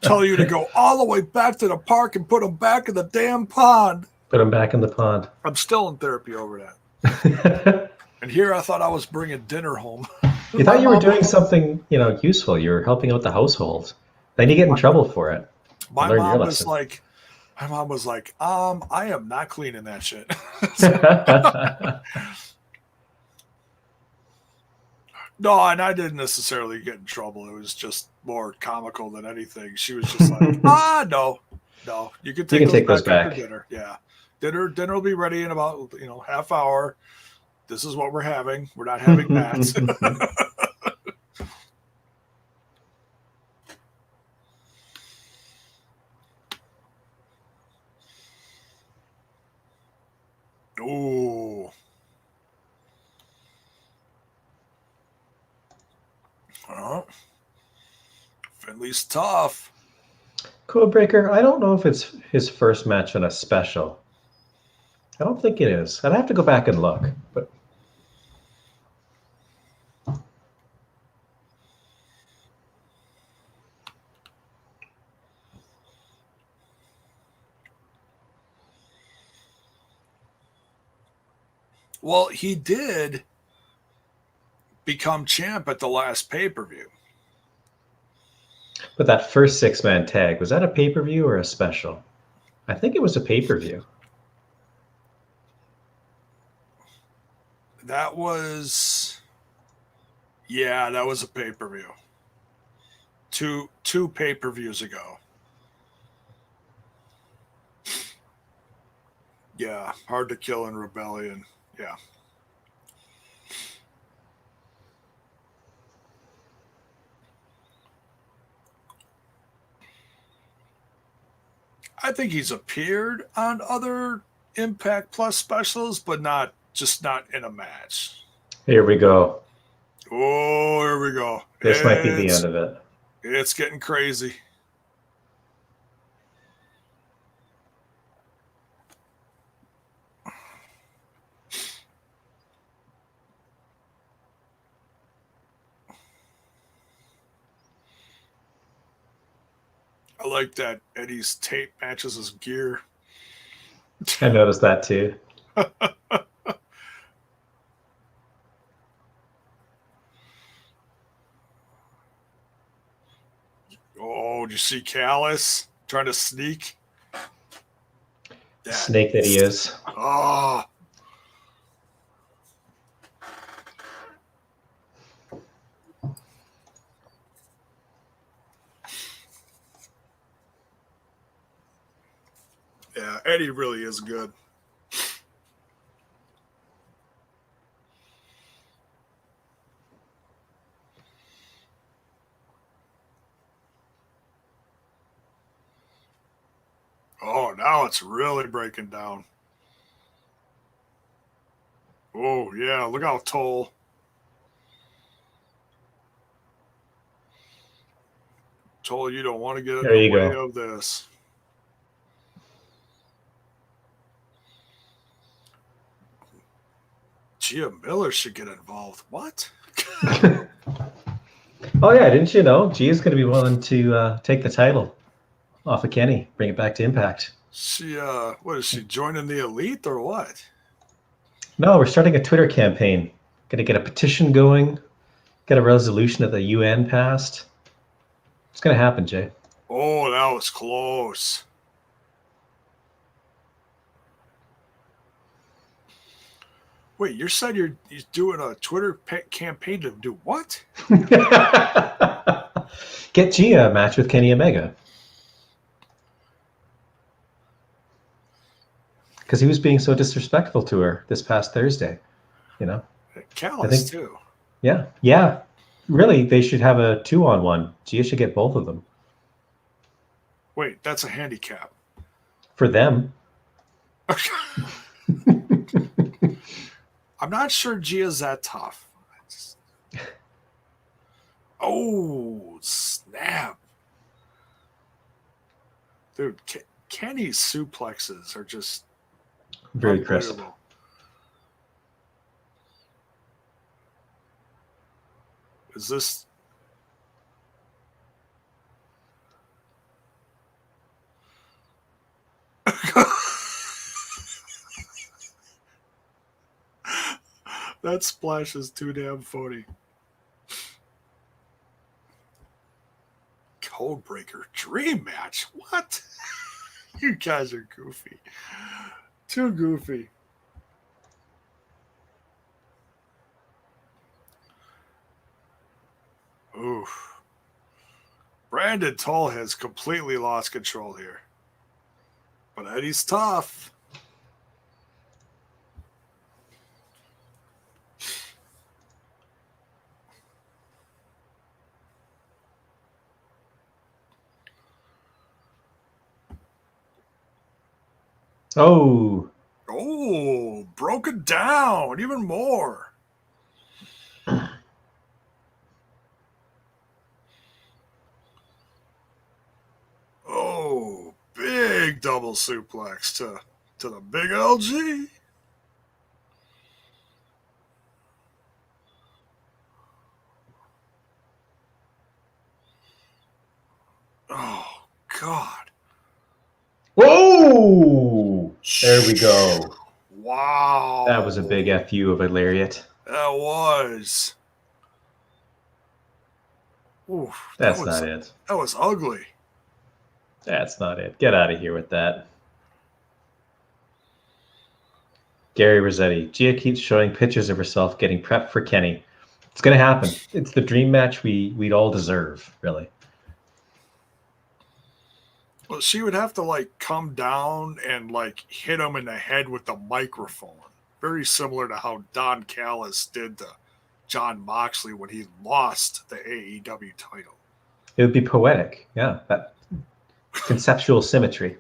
tell you to go all the way back to the park and put them back in the damn pond. Put them back in the pond. I'm still in therapy over that. And here I thought I was bringing dinner home. You thought you were doing something, useful. You were helping out the household. Then you get in trouble for it. My mom was like, I am not cleaning that shit. No, and I didn't necessarily get in trouble. It was just more comical than anything. She was just like, no, you can take those back after dinner. Yeah. Dinner will be ready in about, half hour. This is what we're having. We're not having bats. Ooh. Finley's tough. Codebreaker, I don't know if it's his first match on a special. I don't think it is. I'd have to go back and look. But well, he did become champ at the last pay-per-view. But that first 6-man tag, was that a pay-per-view or a special? I think it was a pay-per-view. That was a pay-per-view. Two pay-per-views ago. Yeah, Hard to Kill in Rebellion. Yeah. I think he's appeared on other Impact Plus specials, but not in a match. Here we go. Oh, here we go. This might be the end of it. It's getting crazy. I like that Eddie's tape matches his gear. I noticed that too. Oh, did you see Callis trying to sneak? Snake that he is. Oh. Yeah, Eddie really is good. Oh, now it's really breaking down. Oh, yeah, look how tall. Told you don't want to get in the way of this. Gia Miller should get involved. What? Oh yeah, didn't you know? Gia's going to be willing to take the title off of Kenny, bring it back to Impact. She, what is she, joining the Elite or what? No, we're starting a Twitter campaign. Going to get a petition going, get a resolution at the UN passed. It's going to happen, Jay. Oh, that was close. Wait, you said you're doing a Twitter campaign to do what? Get Gia a match with Kenny Omega. Because he was being so disrespectful to her this past Thursday, you know. Callis too. Yeah. Really, they should have a 2-on-1. Gia should get both of them. Wait, that's a handicap for them. I'm not sure Gia's that tough. Oh, snap. Dude, Kenny's suplexes are just very crisp. Is this... That splash is too damn funny. Codebreaker dream match? What? You guys are goofy. Too goofy. Oof. Brandon Tull has completely lost control here. But Eddie's tough. Oh, broken down even more. Oh, big double suplex to the big LG. Oh, God. Whoa! There we go. Wow. That was a big FU of a lariat. That was. Oof, That's not it. That was ugly. That's not it. Get out of here with that. Gary Rossetti. Gia keeps showing pictures of herself getting prepped for Kenny. It's going to happen. It's the dream match we'd all deserve, really. Well, she would have to come down and hit him in the head with the microphone. Very similar to how Don Callis did to Jon Moxley when he lost the AEW title. It would be poetic. Yeah, that conceptual symmetry.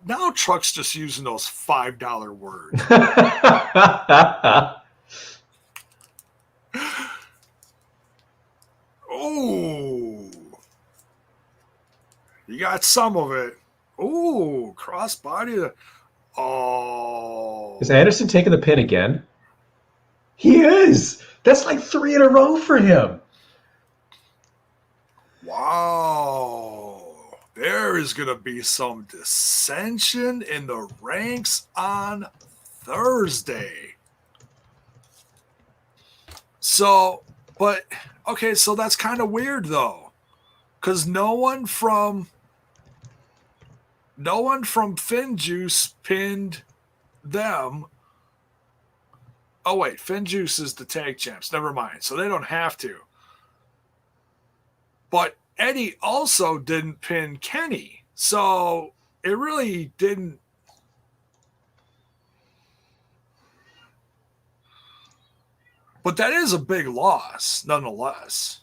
Now Truck's just using those $5 words. Oh, you got some of it. Oh, crossbody. Oh, Is Anderson taking the pin again? He is. That's like 3 in a row for him. wow. There is going to be some dissension in the ranks on Thursday. So, but okay, so that's kind of weird though, because no one from FinJuice pinned them. Oh wait, FinJuice is the tag champs. Never mind. So they don't have to. But Eddie also didn't pin Kenny, so it really didn't. But that is a big loss, nonetheless.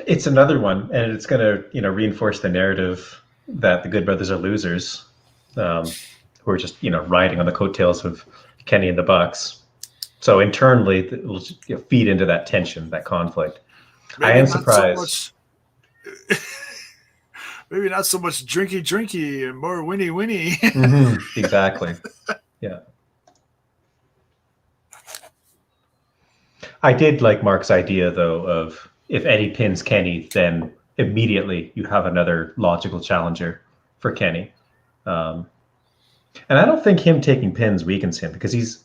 It's another one, and it's going to, reinforce the narrative that the Good Brothers are losers, who are just, riding on the coattails of Kenny and the Bucks. So internally, it will feed into that tension, that conflict. Maybe I am not surprised. Maybe not so much drinky and more winny. Mm-hmm, exactly. Yeah. I did like Mark's idea, though, of if Eddie pins Kenny, then immediately you have another logical challenger for Kenny. And I don't think him taking pins weakens him because he's,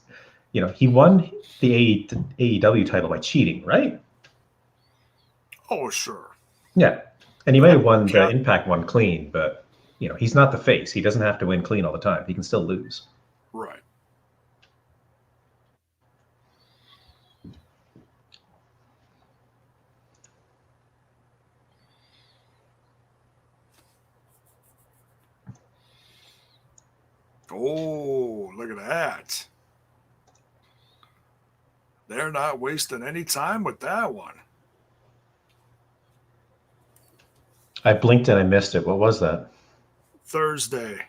he won the AEW title by cheating, right? Oh, sure. Yeah. And he may have won the Impact one clean, but, he's not the face. He doesn't have to win clean all the time. He can still lose. Right. Oh, look at that. They're not wasting any time with that one. I blinked and I missed it. What was that? Thursday,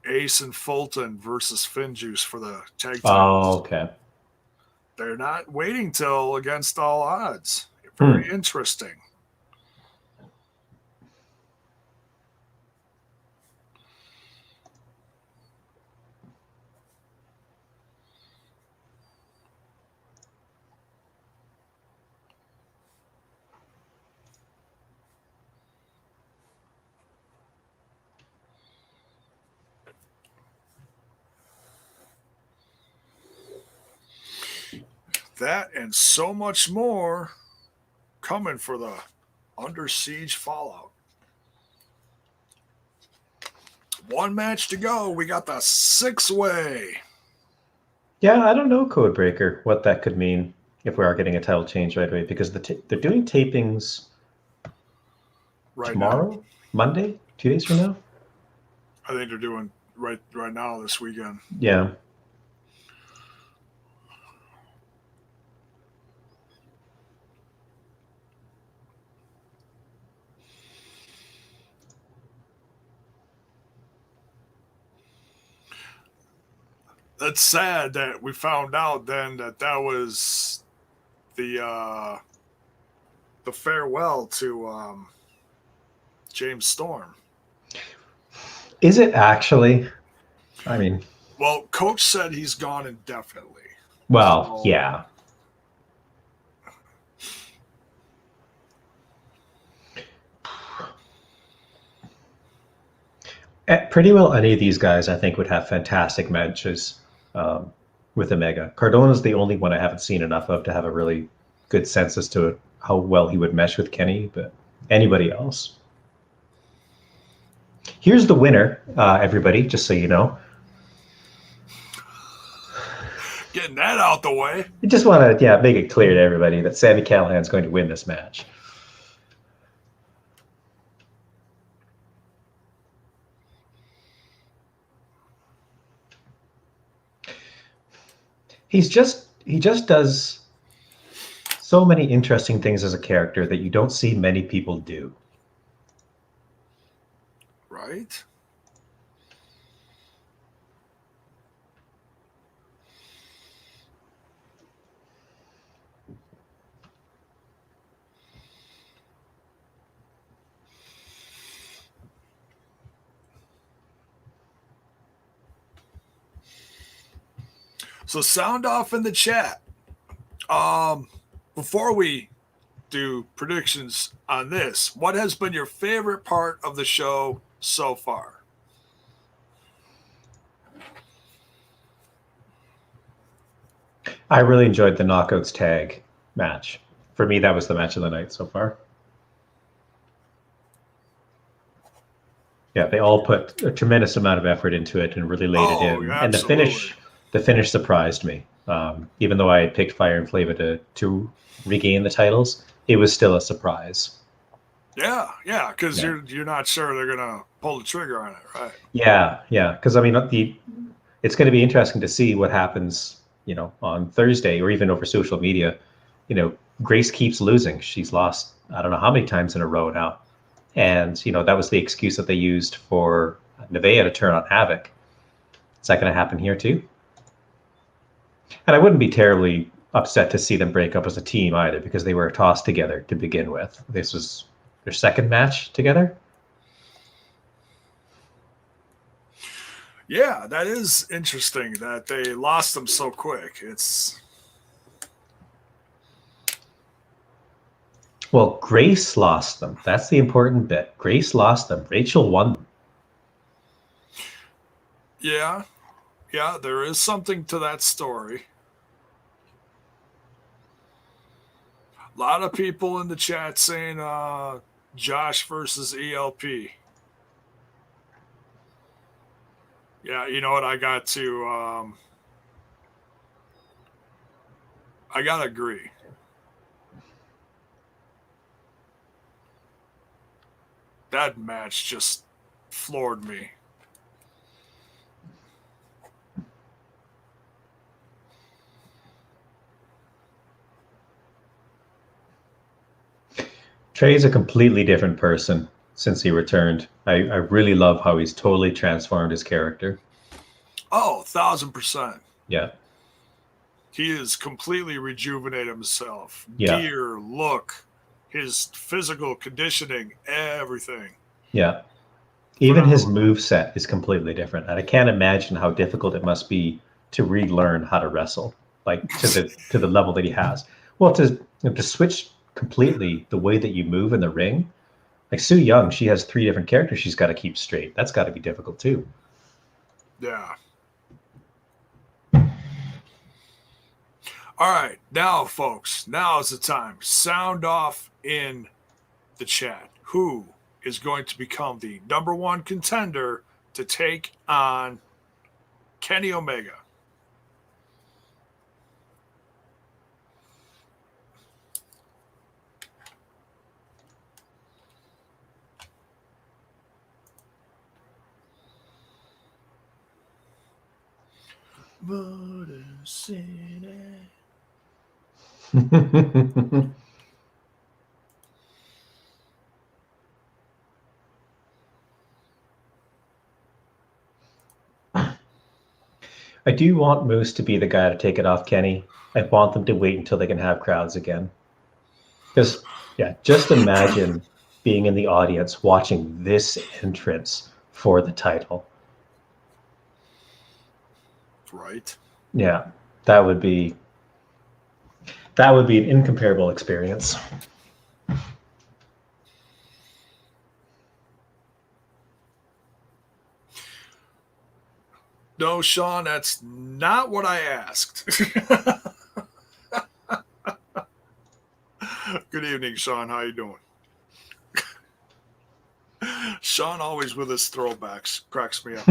Ace and Fulton versus FinJuice for the tag titles. Oh, okay. They're not waiting till against all odds. Very interesting. That and so much more coming for the Under Siege Fallout. One match to go. We got the 6-way. Yeah, I don't know, Codebreaker, what that could mean if we are getting a title change right away, because they're doing tapings tomorrow, Monday, 2 days from now. I think they're doing right now this weekend. Yeah. That's sad that we found out then that was the farewell to James Storm. Is it actually? I mean, well, Coach said he's gone indefinitely. Well, so, yeah. Pretty well any of these guys, I think, would have fantastic matches with Omega. Cardona's the only one I haven't seen enough of to have a really good sense as to how well he would mesh with Kenny, but anybody else. Here's the winner, everybody, just so you know. Getting that out the way. I just want to make it clear to everybody that Sami Callihan's going to win this match. He just does so many interesting things as a character that you don't see many people do. Right. So sound off in the chat. Before we do predictions on this, what has been your favorite part of the show so far? I really enjoyed the Knockouts tag match. For me, that was the match of the night so far. Yeah, they all put a tremendous amount of effort into it and really laid it in. And the finish surprised me. Even though I had picked Fire and Flava to regain the titles, it was still a surprise. Yeah, because you're not sure they're gonna pull the trigger on it, right? Yeah, because I mean, it's going to be interesting to see what happens, on Thursday or even over social media. Grace keeps losing. She's lost I don't know how many times in a row now. And, that was the excuse that they used for Nevaeh to turn on Havoc. Is that going to happen here too? And I wouldn't be terribly upset to see them break up as a team either, because they were tossed together to begin with. This was their second match together. Yeah, that is interesting that they lost them so quick. Well, Grace lost them. That's the important bit. Grace lost them. Rachel won them. Yeah, there is something to that story. A lot of people in the chat saying Josh versus ELP. Yeah, you know what? I got to agree. That match just floored me. Trey's a completely different person since he returned. I really love how he's totally transformed his character. Oh, 1,000%. Yeah. He has completely rejuvenated himself. Yeah. Gear, look, his physical conditioning, everything. Yeah. Even his moveset is completely different. And I can't imagine how difficult it must be to relearn how to wrestle, like to the level that he has. Well, to switch completely the way that you move in the ring. Like Su Yung, she has 3 different characters she's got to keep straight. That's got to be difficult too. Yeah. All right, now, folks, now is the time. Sound off in the chat. Who is going to become the #1 contender to take on Kenny Omega? Motor City. I do want Moose to be the guy to take it off Kenny. I want them to wait until they can have crowds again. Because, just imagine being in the audience watching this entrance for the title. Right. Yeah, that would be an incomparable experience. No, Sean, that's not what I asked. Good evening, Sean. How you doing? Sean always with his throwbacks. Cracks me up.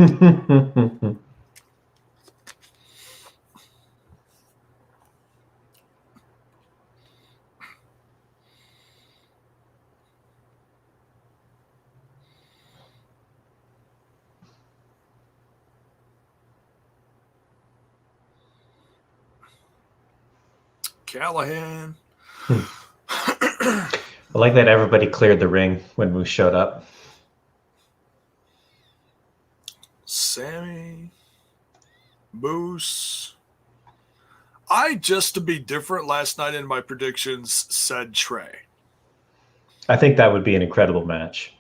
Callahan. I like that everybody cleared the ring when Moose showed up. Sammy. Moose. I, just to be different last night in my predictions, said Trey. I think that would be an incredible match.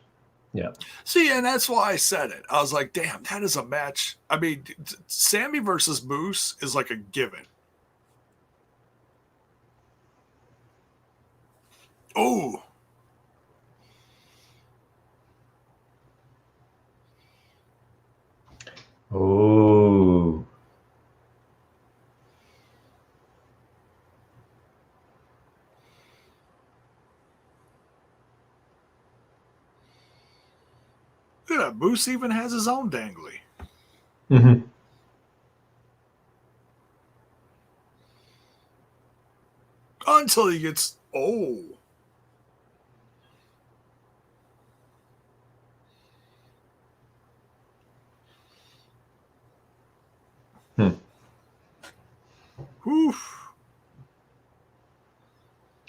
Yeah. See, and that's why I said it. I was like, damn, that is a match. I mean, Sammy versus Moose is like a given. Oh. Oh. Look at that. Moose even has his own dangly. Mm-hmm. Until he gets. Oh. Hmm. Whew.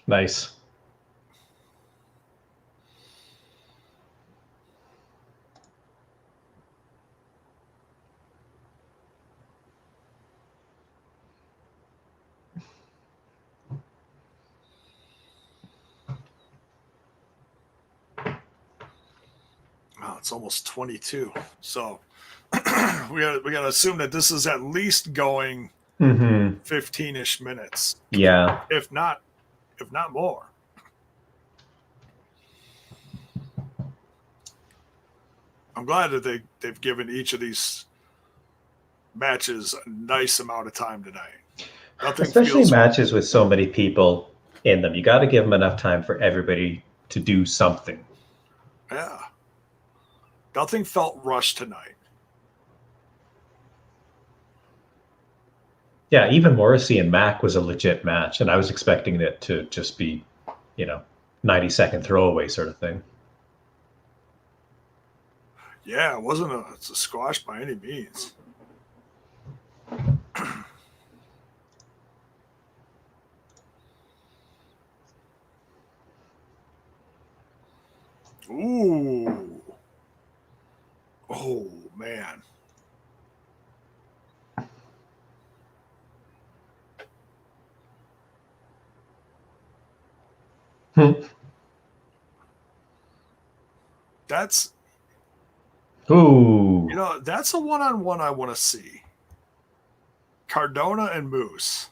Nice. Oh, it's almost 22. So we got to assume that this is at least going Mm-hmm. 15-ish minutes, Yeah. if not more. I'm glad that they've given each of these matches a nice amount of time tonight. Nothing Especially feels. matches with so many people in them. You got to give them enough time for everybody to do something. Yeah. Nothing felt rushed tonight. Yeah, even Morrissey and Mac was a legit match, and I was expecting it to just be, 90-second throwaway sort of thing. Yeah, it's a squash by any means. Ooh. Oh, man. That's Ooh. that's a one-on-one I want to see. Cardona and Moose.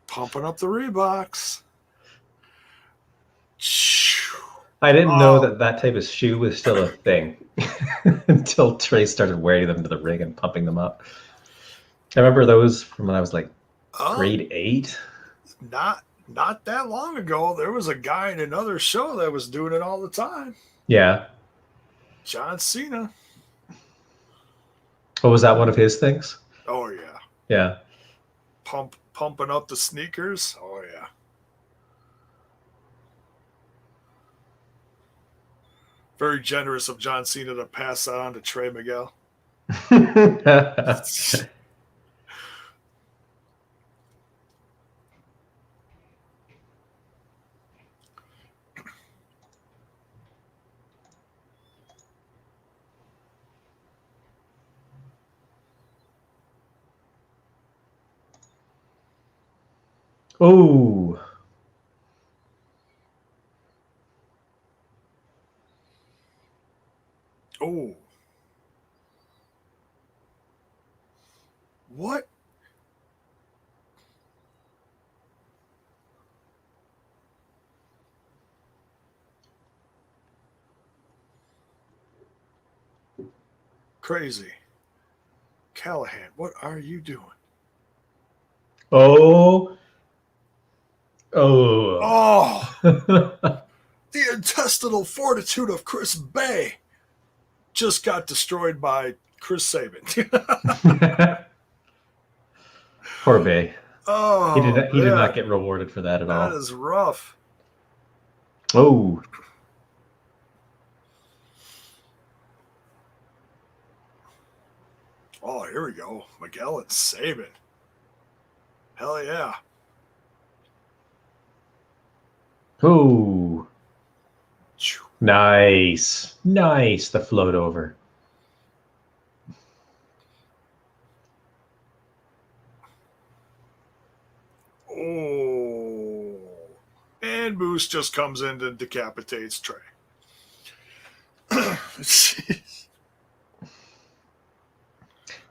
Pumping up the Reeboks. I didn't know that type of shoe was still a thing until Trey started wearing them to the ring and pumping them up. I remember those from when I was like grade 8. Not that long ago, there was a guy in another show that was doing it all the time. Yeah. John Cena. Oh, was that one of his things? Oh yeah. Yeah. Pumping up the sneakers. Oh yeah. Very generous of John Cena to pass that on to Trey Miguel. Oh. Oh. What? Crazy. Callahan, what are you doing? Oh. Oh. Oh. The intestinal fortitude of Chris Bay just got destroyed by Chris Sabin. Poor Bay. Oh, He did not get rewarded for that at all. That is rough. Oh. Oh, here we go. Miguel and Sabin. Hell yeah. Oh. Nice. The float over. Oh. And Moose just comes in and decapitates Trey.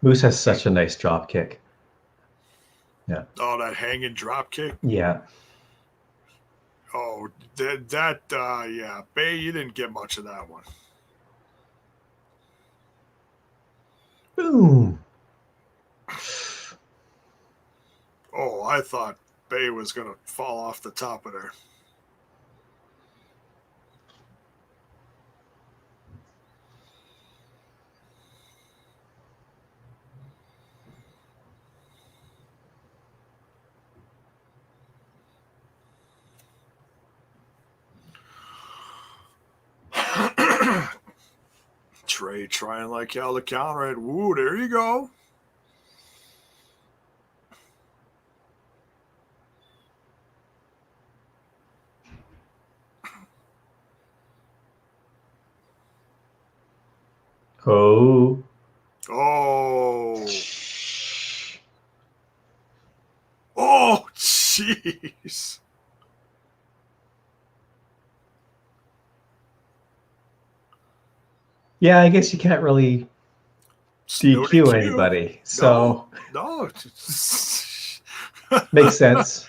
Moose has such a nice drop kick. Yeah. Oh, that hanging drop kick. Yeah. Oh, yeah. Bay, you didn't get much of that one. Boom. Oh, I thought Bay was going to fall off the top of there. Trey trying like hell to counter it. Woo, there you go. Oh. Oh. Oh, jeez. Yeah, I guess you can't really DQ anybody. So no. makes sense.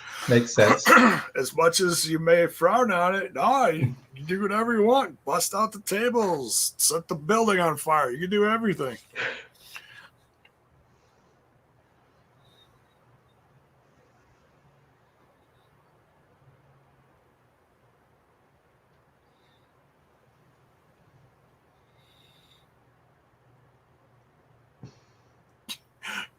As much as you may frown on it, no, you can do whatever you want. Bust out the tables, set the building on fire. You can do everything.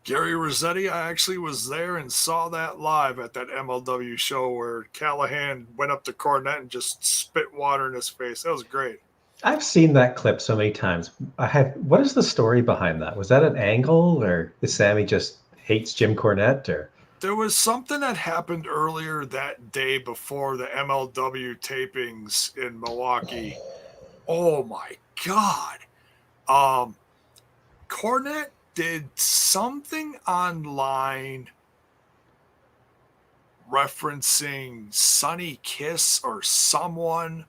Gary Rossetti, I actually was there and saw that live at that MLW show where Callahan went up to Cornette and just spit water in his face. That was great. I've seen that clip so many times. What is the story behind that? Was that an angle, or is Sammy just hates Jim Cornette, or? There was something that happened earlier that day before the MLW tapings in Milwaukee. Oh my God. Cornette did something online referencing Sonny Kiss or someone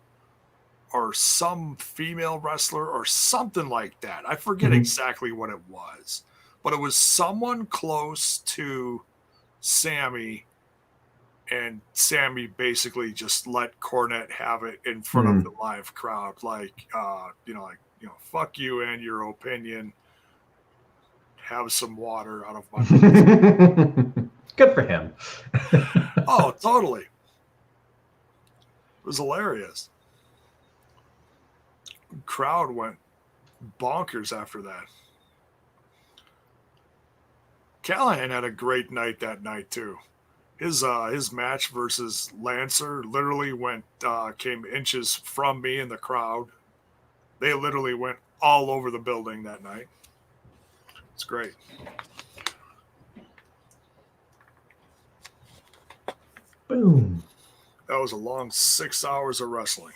or some female wrestler or something like that. I forget exactly what it was, but it was someone close to Sammy, and Sammy basically just let Cornette have it in front of the live crowd. Like, fuck you and your opinion. Have some water out of my mouth. Good for him. Oh, totally. It was hilarious. Crowd went bonkers after that. Callahan had a great night that night too. His match versus Lancer literally came inches from me in the crowd. They literally went all over the building that night. It's great. Boom. That was a long 6 hours of wrestling.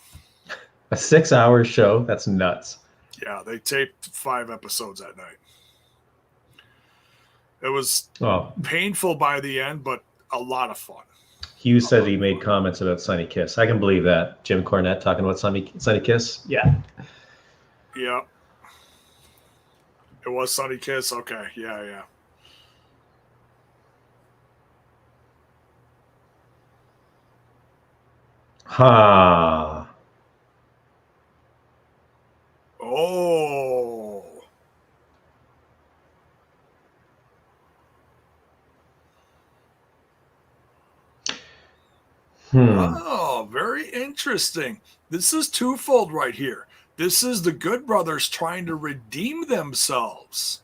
A 6-hour show? That's nuts. Yeah, they taped 5 episodes that night. It was painful by the end, but a lot of fun. Hughes said he made comments about Sonny Kiss. I can believe that. Jim Cornette talking about Sonny Kiss? Yeah. Yeah. It was Sonny Kiss? Okay. Yeah. Ha. Oh. Oh, very interesting. This is twofold right here. This is the Good Brothers trying to redeem themselves,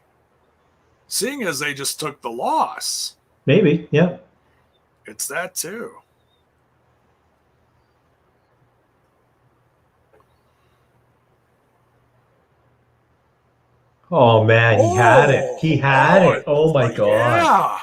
seeing as they just took the loss. Maybe, yeah. It's that too. Oh man, he had it. He had it. Oh my God. Yeah.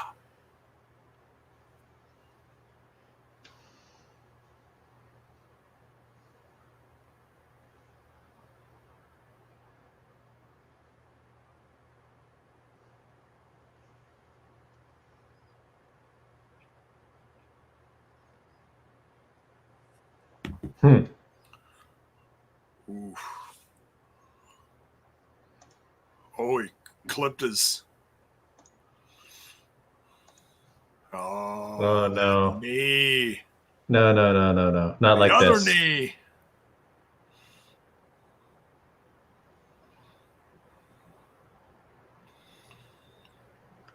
Hmm. Oof. Oh, he clipped his. Oh, no. Knee. No. Not The like other this. knee.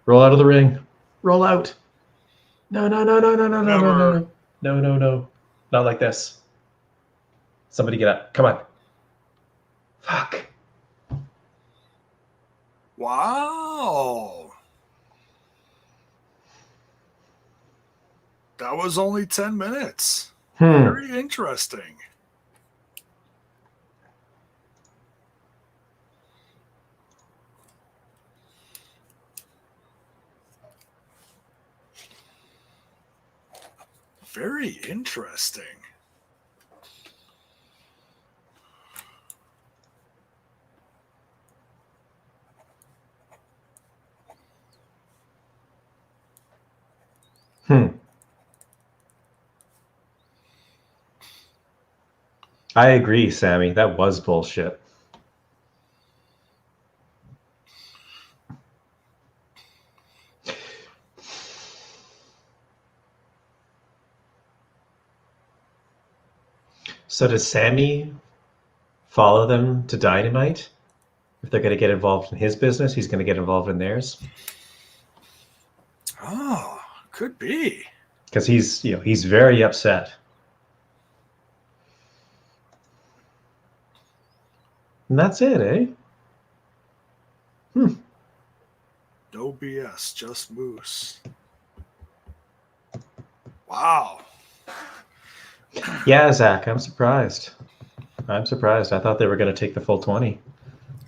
Roll out of the ring. Roll out. No. Never. No. Not like this. Somebody get up. Come on. Fuck. Wow. That was only 10 minutes. Very interesting. Very interesting. I agree, Sammy. That was bullshit. So does Sammy follow them to Dynamite? If they're going to get involved in his business, he's going to get involved in theirs. Oh, could be. Because he's very upset. And that's it, eh? No BS, just Moose. Wow. Yeah, Zach, I'm surprised. I thought they were going to take the full 20.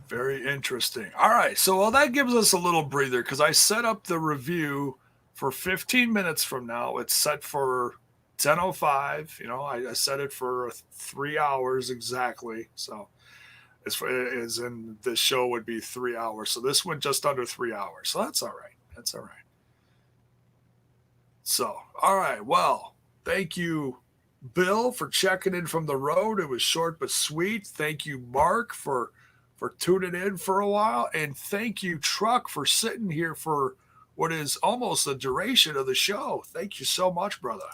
Very interesting. All right. So, well, that gives us a little breather because I set up the review for 15 minutes from now. It's set for 10:05. I set it for 3 hours exactly. So, as in this show would be 3 hours. So, this went just under 3 hours. So, that's all right. That's all right. So, all right. Well, thank you, Bill, for checking in from the road. It was short but sweet. Thank you, Mark, for tuning in for a while. And thank you, Truck, for sitting here for what is almost the duration of the show. Thank you so much, brother.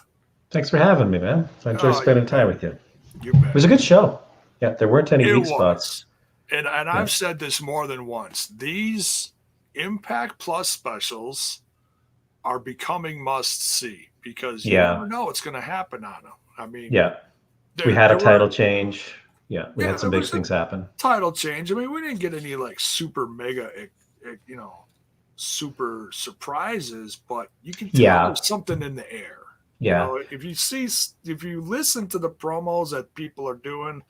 Thanks for having me, man. I enjoyed spending time with you. You bet. It was a good show. Yeah, there weren't any It weak was. spots. And I've said this more than once. These Impact Plus specials are becoming must see because you never know what's going to happen on them. I mean, we had a title change. Yeah, we had some big was things happen. Title change. I mean, we didn't get any like super mega, super surprises, but you can tell there's something in the air. Yeah. If you listen to the promos that people are doing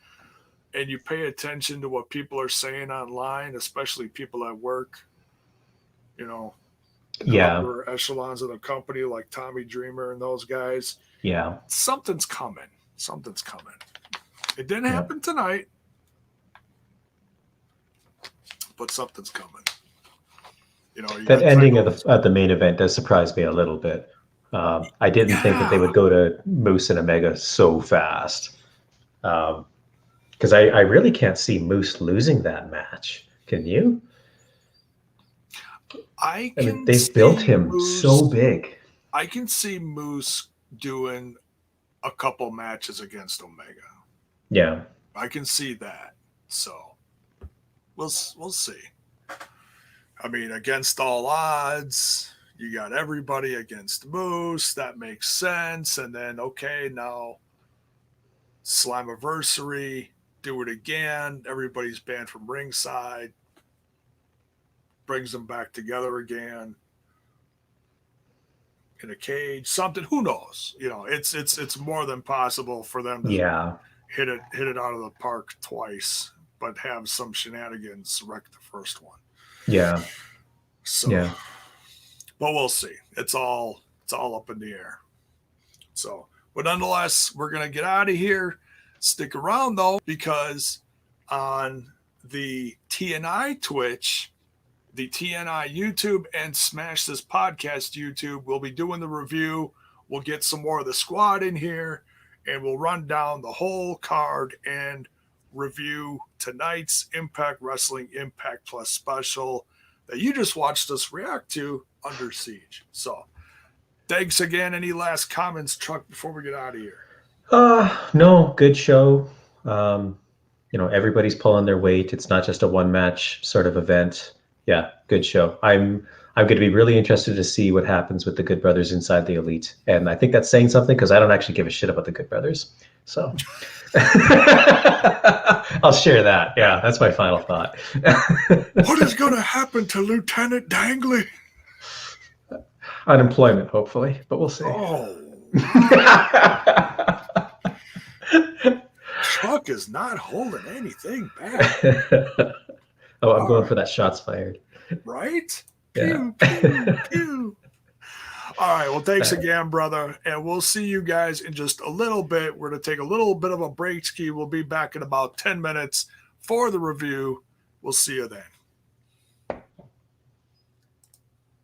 and you pay attention to what people are saying online, especially people at work, in the upper echelons of the company like Tommy Dreamer and those guys. Yeah. Something's coming. Something's coming. It didn't happen tonight, but something's coming. That ending at the main event does surprise me a little bit. I didn't think that they would go to Moose and Omega so fast. Because I really can't see Moose losing that match. Can you? I mean, they've built him so big. I can see Moose doing a couple matches against Omega. Yeah. I can see that. So we'll see. I mean, against all odds, you got everybody against Moose. That makes sense. And then, okay, now Slammiversary, do it again. Everybody's banned from ringside. Brings them back together again in a cage. Something. Who knows? It's more than possible for them to hit it out of the park twice, but have some shenanigans wreck the first one. Yeah. So, but we'll see. It's all up in the air. So, but nonetheless, we're gonna get out of here. Stick around though, because on the TNI Twitch, the TNI YouTube, and Smash This Podcast YouTube, we'll be doing the review. We'll get some more of the squad in here, and we'll run down the whole card and review tonight's Impact Wrestling Impact Plus special that you just watched us react to, Under Siege. So thanks again. Any last comments, Chuck, before we get out of here? No, good show. Everybody's pulling their weight. It's not just a one match sort of event. Yeah, good show. I'm going to be really interested to see what happens with the Good Brothers inside the Elite. And I think that's saying something because I don't actually give a shit about the Good Brothers. So I'll share that. Yeah, that's my final thought. What is going to happen to Lieutenant Dangley? Unemployment, hopefully, but we'll see. Oh. Chuck is not holding anything back. I'm going for that shots fired. Right? Yeah. Pew, pew, pew. All right. Well, thanks again, brother. And we'll see you guys in just a little bit. We're going to take a little bit of a break ski. We'll be back in about 10 minutes for the review. We'll see you then.